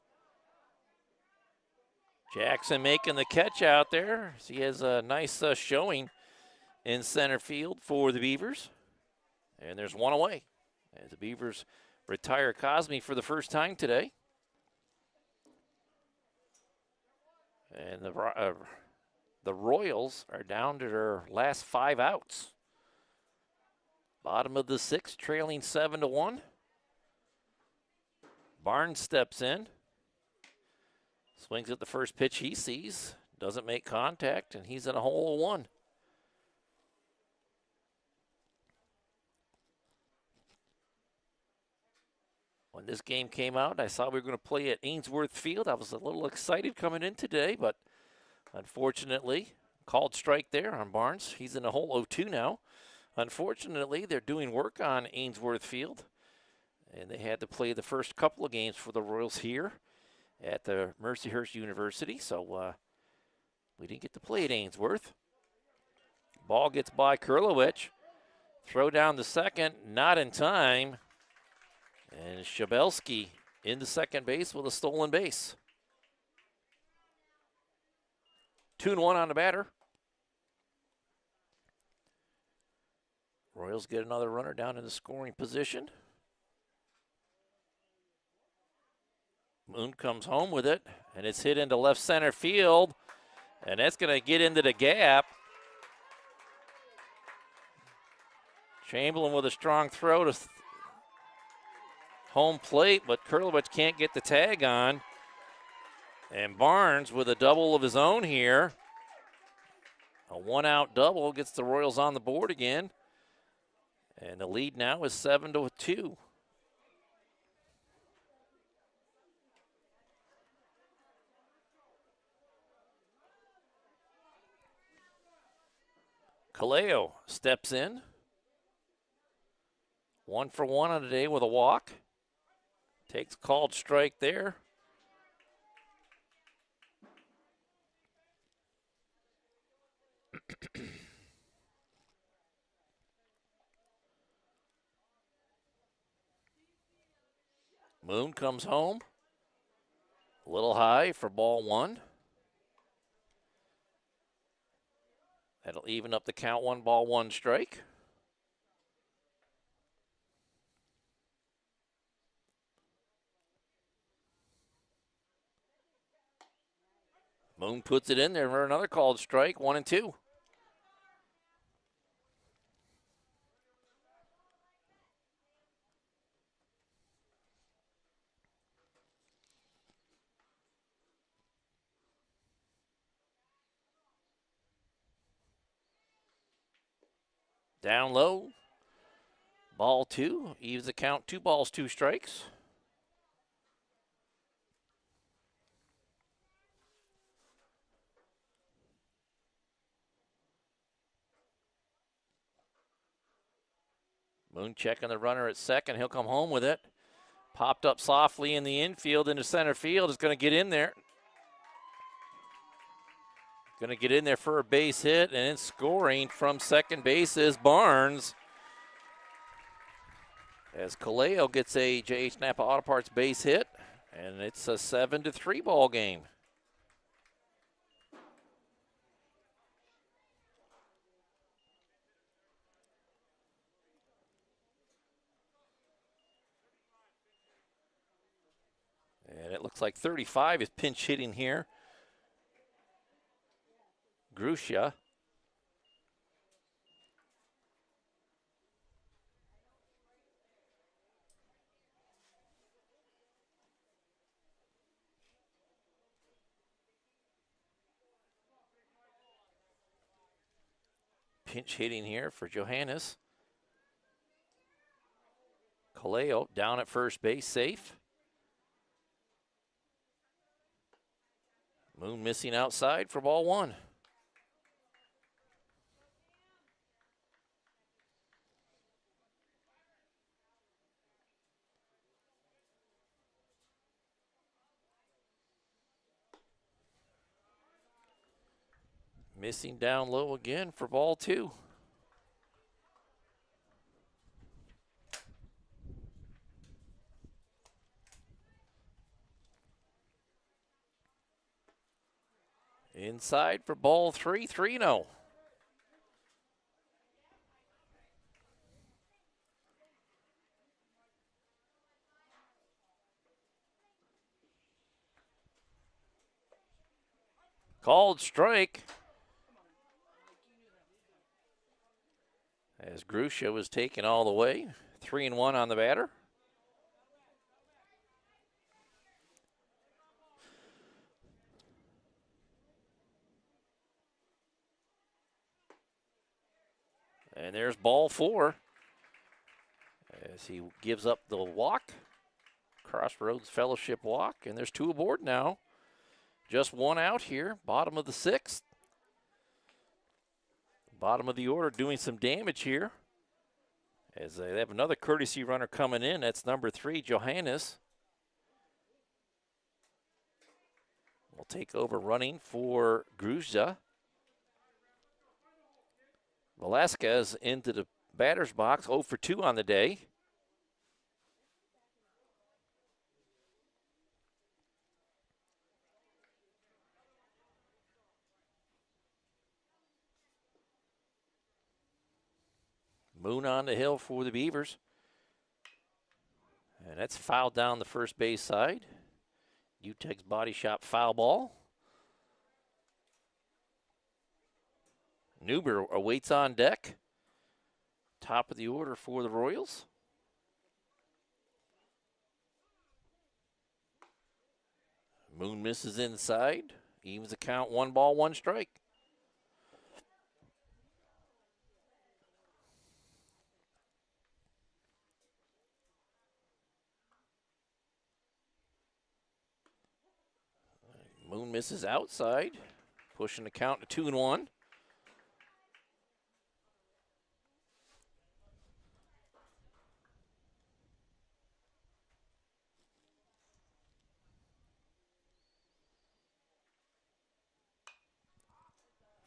Jackson making the catch out there. So he has a nice showing in center field for the Beavers. And there's one away. As the Beavers retire Cosme for the first time today. And the Royals are down to their last 5 outs. Bottom of the 6th, trailing 7-1. Barnes steps in. Swings at the first pitch he sees. Doesn't make contact, and he's in a hole of 1. When this game came out, I saw we were going to play at Ainsworth Field. I was a little excited coming in today, but unfortunately, called strike there on Barnes. He's in a hole 0-2 now. Unfortunately, they're doing work on Ainsworth Field, and they had to play the first couple of games for the Royals here at the Mercyhurst University, so we didn't get to play at Ainsworth. Ball gets by Kurlowicz. Throw down the second, not in time. And Shabelski into second base with a stolen base. 2-1 on the batter. Royals get another runner down in the scoring position. Moon comes home with it, and it's hit into left center field, and that's going to get into the gap. Chamberlain with a strong throw to home plate, but Kurlowicz can't get the tag on. And Barnes with a double of his own here. A 1-out double gets the Royals on the board again. And the lead now is 7-2. Kaleo steps in. 1 for 1 on the day with a walk. Takes called strike there. Moon comes home. A little high for ball 1. That'll even up the count. 1-1 strike. Moon puts it in there for another called strike. 1-2. Down low. Ball 2. Evens the count. 2 balls, 2 strikes. Moon checking the runner at second. He'll come home with it. Popped up softly in the infield into center field. Is going to get in there. Going to get in there for a base hit, and in scoring from second base is Barnes. As Kaleo gets a J.H. Napa Auto Parts base hit, and it's a 7-3 ball game. And it looks like 35 is pinch hitting here. Grusha. Pinch hitting here for Johannes. Kaleo down at first base, safe. Moon missing outside for ball 1. Missing down low again for ball 2. Inside for ball 3, 3-0. Called strike. As Grusha was taken all the way. 3-1 on the batter. And there's ball 4 as he gives up the walk. Crossroads Fellowship walk. And there's 2 aboard now. Just 1 out here, bottom of the 6th. Bottom of the order doing some damage here. As they have another courtesy runner coming in. That's number 3, Johannes. Will take over running for Gruzja. Velasquez into the batter's box, 0 for 2 on the day. Moon on the hill for the Beavers. And that's fouled down the first base side. UTEG's body shop foul ball. Newber awaits on deck. Top of the order for the Royals. Moon misses inside. Evens the count, 1 ball, 1 strike. Moon misses outside, pushing the count to 2-1.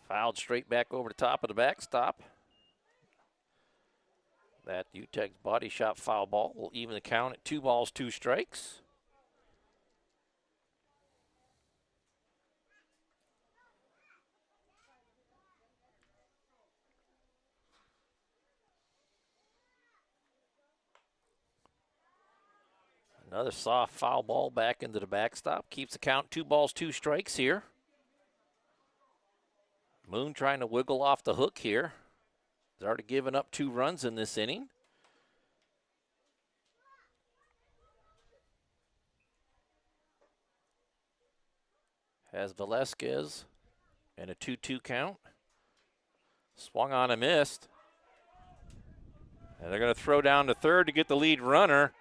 Fouled straight back over the top of the backstop. That UTEG's body shot foul ball will even the count at 2 balls, 2 strikes. Another soft foul ball back into the backstop. Keeps the count 2 balls, 2 strikes here. Moon trying to wiggle off the hook here. He's already given up 2 runs in this inning. Has Velasquez and a 2-2 count. Swung on and missed. And they're going to throw down to third to get the lead runner.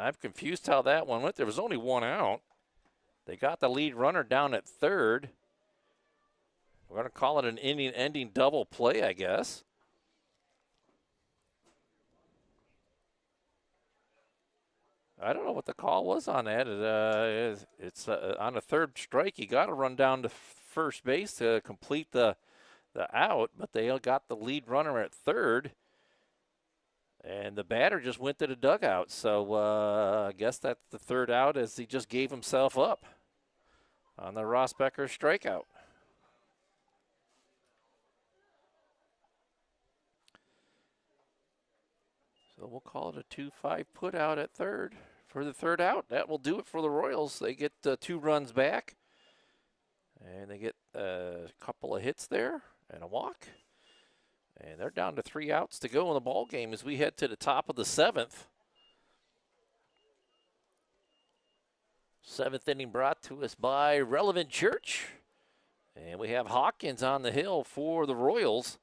I'm confused how that one went. There was only 1 out. They got the lead runner down at third. We're going to call it an inning-ending double play, I guess. I don't know what the call was on that. It's on a third strike. You got to run down to first base to complete the out, but they got the lead runner at third. And the batter just went to the dugout. So I guess that's the third out as he just gave himself up on the Ross Becker strikeout. So we'll call it a 2-5 put out at third for the third out. That will do it for the Royals. They get 2 runs back. And they get a couple of hits there and a walk. And they're down to 3 outs to go in the ball game as we head to the top of the 7th. 7th inning brought to us by Relevant Church. And we have Hawkins on the hill for the Royals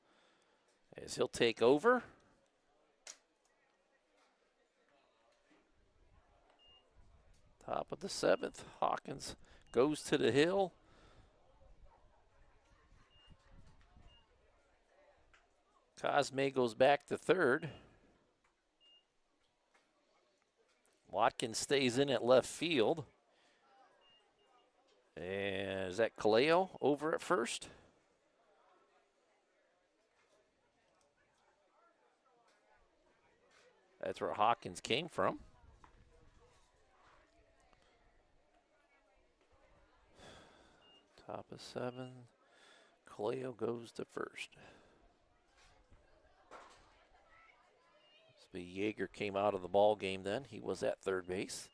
as he'll take over. Top of the 7th, Hawkins goes to the hill. Cosme goes back to third. Watkins stays in at left field. And is that Kaleo over at first? That's where Hawkins came from. Top of 7. Kaleo goes to first. Yeager came out of the ball game then. He was at third base.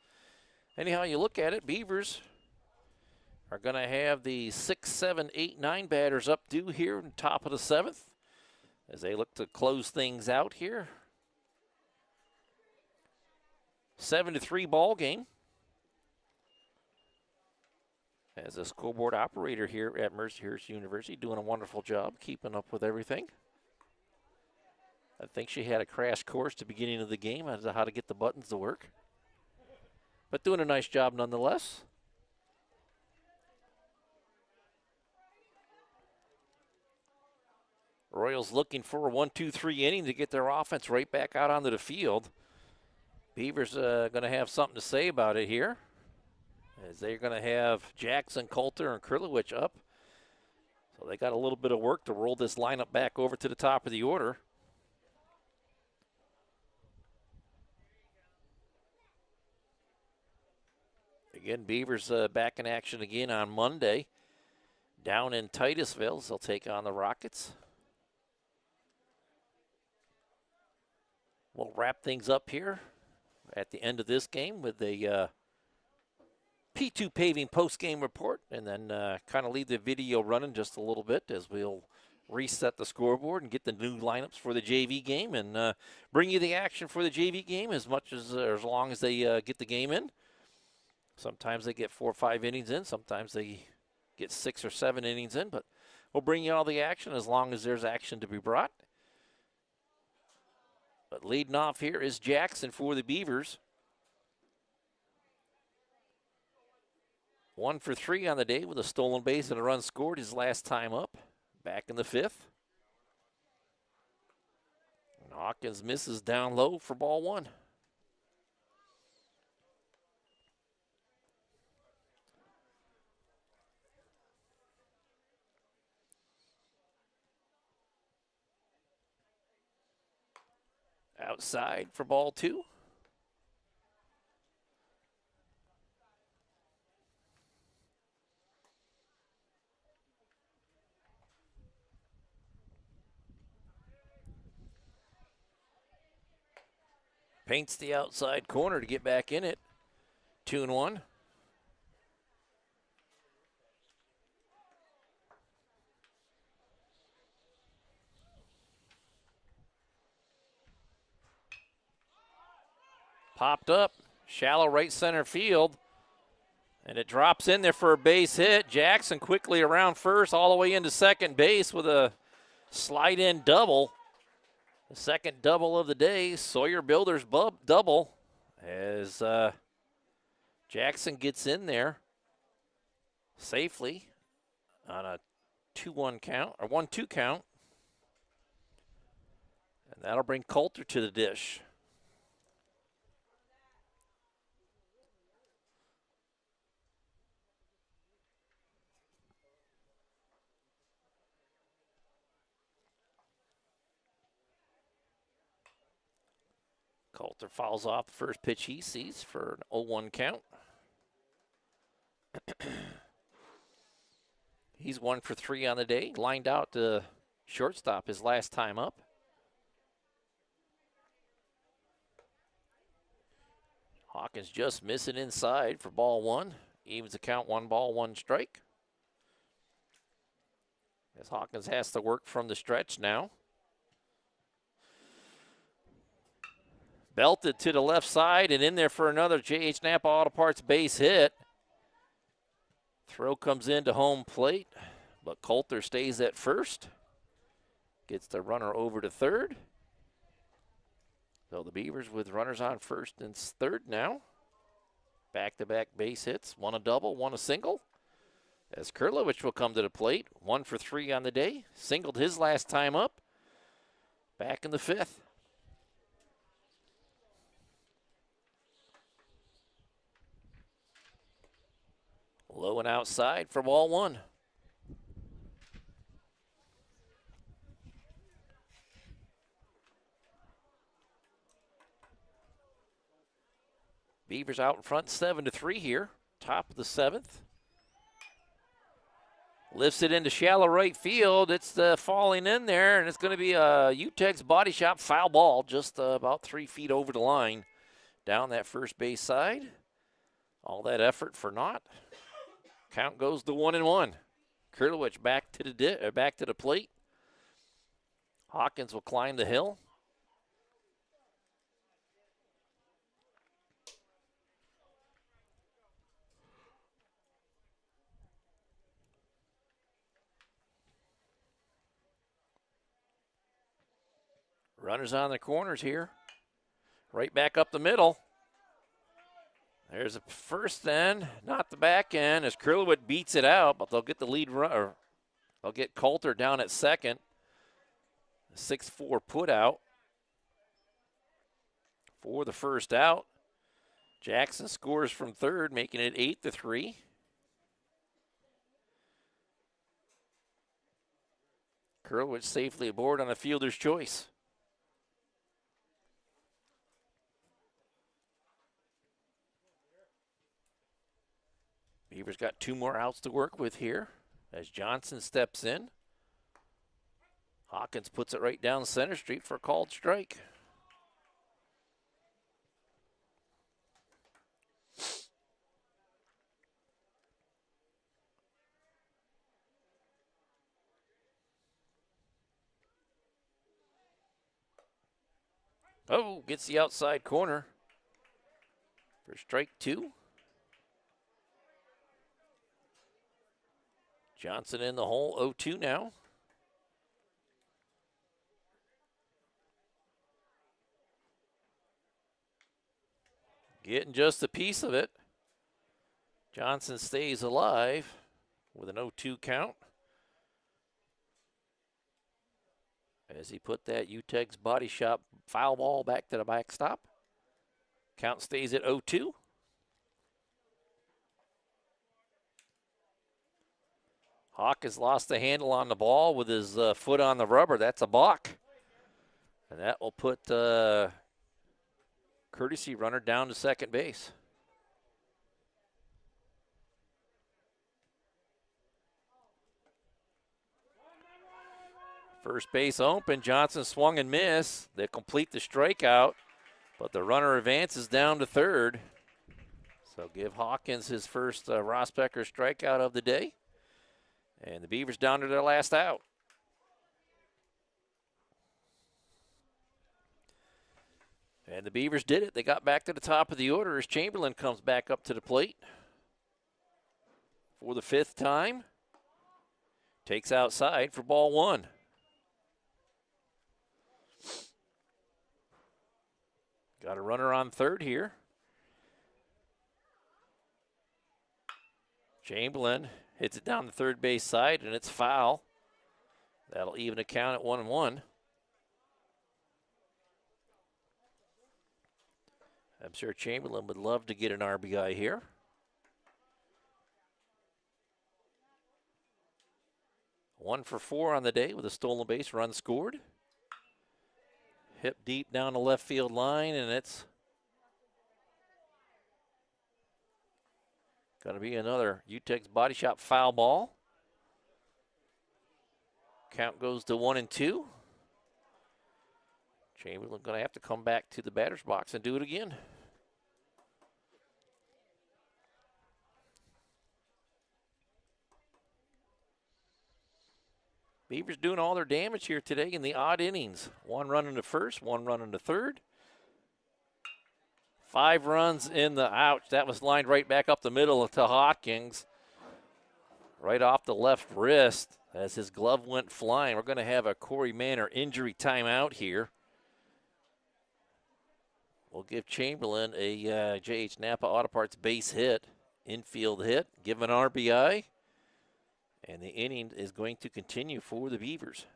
Anyhow, you look at it, Beavers are going to have the 6, 7, 8, 9 batters up due here in top of the 7th as they look to close things out here. 7-3 ball game. As a scoreboard operator here at Mercyhurst University, doing a wonderful job keeping up with everything. I think she had a crash course at the beginning of the game as to how to get the buttons to work. But doing a nice job nonetheless. Royals looking for a 1-2-3 inning to get their offense right back out onto the field. Beavers going to have something to say about it here, as they're going to have Jackson, Coulter, and Krylowicz up. So they got a little bit of work to roll this lineup back over to the top of the order. Again, Beavers back in action again on Monday. Down in Titusville, they'll take on the Rockets. We'll wrap things up here at the end of this game with a P2 Paving post-game report, and then kind of leave the video running just a little bit as we'll reset the scoreboard and get the new lineups for the JV game and bring you the action for the JV game as much as long as they get the game in. Sometimes they get 4 or 5 innings in. Sometimes they get 6 or 7 innings in. But we'll bring you all the action as long as there's action to be brought. But leading off here is Jackson for the Beavers. 1 for 3 on the day with a stolen base and a run scored his last time up. Back in the 5th. And Hawkins misses down low for ball 1. Outside for ball 2. Paints the outside corner to get back in it. 2-1. Popped up, shallow right center field, and it drops in there for a base hit. Jackson quickly around first, all the way into second base with a slide-in double. The second double of the day, Sawyer Builders double, as Jackson gets in there safely on a 2-1 count, or 1-2 count. And that'll bring Coulter to the dish. Coulter fouls off the first pitch he sees for an 0-1 count. He's 1 for 3 on the day. Lined out to shortstop his last time up. Hawkins just missing inside for ball 1. Evens the count, 1 ball, 1 strike. As Hawkins has to work from the stretch now. Belted to the left side and in there for another J.H. Napa Auto Parts base hit. Throw comes into home plate, but Coulter stays at first. Gets the runner over to third. So the Beavers with runners on first and third now. Back-to-back base hits, 1 a double, 1 a single. As Krylowicz will come to the plate, 1 for 3 on the day. Singled his last time up. back in the 5th. Low and outside for ball 1. Beavers out in front 7-3 here. Top of the 7th. Lifts it into shallow right field. It's falling in there, and it's going to be a UTEX body shop foul ball just about 3 feet over the line down that first base side. All that effort for naught. Count goes to 1-1. Kurlowicz back to the plate. Hawkins will climb the hill. Runners on the corners here. Right back up the middle. There's a first then, not the back end, as Kurlowicz beats it out, but they'll get the lead runner. They'll get Coulter down at second. 6-4 put out for the first out. Jackson scores from third, making it 8-3. Kurlowicz safely aboard on a fielder's choice. Beavers got 2 more outs to work with here as Johnson steps in. Hawkins puts it right down center street for a called strike. Oh, gets the outside corner for strike 2. Johnson in the hole, 0-2 now. Getting just a piece of it. Johnson stays alive with an 0-2 count. As he put that UTEX body shop foul ball back to the backstop. Count stays at 0-2. Hawk has lost the handle on the ball with his foot on the rubber. That's a balk. And that will put courtesy runner down to second base. First base open. Johnson swung and missed. They complete the strikeout, but the runner advances down to third. So give Hawkins his first Rossbecker strikeout of the day. And the Beavers down to their last out. And the Beavers did it. They got back to the top of the order as Chamberlain comes back up to the plate for the 5th time. Takes outside for ball 1. Got a runner on third here. Chamberlain hits it down the third base side, and it's foul. That'll even a count at 1-1. I'm sure Chamberlain would love to get an RBI here. One for 4 on the day with a stolen base, run scored. Hip deep down the left field line, and it's going to be another UTEX body shop foul ball. Count goes to 1-2. Chamberlain going to have to come back to the batter's box and do it again. Beavers doing all their damage here today in the odd innings. 1 run into first, 1 run into third. 5 runs in the ouch. That was lined right back up the middle to Hawkins. Right off the left wrist as his glove went flying. We're going to have a Corey Manor injury timeout here. We'll give Chamberlain a J.H. Napa Auto Parts base hit, infield hit, give an RBI. And the inning is going to continue for the Beavers.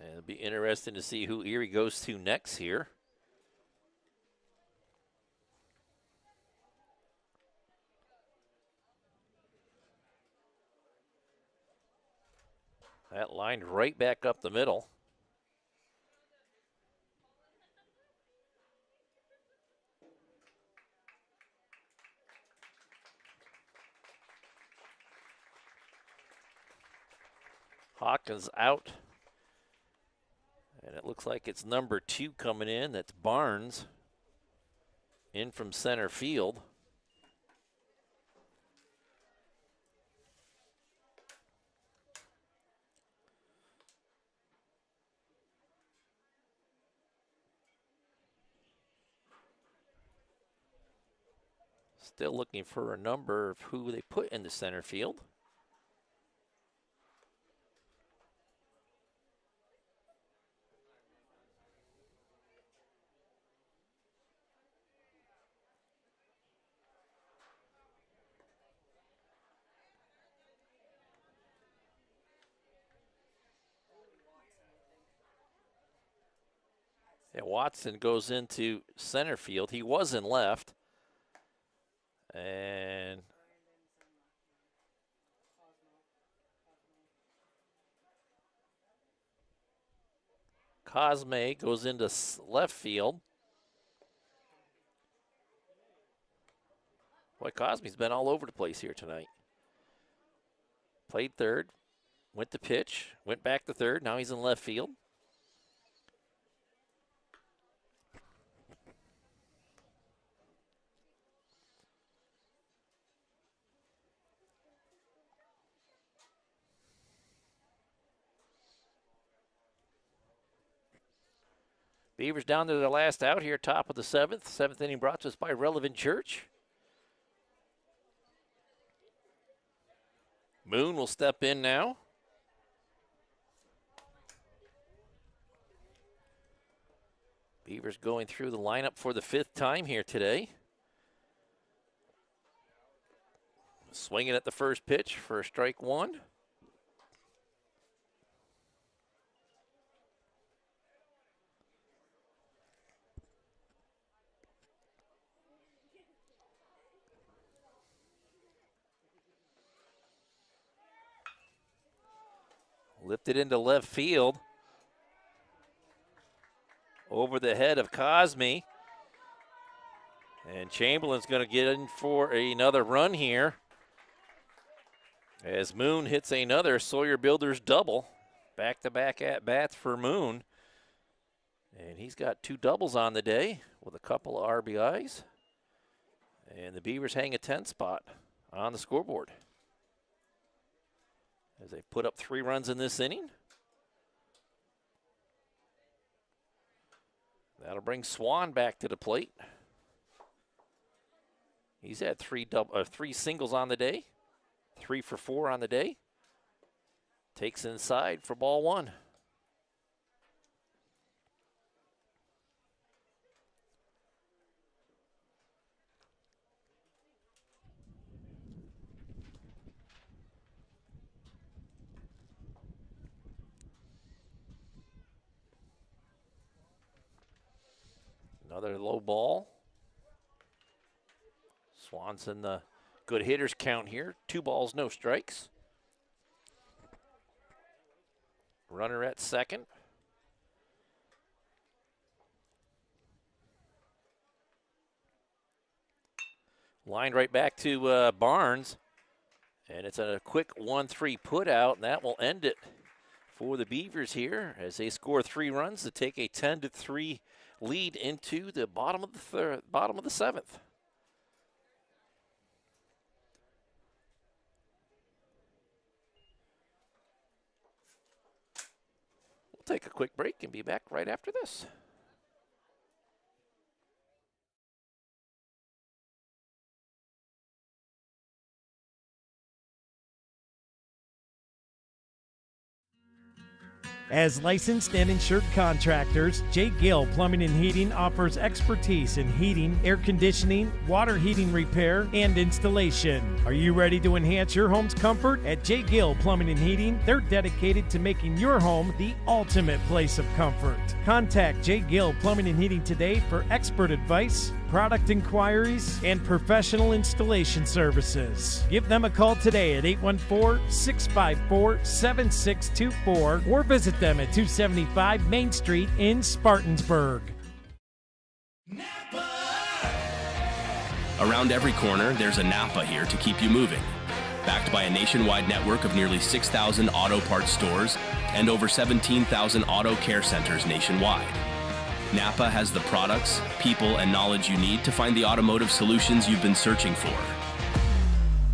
And it'll be interesting to see who Erie goes to next here. That lined right back up the middle. Hawkins out. And it looks like it's number 2 coming in. That's Barnes in from center field. Still looking for a number of who they put in the center field. And Watson goes into center field. He was in left. And Cosme goes into left field. Boy, Cosme's been all over the place here tonight. Played third, went to pitch, went back to third. Now he's in left field. Beavers down to their last out here, top of the 7th. 7th inning brought to us by Relevant Church. Moon will step in now. Beavers going through the lineup for the 5th time here today. Swinging at the first pitch for strike 1. Lifted into left field. Over the head of Cosme. And Chamberlain's going to get in for another run here. As Moon hits another Sawyer Builders double. Back-to-back at-bats for Moon. And he's got 2 doubles on the day with a couple of RBIs. And the Beavers hang a 10 spot on the scoreboard, as they put up 3 runs in this inning. That'll bring Swan back to the plate. He's had 3 singles on the day, 3 for 4 on the day. Takes inside for ball 1. Another low ball. Swan's in the good hitters count here. 2 balls, no strikes. Runner at second. Lined right back to Barnes. And it's a quick 1-3 put out, and that will end it for the Beavers here as they score 3 runs to take a 10-3 lead into the bottom of the 7th. We'll take a quick break and be back right after this. As licensed and insured contractors, J. Gill Plumbing and Heating offers expertise in heating, air conditioning, water heating repair, and installation. Are you ready to enhance your home's comfort? At J. Gill Plumbing and Heating, they're dedicated to making your home the ultimate place of comfort. Contact J. Gill Plumbing and Heating today for expert advice, product inquiries, and professional installation services. Give them a call today at 814-654-7624 or visit them at 275 Main Street in Spartansburg. Around every corner, there's a Napa here to keep you moving. Backed by a nationwide network of nearly 6,000 auto parts stores and over 17,000 auto care centers nationwide. Napa has the products, people, and knowledge you need to find the automotive solutions you've been searching for.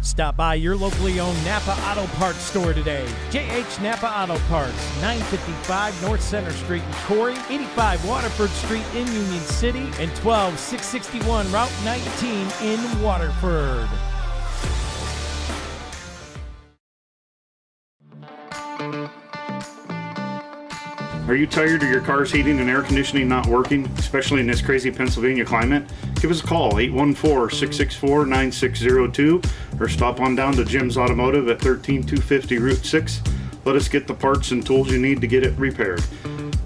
Stop by your locally owned Napa Auto Parts store today. JH Napa Auto Parts, 955 North Center Street in Corry, 85 Waterford Street in Union City, and 12661 Route 19 in Waterford. Are you tired of your car's heating and air conditioning not working, especially in this crazy Pennsylvania climate? Give us a call, 814-664-9602, or stop on down to Jim's Automotive at 13250 Route 6. Let us get the parts and tools you need to get it repaired.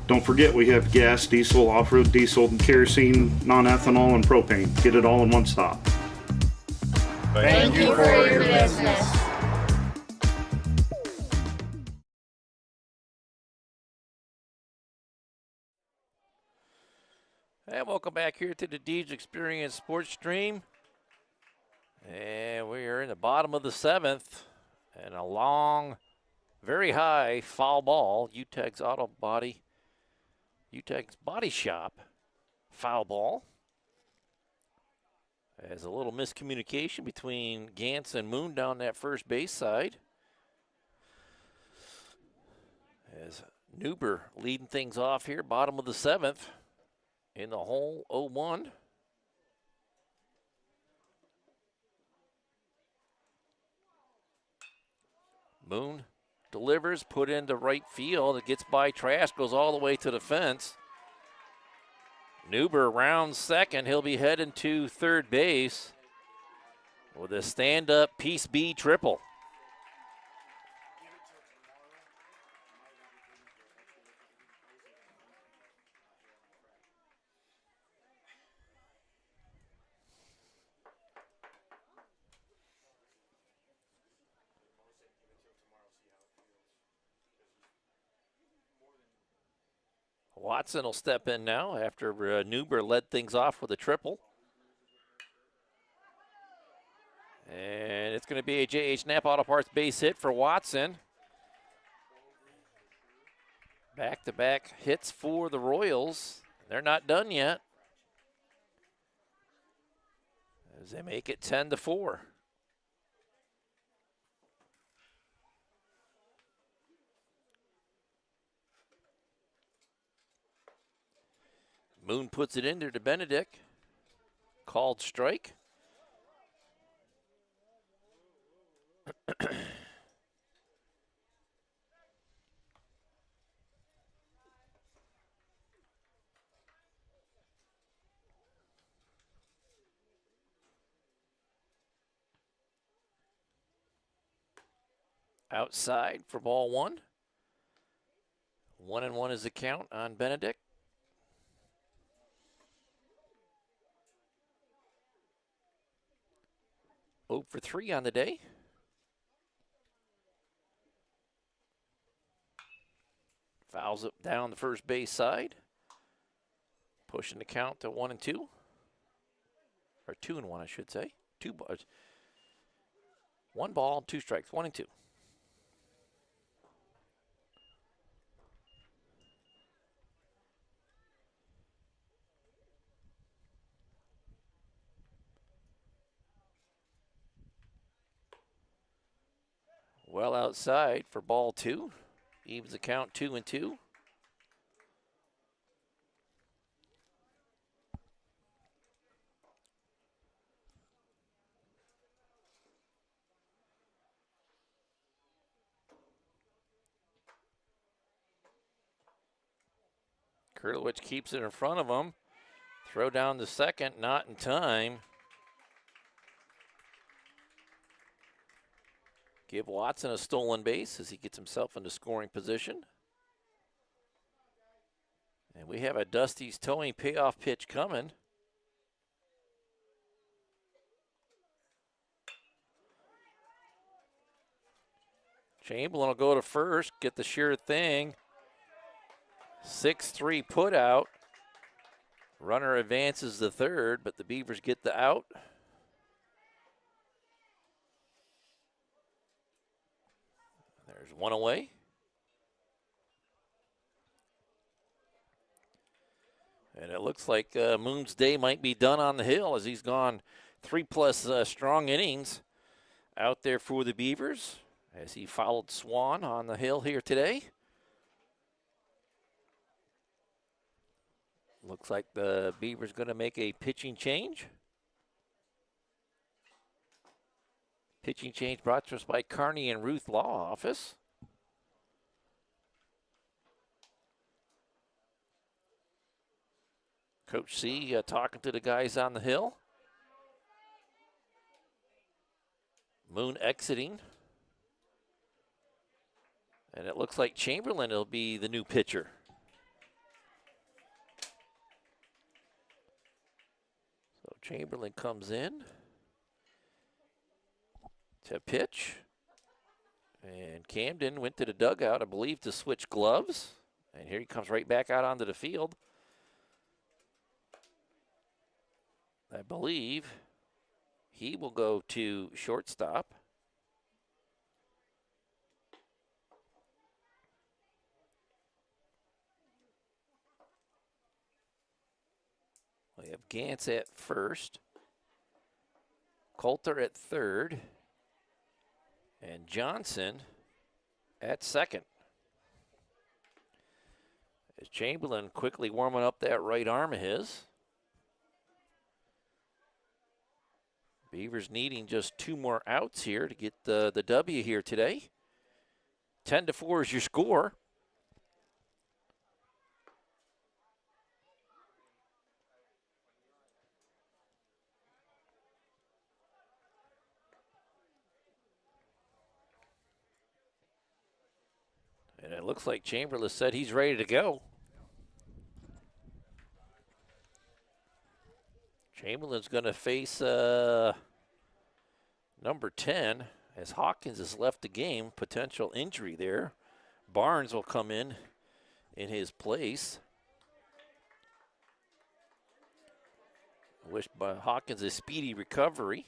Don't forget we have gas, diesel, off-road diesel, kerosene, non-ethanol, and propane. Get it all in one stop. Thank you for your business. And welcome back here to the Deeds Experience Sports Stream. And we are in the bottom of the seventh. And a long, very high foul ball. UTEG's Body Shop foul ball. There's a little miscommunication between Gantz and Moon down that first base side. As Neuber leading things off here, bottom of the seventh. In the hole, 0-1. Moon delivers, put into right field. It gets by Trash, goes all the way to the fence. Neuber rounds second. He'll be heading to third base with a stand-up Piece B triple. Watson will step in now after Neuber led things off with a triple. And it's going to be a J.H. Napa Auto Parts base hit for Watson. Back-to-back hits for the Royals. They're not done yet, as they make it 10-4. Moon puts it in there to Benedict. Called strike. Outside for ball one. 1-1 is the count on Benedict. Oh for 3 on the day. Fouls it down the first base side. Pushing the count to 1-2. Or 2-1, I should say. 1 ball, 2 strikes, 1-2. Well outside for ball 2. Evens the count 2-2. Kurlowicz keeps it in front of him. Throw down the second, not in time. Give Watson a stolen base as he gets himself into scoring position. And we have a Dusty's towing payoff pitch coming. Chamberlain will go to first, get the sure thing. 6-3 put out. Runner advances to third, but the Beavers get the out. There's one away. And it looks like Moon's day might be done on the hill as he's gone 3+ strong innings out there for the Beavers as he followed Swan on the hill here today. Looks like the Beavers going to make a pitching change. Pitching change brought to us by Kearney and Ruth Law Office. Coach C talking to the guys on the hill. Moon exiting. And it looks like Chamberlain will be the new pitcher. So Chamberlain comes in to pitch. And Camden went to the dugout, I believe, to switch gloves. And here he comes right back out onto the field. I believe he will go to shortstop. We have Gantz at first, Coulter at third, and Johnson at second. As Chamberlain quickly warming up that right arm of his. Beavers needing just 2 more outs here to get the W here today. 10-4 is your score. And it looks like Chamberlain said he's ready to go. Chamberlain's going to face number 10 as Hawkins has left the game. Potential injury there. Barnes will come in his place. Wish Hawkins a speedy recovery.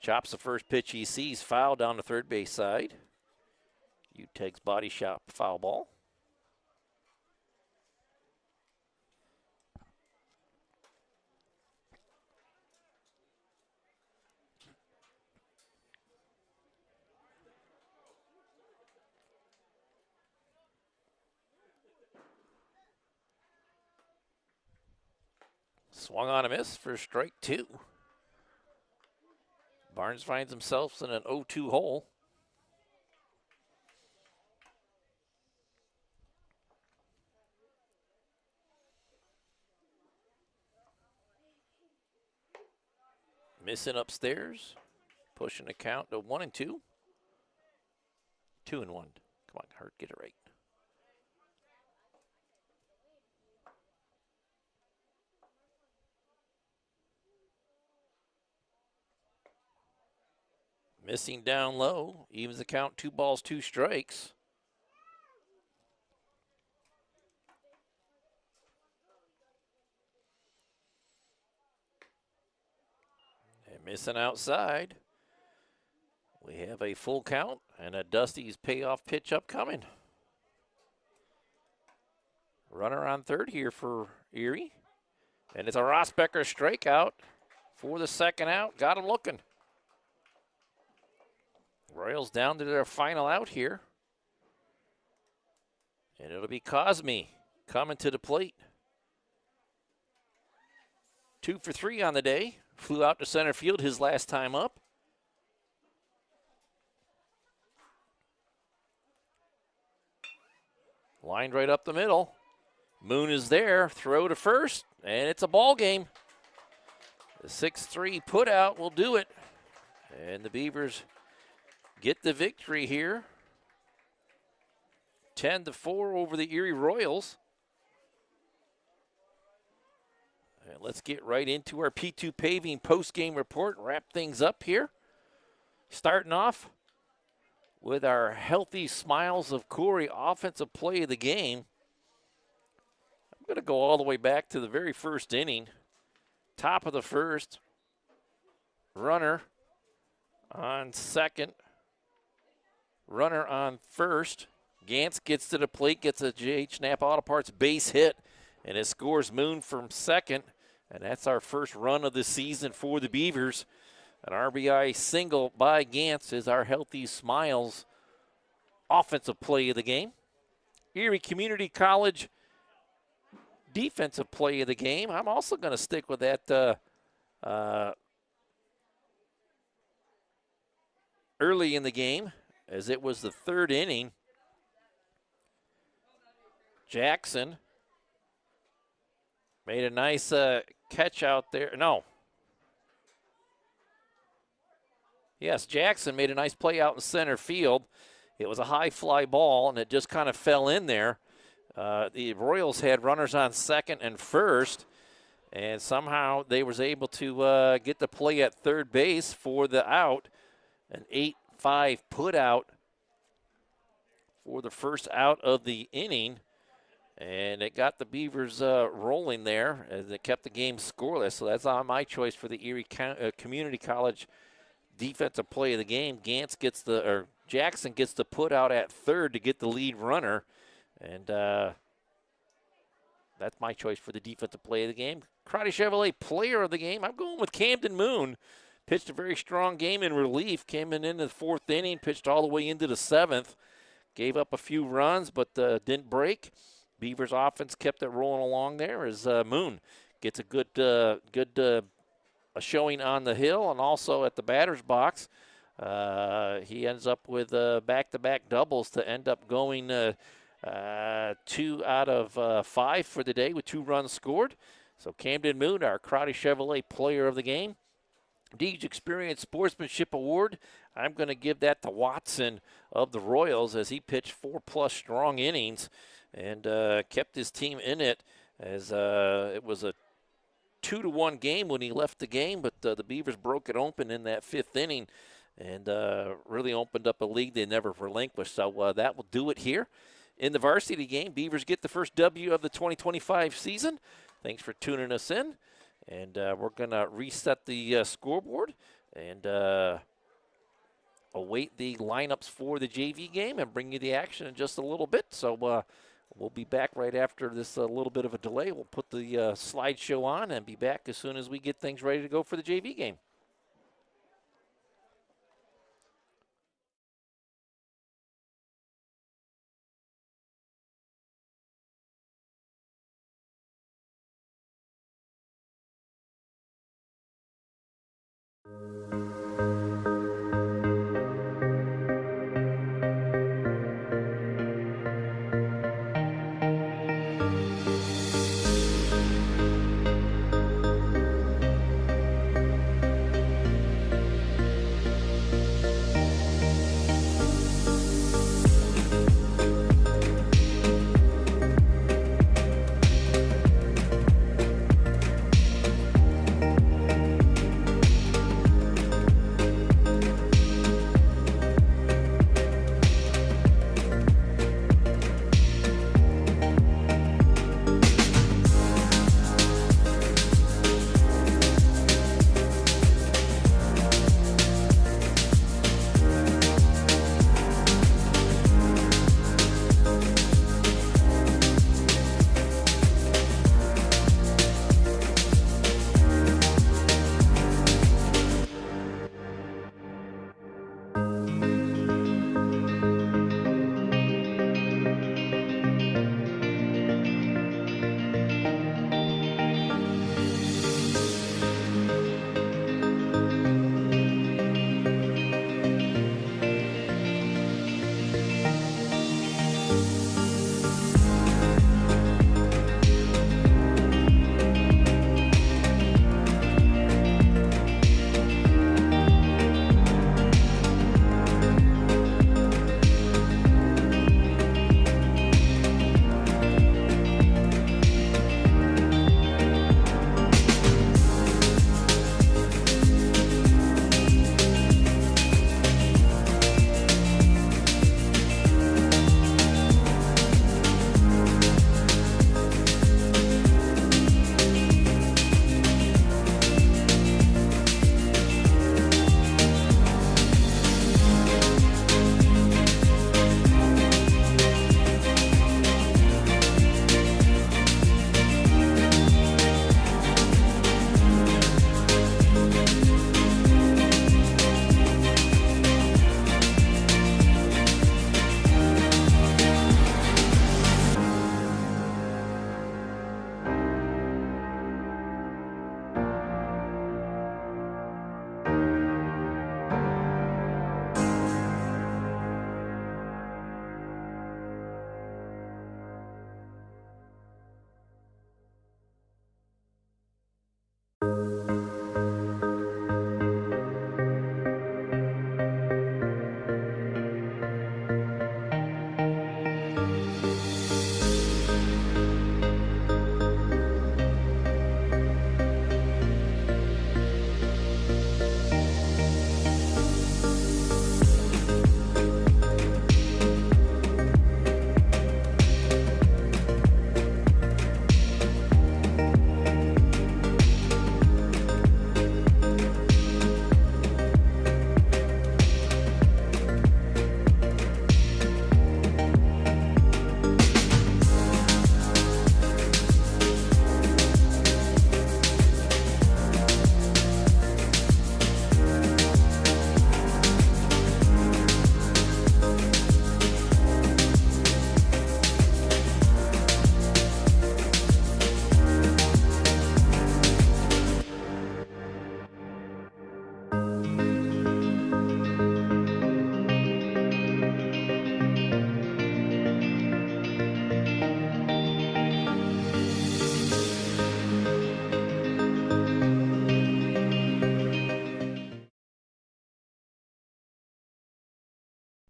Chops the first pitch he sees, foul down the third base side. Uteg's body shot, foul ball. Swung on a miss for strike 2. Barnes finds himself in an 0-2 hole. Missing upstairs, pushing the count to 1-2. 2-1. Come on, Hurt, get it right. Missing down low, evens the count, 2 balls, 2 strikes. And missing outside. We have a full count and a Dusty's payoff pitch upcoming. Runner on third here for Erie. And it's a Rosbecker strikeout for the second out. Got him looking. Royals down to their final out here. And it'll be Cosme coming to the plate. 2 for 3 on the day. Flew out to center field his last time up. Lined right up the middle. Moon is there. Throw to first, and it's a ball game. The 6-3 put out will do it. And the Beavers get the victory here. 10-4 over the Erie Royals. And let's get right into our P2 Paving post-game report and wrap things up here. Starting off with our Healthy Smiles of Corry offensive play of the game. I'm going to go all the way back to the very first inning. Top of the first. Runner on second. Runner on first. Gantz gets to the plate, gets a J.H. Knapp Auto Parts base hit, and it scores Moon from second. And that's our first run of the season for the Beavers. An RBI single by Gantz is our Healthy Smiles offensive play of the game. Erie Community College defensive play of the game. I'm also going to stick with that early in the game, as it was the third inning. Jackson made a nice catch out there. No. Yes, Jackson made a nice play out in center field. It was a high fly ball, and it just kind of fell in there. The Royals had runners on second and first, and somehow they was able to get the play at third base for the out. An 8-5 put out for the first out of the inning. And it got the Beavers rolling there as it kept the game scoreless. So that's on my choice for the Erie Community College defensive play of the game. Jackson gets the put out at third to get the lead runner. And that's my choice for the defensive play of the game. Karate Chevrolet player of the game, I'm going with Camden Moon. Pitched a very strong game in relief. Came in the fourth inning, pitched all the way into the seventh. Gave up a few runs, but didn't break. Beavers offense kept it rolling along there as Moon gets a good showing on the hill and also at the batter's box. He ends up with back-to-back doubles to end up going 2 out of 5 for the day with 2 runs scored. So Camden Moon, our Karate Chevrolet player of the game. Deej Experience Sportsmanship Award, I'm going to give that to Watson of the Royals as he pitched 4+ strong innings and kept his team in it, as it was a 2-1 game when he left the game, but the Beavers broke it open in that 5th inning and really opened up a lead they never relinquished. So that will do it here in the varsity game. Beavers get the first W of the 2025 season. Thanks for tuning us in, and we're going to reset the scoreboard and await the lineups for the JV game and bring you the action in just a little bit. So we'll be back right after this little bit of a delay. We'll put the slideshow on and be back as soon as we get things ready to go for the JV game.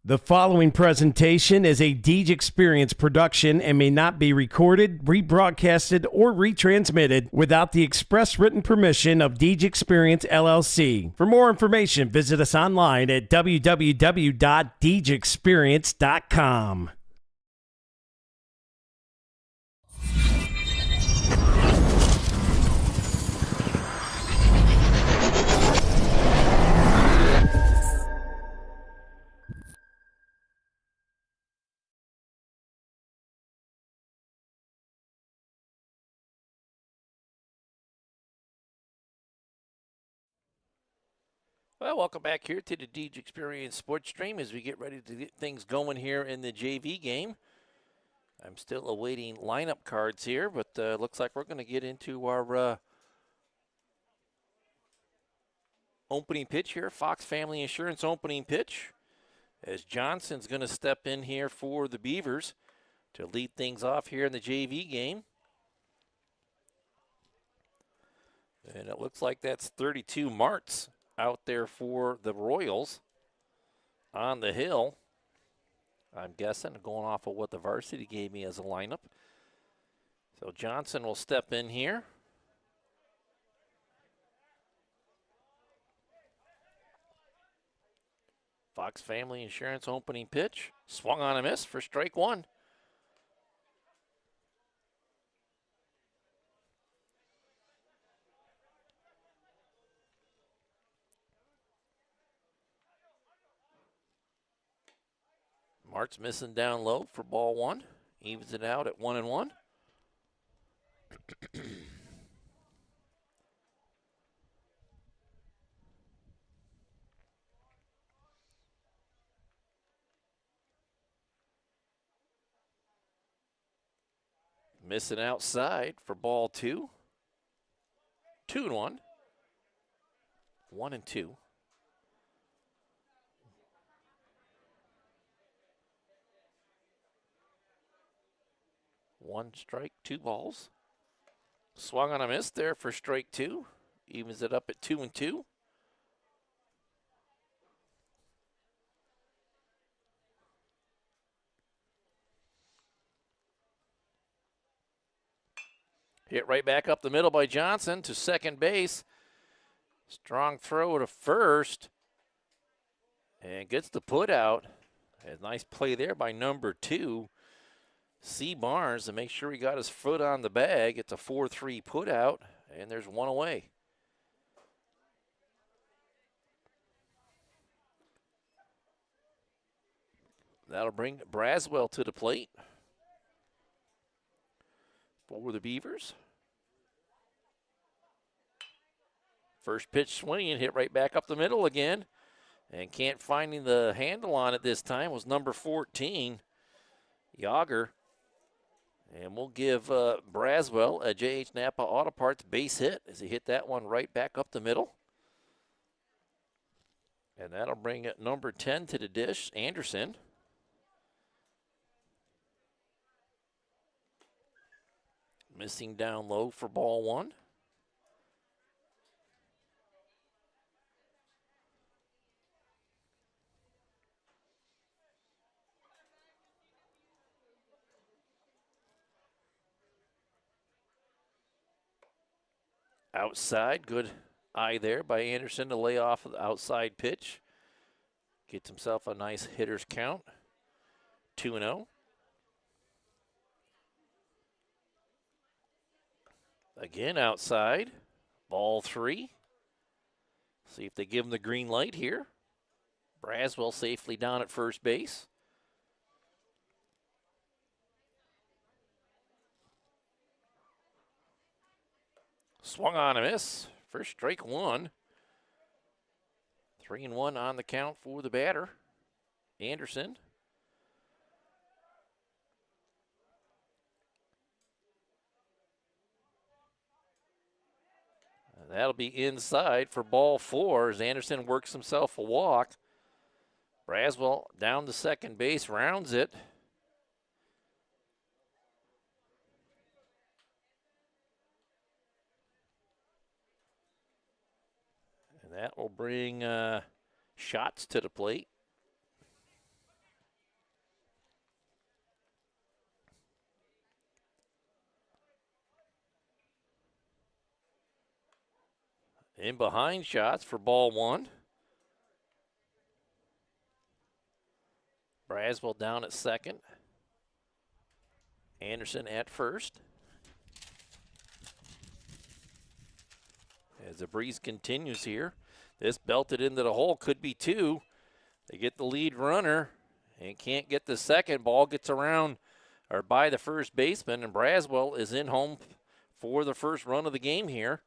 The following presentation is a Deej Experience production and may not be recorded, rebroadcasted, or retransmitted without the express written permission of Deej Experience LLC. For more information, visit us online at www.deejexperience.com. Well, welcome back here to the Deej Experience Sports Stream as we get ready to get things going here in the JV game. I'm still awaiting lineup cards here, but looks like we're going to get into our opening pitch here, Fox Family Insurance opening pitch, as Johnson's going to step in here for the Beavers to lead things off here in the JV game. And it looks like that's 32 Martz out there for the Royals on the hill. I'm guessing, going off of what the varsity gave me as a lineup. So Johnson will step in here. Fox Family Insurance opening pitch. Swung on a miss for strike one. Martz missing down low for ball one. Evens it out at 1-1. Missing outside for ball two. 2-1. 1-2. One strike, two balls. Swung on a miss there for strike two. Evens it up at 2-2. Hit right back up the middle by Johnson to second base. Strong throw to first. And gets the put out. A nice play there by number 2. C. Barnes to make sure he got his foot on the bag. It's a 4-3 put out, and there's one away. That'll bring Braswell to the plate for the Beavers. First pitch swinging, hit right back up the middle again, and can't finding the handle on it this time was number 14, Yager. And we'll give Braswell a J.H. Napa Auto Parts base hit as he hit that one right back up the middle. And that'll bring number 10 to the dish, Anderson. Missing down low for ball one. Outside, good eye there by Anderson to lay off of the outside pitch. Gets himself a nice hitter's count. 2-0. Again outside. Ball 3. See if they give him the green light here. Braswell safely down at first base. Swung on a miss for strike one. 3-1 on the count for the batter, Anderson. That'll be inside for ball 4 as Anderson works himself a walk. Braswell down to second base, rounds it. And that will bring Shots to the plate. In behind shots for ball one. Braswell down at second. Anderson at first. As the breeze continues here, this belted into the hole, could be two. They get the lead runner and can't get the second. Ball gets around or by the first baseman, and Braswell is in home for the first run of the game here.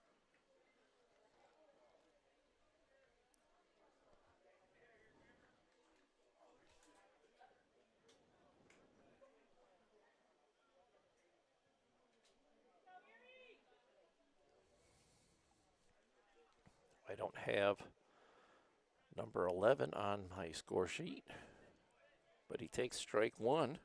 I don't have number 11 on my score sheet, but he takes strike one.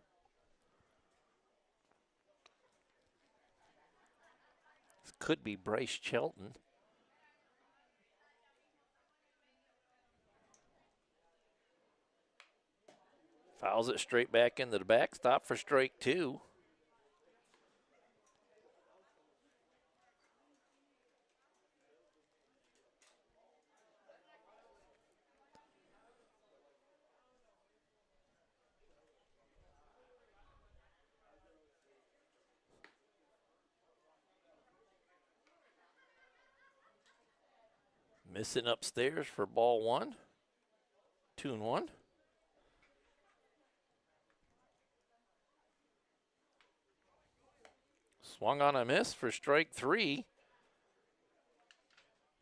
This could be Bryce Chelton. Fouls it straight back into the backstop for strike two. Missing upstairs for ball one. 2-1. Swung on a miss for strike three.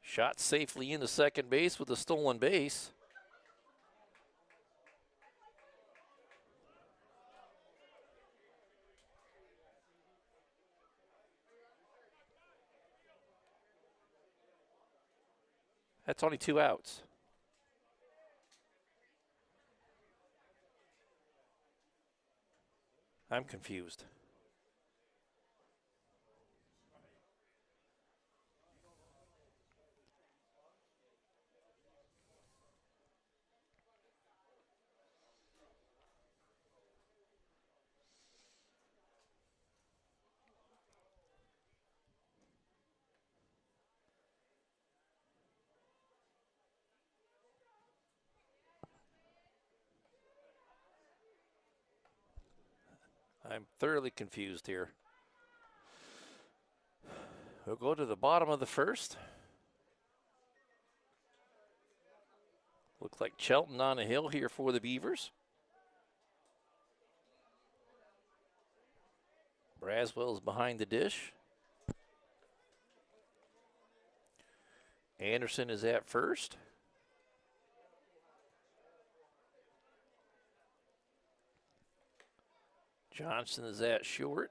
Shot safely into second base with a stolen base. That's only 2 outs. I'm confused. I'm thoroughly confused here. We'll go to the bottom of the first. Looks like Chelton on a hill here for the Beavers. Braswell is behind the dish. Anderson is at first. Johnson is at short.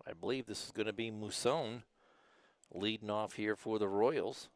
I believe this is going to be Mousson leading off here for the Royals.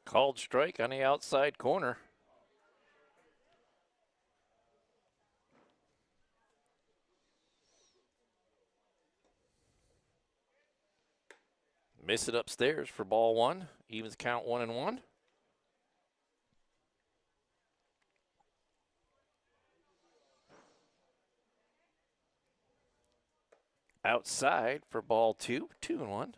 Called strike on the outside corner. Miss it upstairs for ball one. Evens count 1-1. Outside for ball two. 2-1.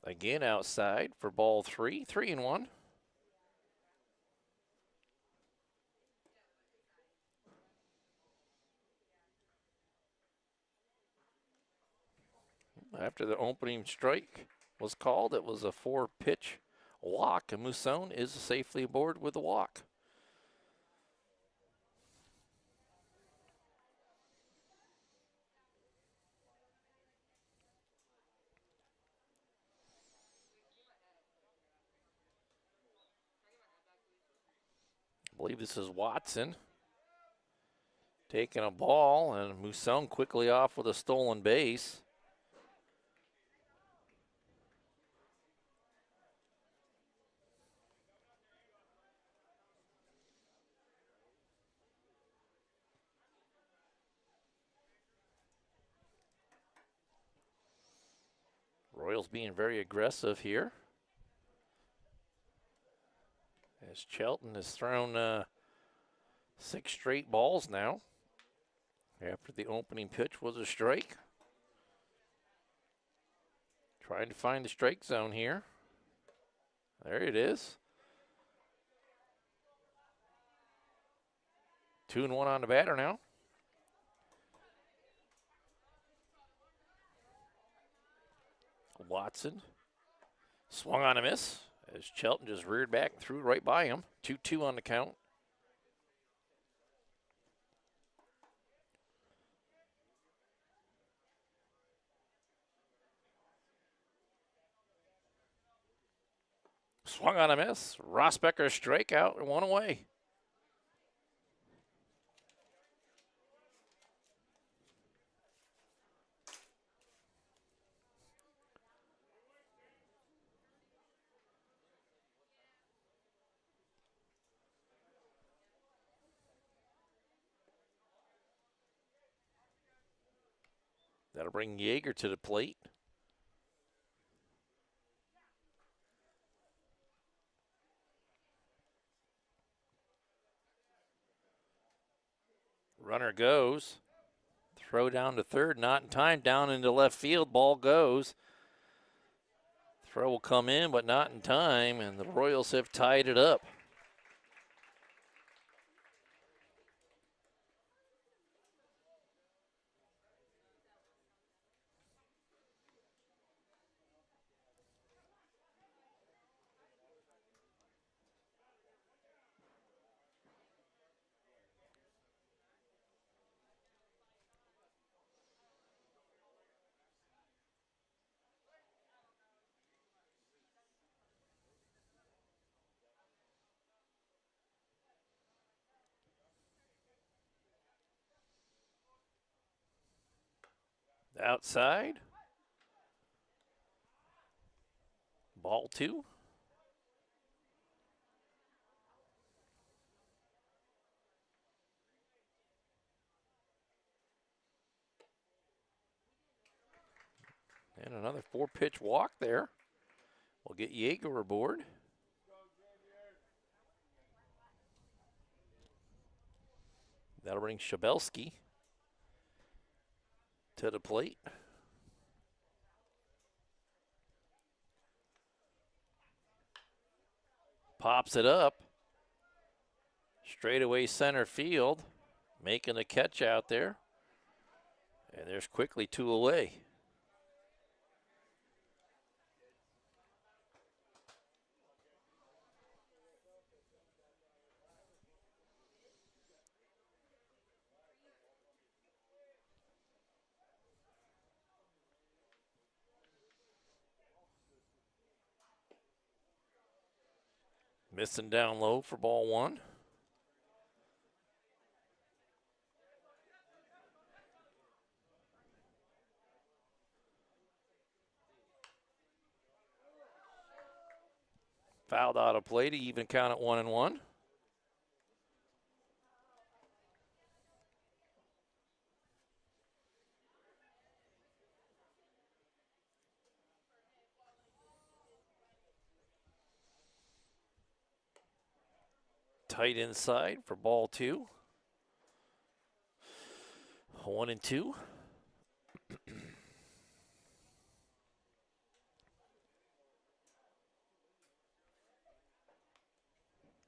Again outside for ball three. 3-1. After the opening strike was called, it was a 4-pitch walk, and Mousson is safely aboard with the walk. I believe this is Watson taking a ball, and Mousson quickly off with a stolen base. Royals being very aggressive here, as Chelton has thrown 6 straight balls now after the opening pitch was a strike. Trying to find the strike zone here. There it is. 2-1 on the batter now. Watson swung on a miss as Chelton just reared back and threw right by him. 2-2 on the count. Swung on a miss. Rosbecker strikeout and 1 away. That'll bring Yeager to the plate. Runner goes. Throw down to third, not in time. Down into left field, ball goes. Throw will come in, but not in time, and the Royals have tied it up. Outside. Ball 2. And another 4-pitch walk there. We'll get Yeager aboard. That'll bring Shabelski to the plate. Pops it up. Straightaway center field. Making a catch out there. And there's quickly 2 away. Missing down low for ball 1. Fouled out of play to even count at 1-1. Tight inside for ball 2. 1-2.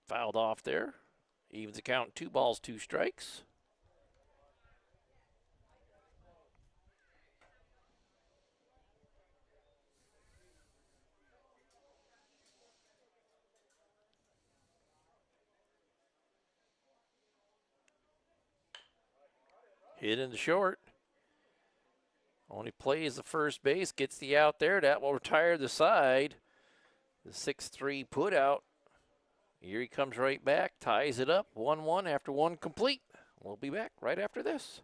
Fouled off there. Evens the count, 2 balls, 2 strikes. Hit into short. Only plays the first base, gets the out there. That will retire the side. The 6-3 put out. Erie comes right back, ties it up, 1-1 after 1 complete. We'll be back right after this.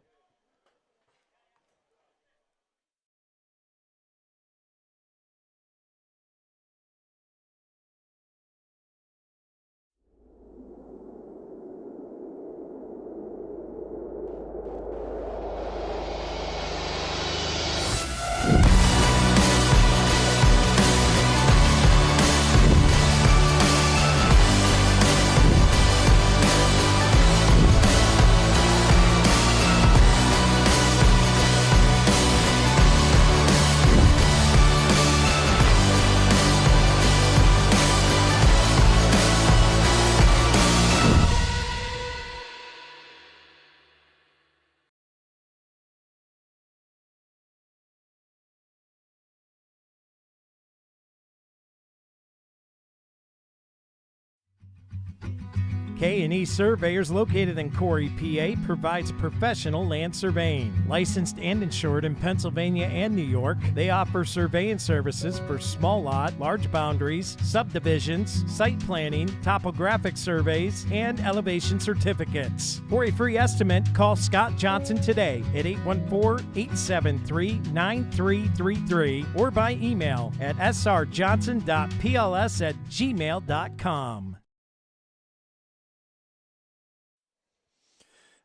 K&E Surveyors, located in Corry, PA, provides professional land surveying. Licensed and insured in Pennsylvania and New York, they offer surveying services for small lot, large boundaries, subdivisions, site planning, topographic surveys, and elevation certificates. For a free estimate, call Scott Johnson today at 814-873-9333 or by email at srjohnson.pls@gmail.com.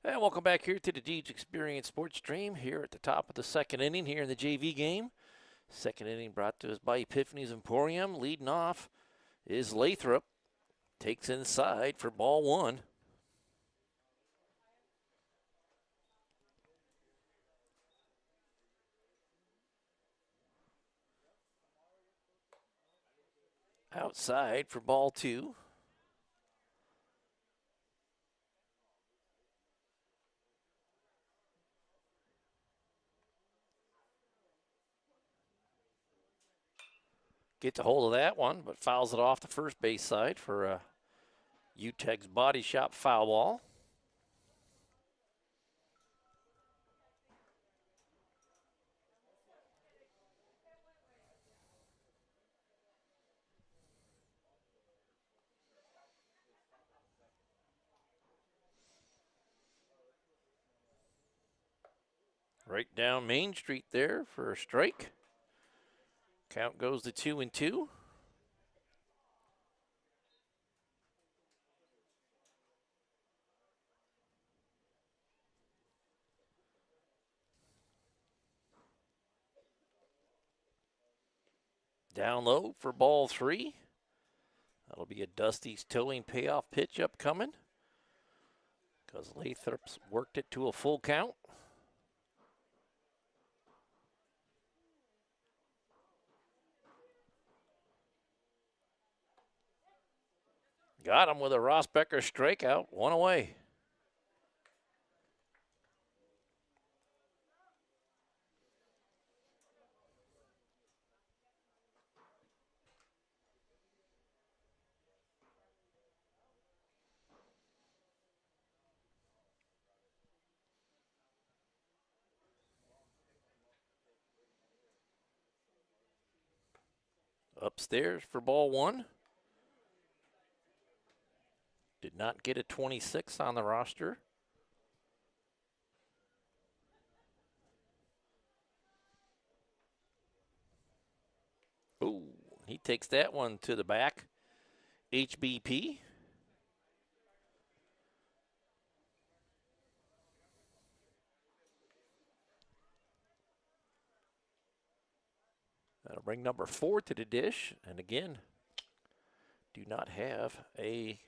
And welcome back here to the Deej Experience Sports Stream here at the top of the second inning here in the JV game. Second inning brought to us by Epiphany's Emporium. Leading off is Lathrop. Takes inside for ball 1. Outside for ball 2. Gets a hold of that one, but fouls it off the first base side for a UTEG's Body Shop foul ball. Right down Main Street there for a strike. Count goes to 2-2. Down low for ball 3. That'll be a Dusty's towing payoff pitch upcoming because Lathrop's worked it to a full count. Got him with a Rossbecker strikeout, 1 away. Upstairs for ball 1. Did not get a 26 on the roster. Ooh, he takes that one to the back. HBP. That'll bring number 4 to the dish. And again, do not have a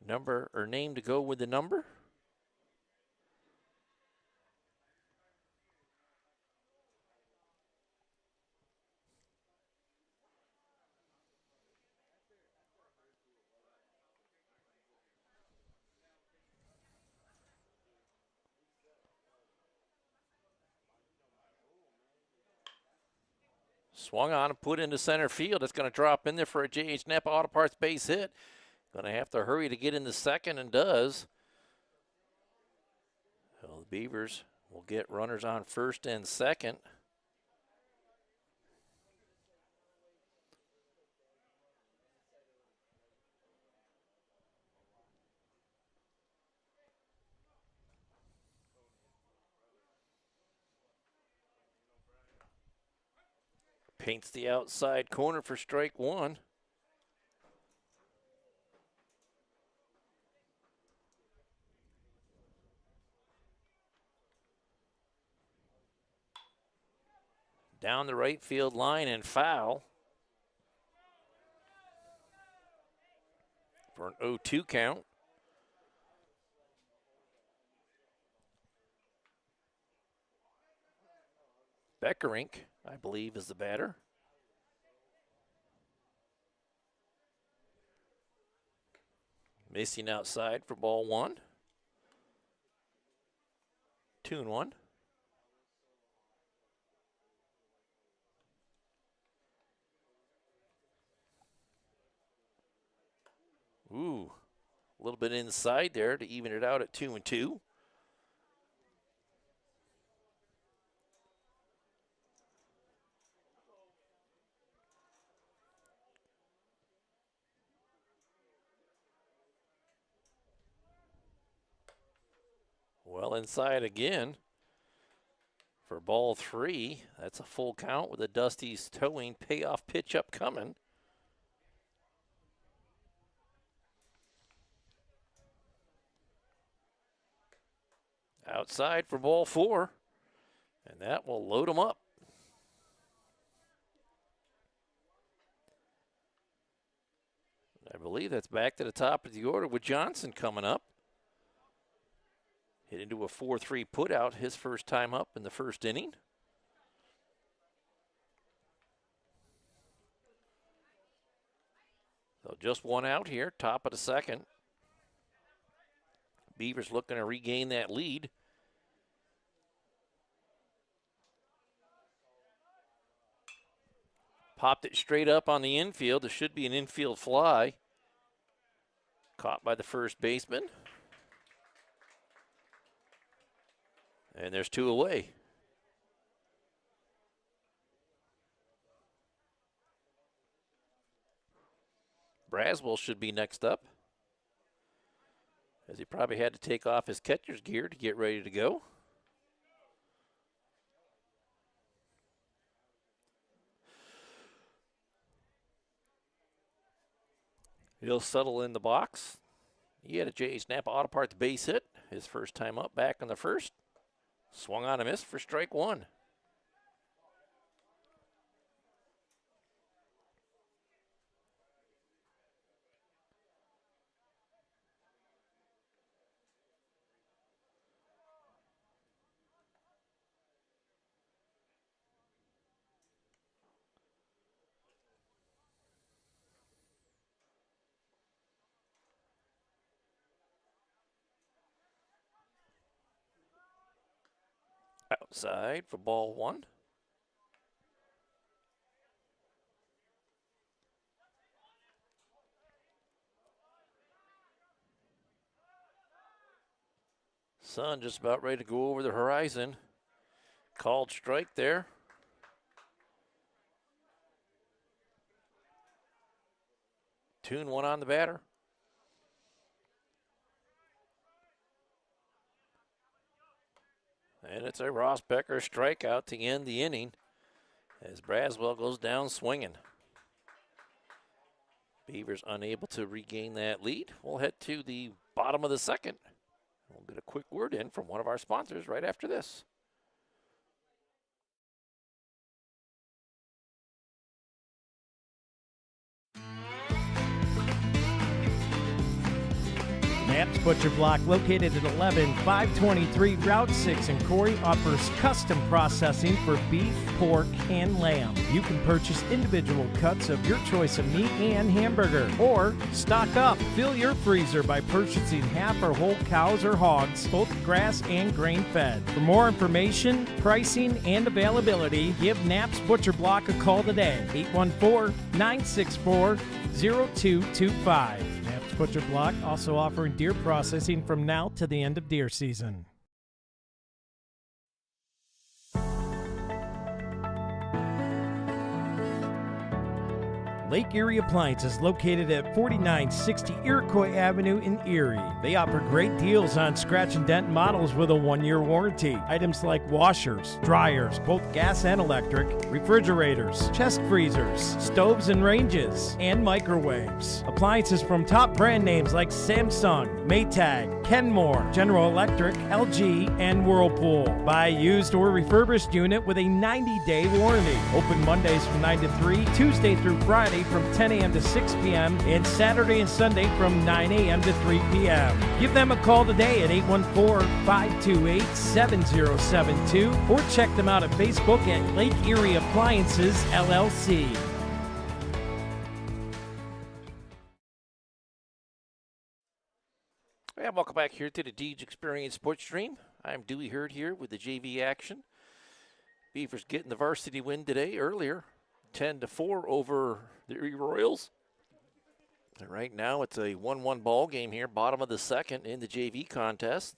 number or name to go with the number. Swung on and put into center field. It's going to drop in there for a J.H. Napa Auto Parts base hit. Going to have to hurry to get into second, and does. Well, the Beavers will get runners on first and second. Paints the outside corner for strike 1. Down the right field line and foul for an 0-2 count. Beckerink, I believe, is the batter. Missing outside for ball 1. 2-1. Ooh, a little bit inside there to even it out at 2-2. Well inside again for ball 3. That's a full count with a Dusty's towing payoff pitch up coming. Outside for ball 4, and that will load them up. I believe that's back to the top of the order with Johnson coming up. Hit into a 4-3 putout his first time up in the first inning. So just one out here, top of the second. Beavers looking to regain that lead. Popped it straight up on the infield. It should be an infield fly. Caught by the first baseman. And there's 2 away. Braswell should be next up, as he probably had to take off his catcher's gear to get ready to go. He'll settle in the box. He had a J.H. Napa Auto Parts base hit his first time up back in the first. Swung on a miss for strike 1. Outside for ball 1. Sun just about ready to go over the horizon. Called strike there. Tune 1 on the batter. And it's a Ross Becker strikeout to end the inning as Braswell goes down swinging. Beavers unable to regain that lead. We'll head to the bottom of the second. We'll get a quick word in from one of our sponsors right after this. Knapp's Butcher Block, located at 11523 Route 6 in Corry, offers custom processing for beef, pork, and lamb. You can purchase individual cuts of your choice of meat and hamburger, or stock up. Fill your freezer by purchasing half or whole cows or hogs, both grass and grain-fed. For more information, pricing, and availability, give Knapp's Butcher Block a call today, 814-964-0225. Butcher Block also offering deer processing from now to the end of deer season. Lake Erie Appliances, located at 4960 Iroquois Avenue in Erie. They offer great deals on scratch and dent models with a 1-year warranty. Items like washers, dryers, both gas and electric, refrigerators, chest freezers, stoves and ranges, and microwaves. Appliances from top brand names like Samsung, Maytag, Kenmore, General Electric, LG, and Whirlpool. Buy a used or refurbished unit with a 90-day warranty. Open Mondays from 9 to 3, Tuesday through Friday from 10 a.m. to 6 p.m., and Saturday and Sunday from 9 a.m. to 3 p.m. Give them a call today at 814-528-7072 or check them out at Facebook at Lake Erie Appliances, LLC. And welcome back here to the Deej Experience Sports Stream. I'm Dewey Hurd here with the JV action. Beavers getting the varsity win today earlier. 10-4 over the Erie Royals. And right now it's a 1-1 ball game here, bottom of the second in the JV contest.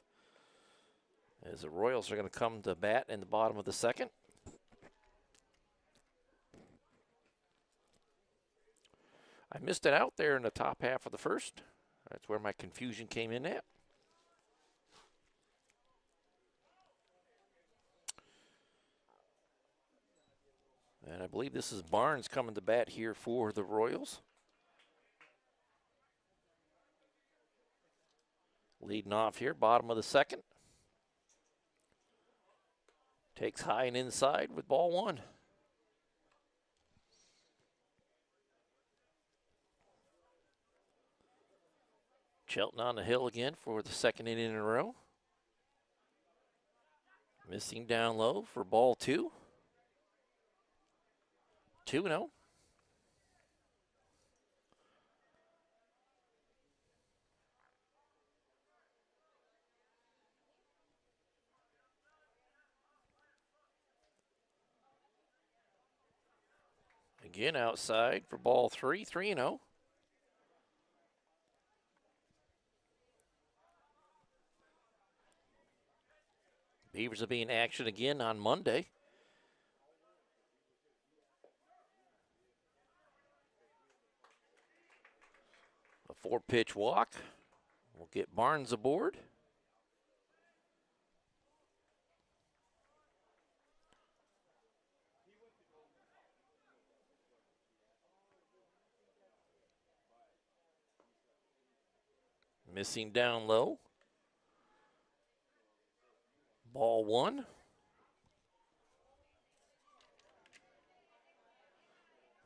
As the Royals are going to come to bat in the bottom of the second. I missed it out there in the top half of the first. That's where my confusion came in at. And I believe this is Barnes coming to bat here for the Royals. Leading off here, bottom of the second. Takes high and inside with ball one. Shelton on the hill again for the second inning in a row. Missing down low for ball two. 2-0. Again outside for ball three, 3-0. Beavers will be in action again on Monday. A 4-pitch walk. We'll get Barnes aboard. Missing down low. Ball one.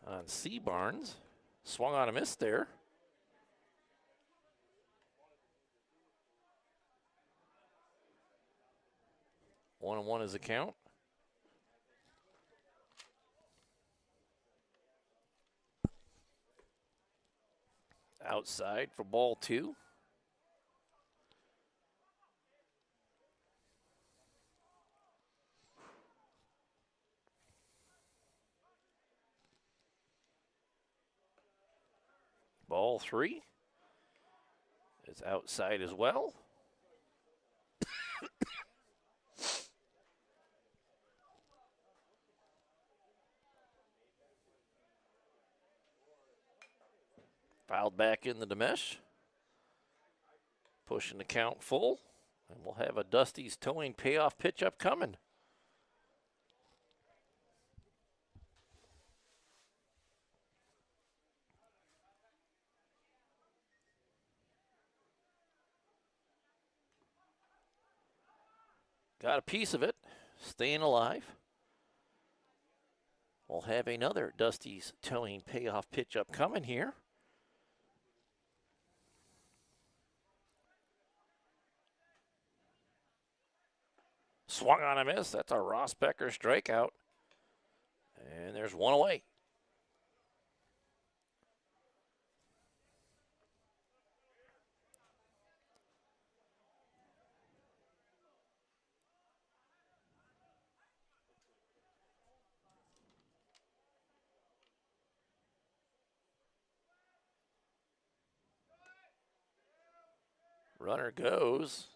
On C. Barnes. Swung on a miss there. 1-1 is the count. Outside for ball two. Ball three is outside as well. Fouled back into the mesh. Pushing the count full. And we'll have a Dusty's towing payoff pitch up coming. got a piece of it, staying alive. We'll have another Dusty's Towing payoff pitch up coming here. Swung on a miss. That's a Ross Becker strikeout. And there's one away. Runner goes,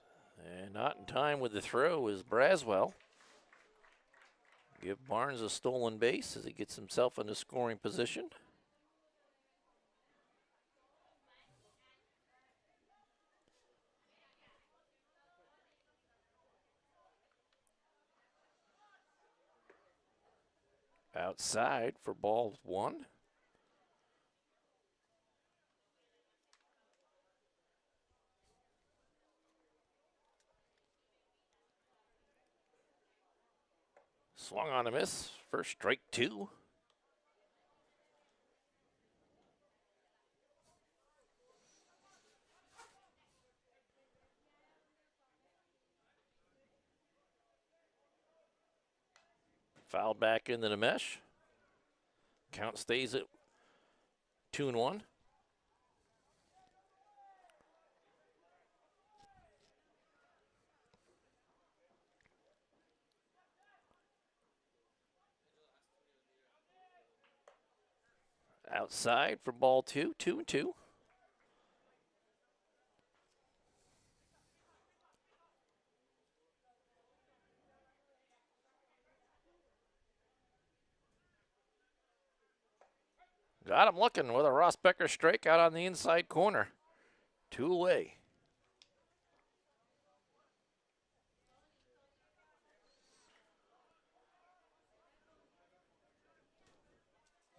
and not in time with the throw is Braswell. Give Barnes a stolen base as he gets himself into scoring position. Outside for ball one. Swung on a miss. First strike two. Fouled back into the mesh. Count stays at 2-1. Outside for ball two, 2-2. Got him looking with a Ross Becker strikeout on the inside corner. 2 away.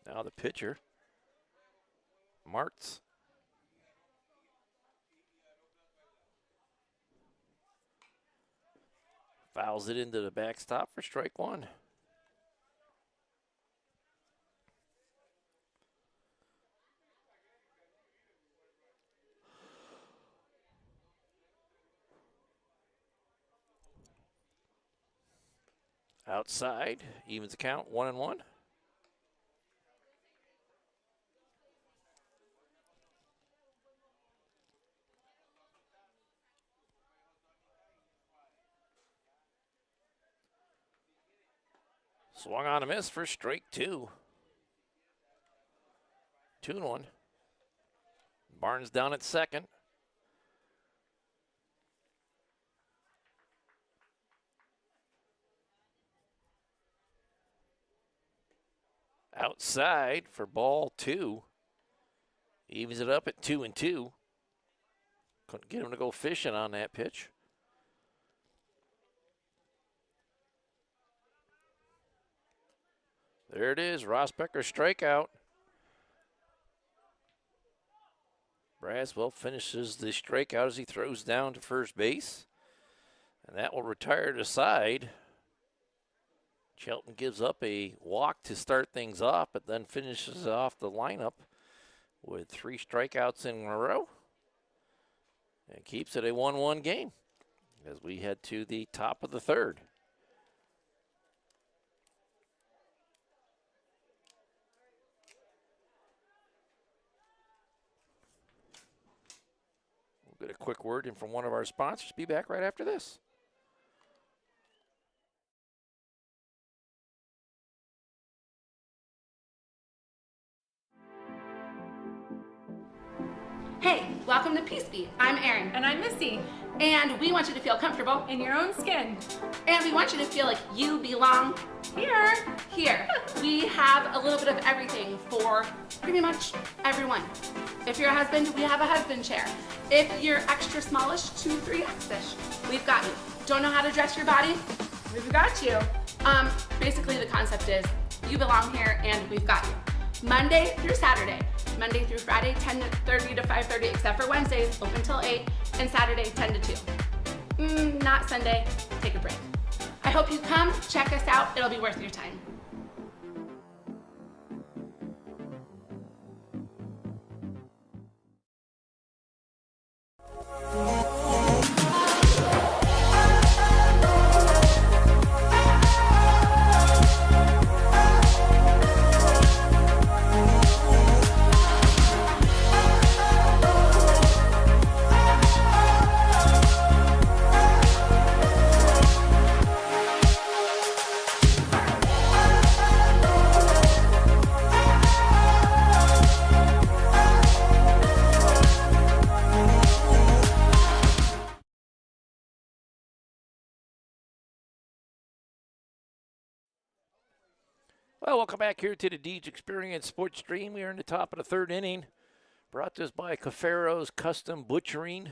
Now the pitcher, Martz. Fouls it into the backstop for strike one. Outside, evens the count, 1-1. Swung on a miss for strike two. 2-1. Barnes down at second. Outside for ball two. Evens it up at 2-2. Couldn't get him to go fishing on that pitch. There it is, Ross Becker strikeout. Braswell finishes the strikeout as he throws down to first base. And that will retire to side. Shelton gives up a walk to start things off, but then finishes off the lineup with 3 strikeouts in a row. And keeps it a 1-1 game as we head to the top of the third. We'll get a quick word in from one of our sponsors. Be back right after this. Hey, welcome to Peace Beat. I'm Erin. And I'm Missy. And we want you to feel comfortable in your own skin. And we want you to feel like you belong here. We have a little bit of everything for pretty much everyone. If you're a husband, we have a husband chair. If you're extra smallish, 2, 3X-ish, we've got you. Don't know how to dress your body? We've got you. Basically the concept is you belong here and we've got you. Monday through Saturday. Monday through Friday, 10:30 to 5:30, except for Wednesdays, open till 8, and Saturday, 10 to 2. Not Sunday. Take a break. I hope you come, check us out. It'll be worth your time. Well, welcome back here to the Deej Experience Sports Stream. We are in the top of the third inning. Brought to us by Cafero's Custom Butchering.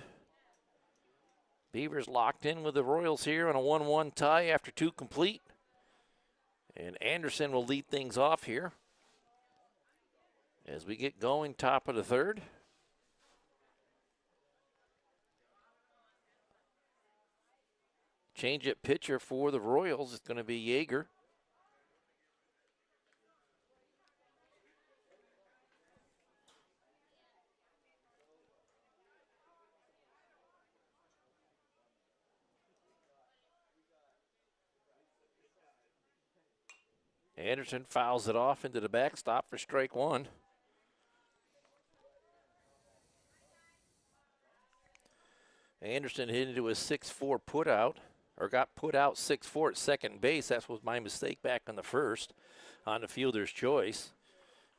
Beavers locked in with the Royals here on a 1-1 tie after 2 complete. And Anderson will lead things off here as we get going, top of the third. Change-up pitcher for the Royals is going to be Yeager. Anderson fouls it off into the backstop for strike 1. Anderson hit into a 6-4 put out, or got put out 6-4 at second base. That was my mistake back on the first on the fielder's choice,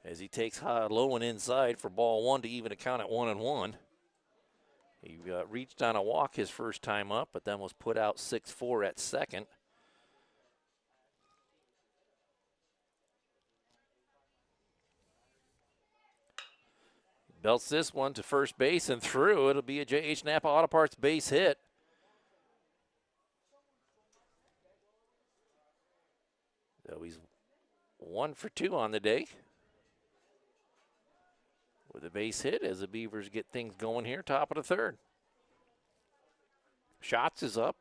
as he takes high, low and inside for ball 1 to even a count at 1-1. He reached on a walk his first time up, but then was put out 6-4 at second. Belts this one to first base and through. It'll be a J.H. Napa Auto Parts base hit. So he's 1 for 2 on the day with a base hit as the Beavers get things going here, top of the third. Shots is up.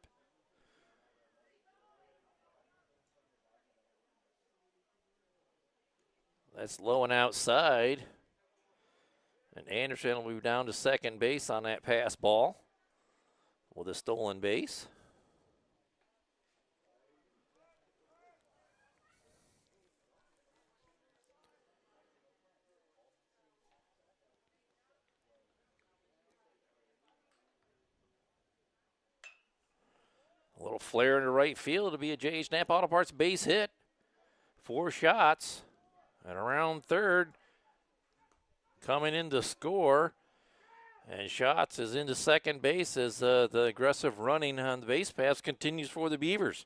That's low and outside. And Anderson will move down to second base on that pass ball with a stolen base. A little flare into right field. It'll be a J.H. Napa Auto Parts base hit. 4 shots. And around third, coming in to score, and Schatz is into second base as the aggressive running on the base pass continues for the Beavers.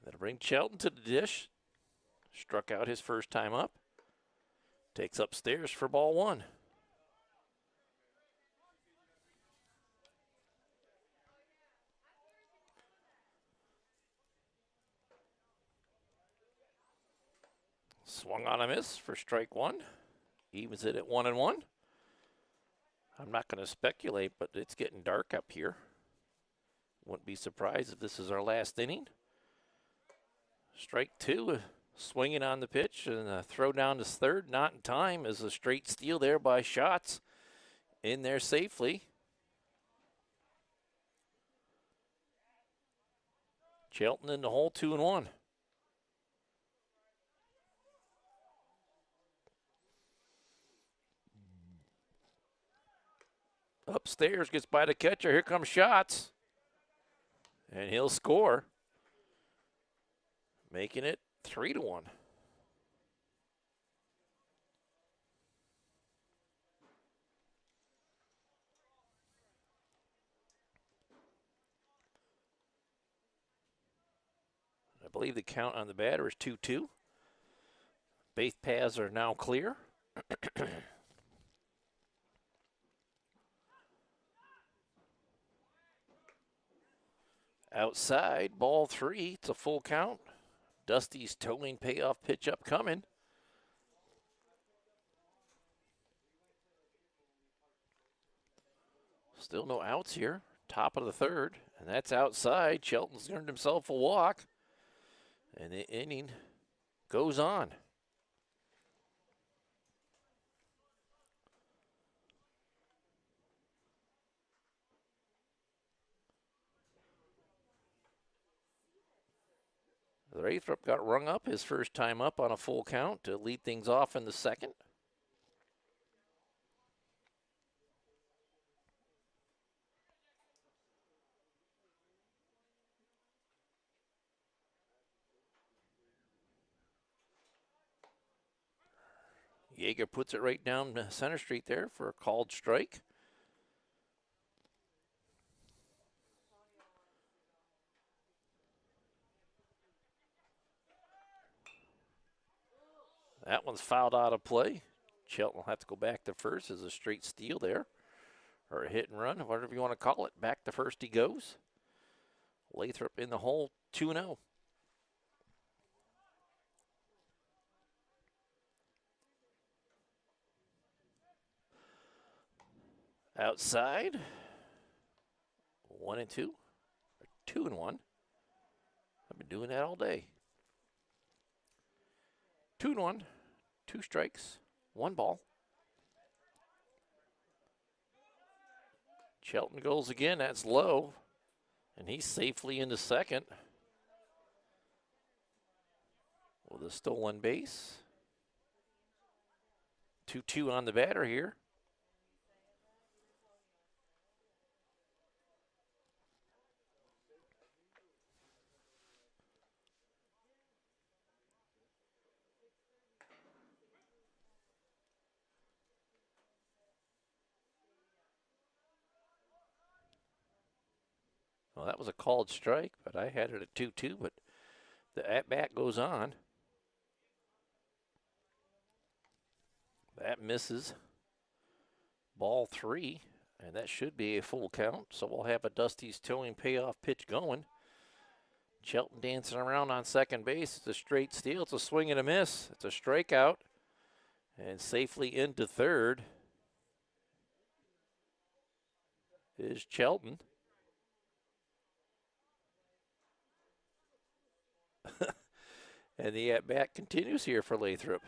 That'll bring Shelton to the dish. Struck out his first time up. Takes upstairs for ball 1. Swung on a miss for strike 1. Evens it at 1-1. I'm not going to speculate, but it's getting dark up here. Wouldn't be surprised if this is our last inning. Strike 2. Swinging on the pitch and a throw down to third, not in time, as a straight steal there by Schatz in there safely. Shelton in the hole, 2-1. Upstairs, gets by the catcher. Here comes Schatz. And he'll score, making it 3-1. I believe the count on the batter is 2-2. Base paths are now clear. Outside, ball 3. It's a full count. Dusty's towing payoff pitch upcoming. Still no outs here. Top of the third, and that's outside. Shelton's earned himself a walk, and the inning goes on. Lathrop got rung up his first time up on a full count to lead things off in the second. Yeager puts it right down Center Street there for a called strike. That one's fouled out of play. Shelton will have to go back to first as a straight steal there, or a hit and run, whatever you want to call it. Back to first he goes. Lathrop in the hole, 2-0. Outside, 1-2, or 2-1. I've been doing that all day. 2-1, 2 strikes, 1 ball. Shelton goes again, that's low, and he's safely into second with a stolen base. 2-2 on the batter here. Well, that was a called strike, but I had it at 2-2, but the at-bat goes on. That misses. Ball 3, and that should be a full count, so we'll have a Dusty's towing payoff pitch going. Shelton dancing around on second base. It's a straight steal. It's a swing and a miss. It's a strikeout, and safely into third is Shelton. And the at-bat continues here for Lathrop.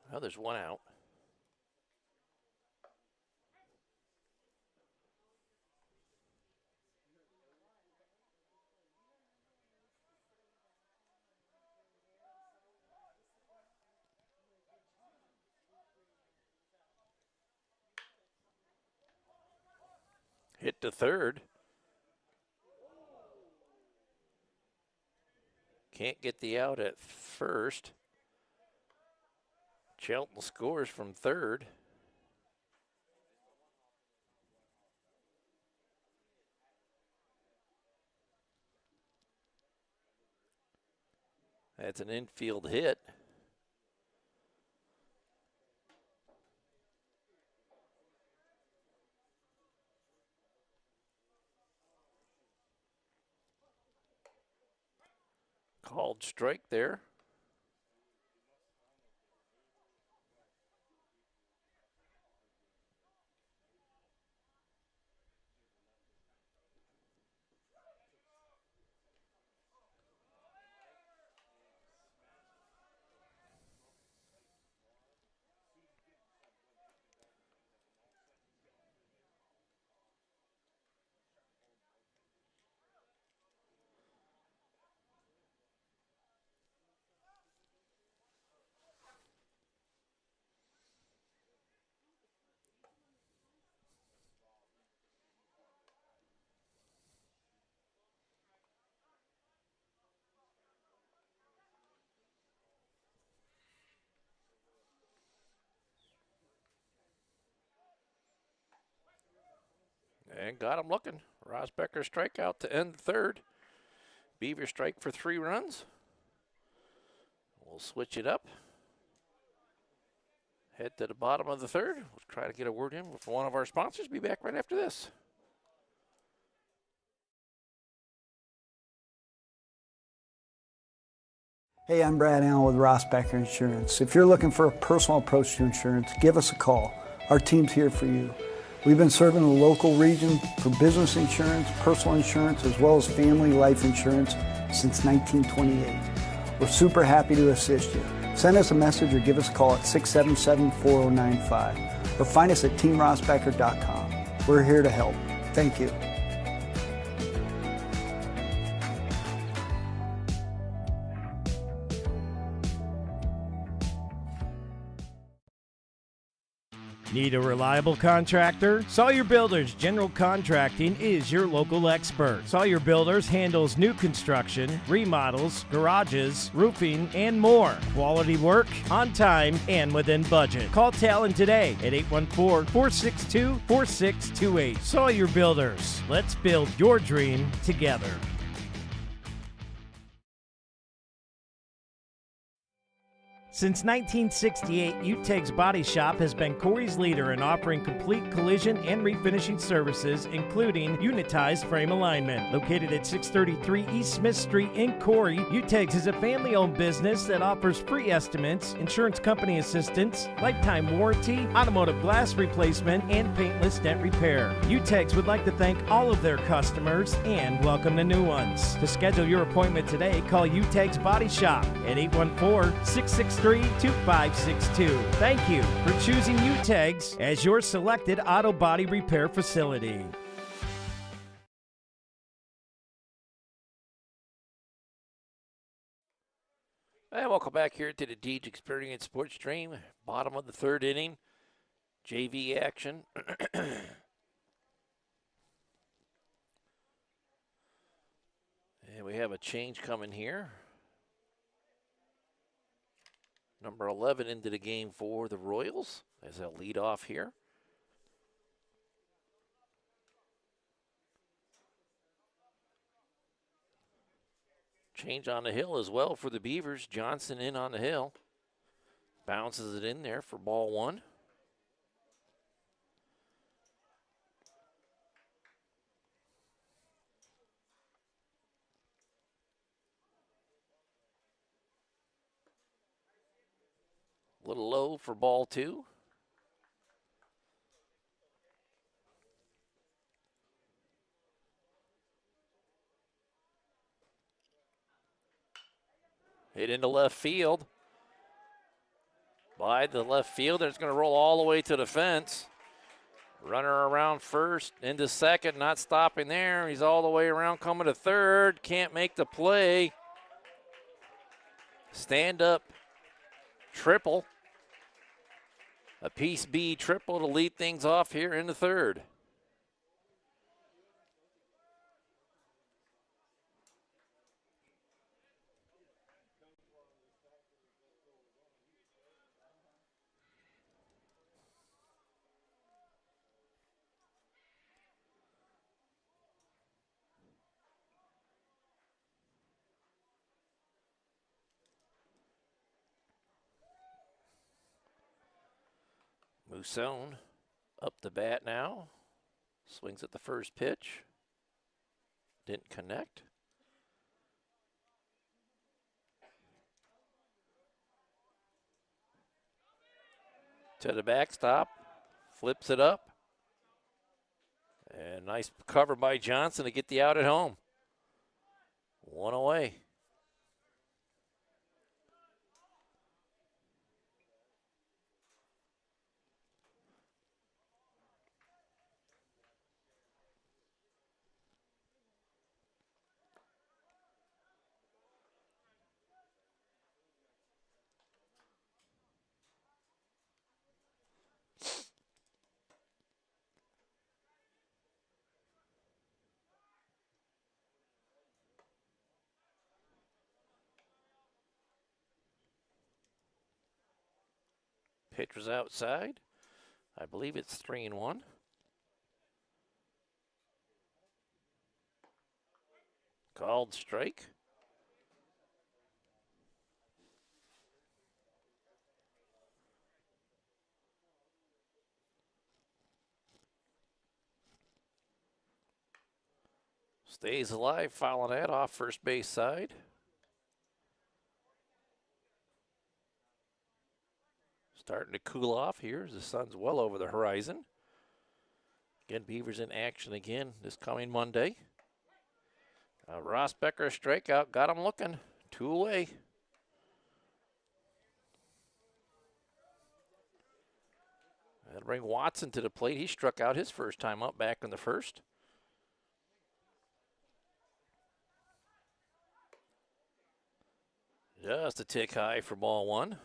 Well, there's 1 out. Hit to third. Can't get the out at first. Shelton scores from third. That's an infield hit. Called strike there. And got him looking. Rosbecker strikeout to end the third. Beavers strike for 3 runs. We'll switch it up. Head to the bottom of the third. We'll try to get a word in with one of our sponsors. Be back right after this. Hey, I'm Brad Allen with Rosbecker Insurance. If you're looking for a personal approach to insurance, give us a call. Our team's here for you. We've been serving the local region for business insurance, personal insurance, as well as family life insurance since 1928. We're super happy to assist you. Send us a message or give us a call at 677-4095 or find us at teamrosbecker.com. We're here to help. Thank you. Need a reliable contractor? Sawyer Builders General Contracting is your local expert. Sawyer Builders handles new construction, remodels, garages, roofing, and more. Quality work, on time, and within budget. Call Talon today at 814-462-4628. Sawyer Builders. Let's build your dream together. Since 1968, UTEG's Body Shop has been Corry's leader in offering complete collision and refinishing services, including unitized frame alignment. Located at 633 East Smith Street in Corry, UTEG's is a family-owned business that offers free estimates, insurance company assistance, lifetime warranty, automotive glass replacement, and paintless dent repair. UTEG's would like to thank all of their customers and welcome the new ones. To schedule your appointment today, call UTEG's Body Shop at 814-663-2562. Thank you for choosing UTEG's as your selected auto body repair facility. And welcome back here to the Deej Experience Sports Stream. Bottom of the third inning. JV action. And we have a change coming here. Number 11 into the game for the Royals as a lead off here. Change on the hill as well for the Beavers. Johnson in on the hill. Bounces it in there for ball 1. A little low for ball 2. Hit into left field. By the left fielder, it's going to roll all the way to the fence. Runner around first, into second, not stopping there. He's all the way around, coming to third. Can't make the play. Stand up triple. A piece B triple to lead things off here in the third. Musone up the bat now. Swings at the first pitch. Didn't connect. To the backstop. Flips it up. And nice cover by Johnson to get the out at home. 1 away. Pitcher's outside. I believe it's 3-1. Called strike. Stays alive, fouling that off first base side. Starting to cool off here as the sun's well over the horizon. Again, Beavers in action again this coming Monday. Ross Becker strikeout, got him looking. 2 away. That'll bring Watson to the plate. He struck out his first time up back in the first. Just a tick high for ball 1.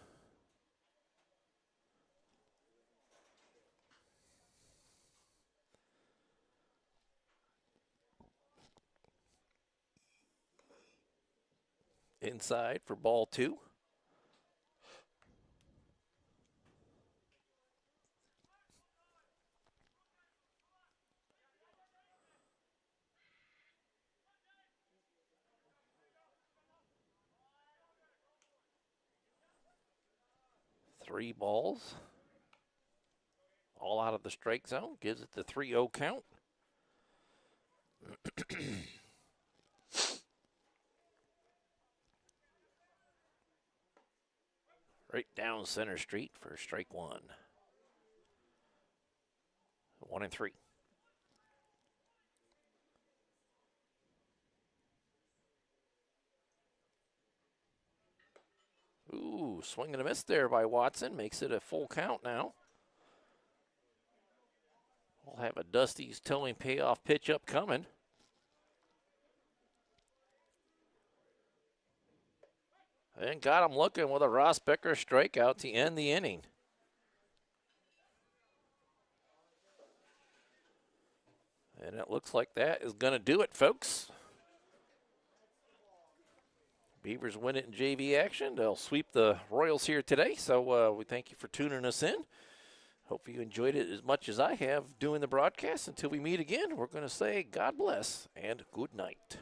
Inside for ball 2. Three balls. All out of the strike zone. Gives it the 3-0 count. Right down center street for strike 1. 1-3. Ooh, swing and a miss there by Watson. Makes it a full count now. We'll have a Dusty's towing payoff pitch up coming. And got him looking with a Ross Becker strikeout to end the inning. And it looks like that is going to do it, folks. Beavers win it in JV action. They'll sweep the Royals here today. So we thank you for tuning us in. Hope you enjoyed it as much as I have doing the broadcast. Until we meet again, we're going to say God bless and good night.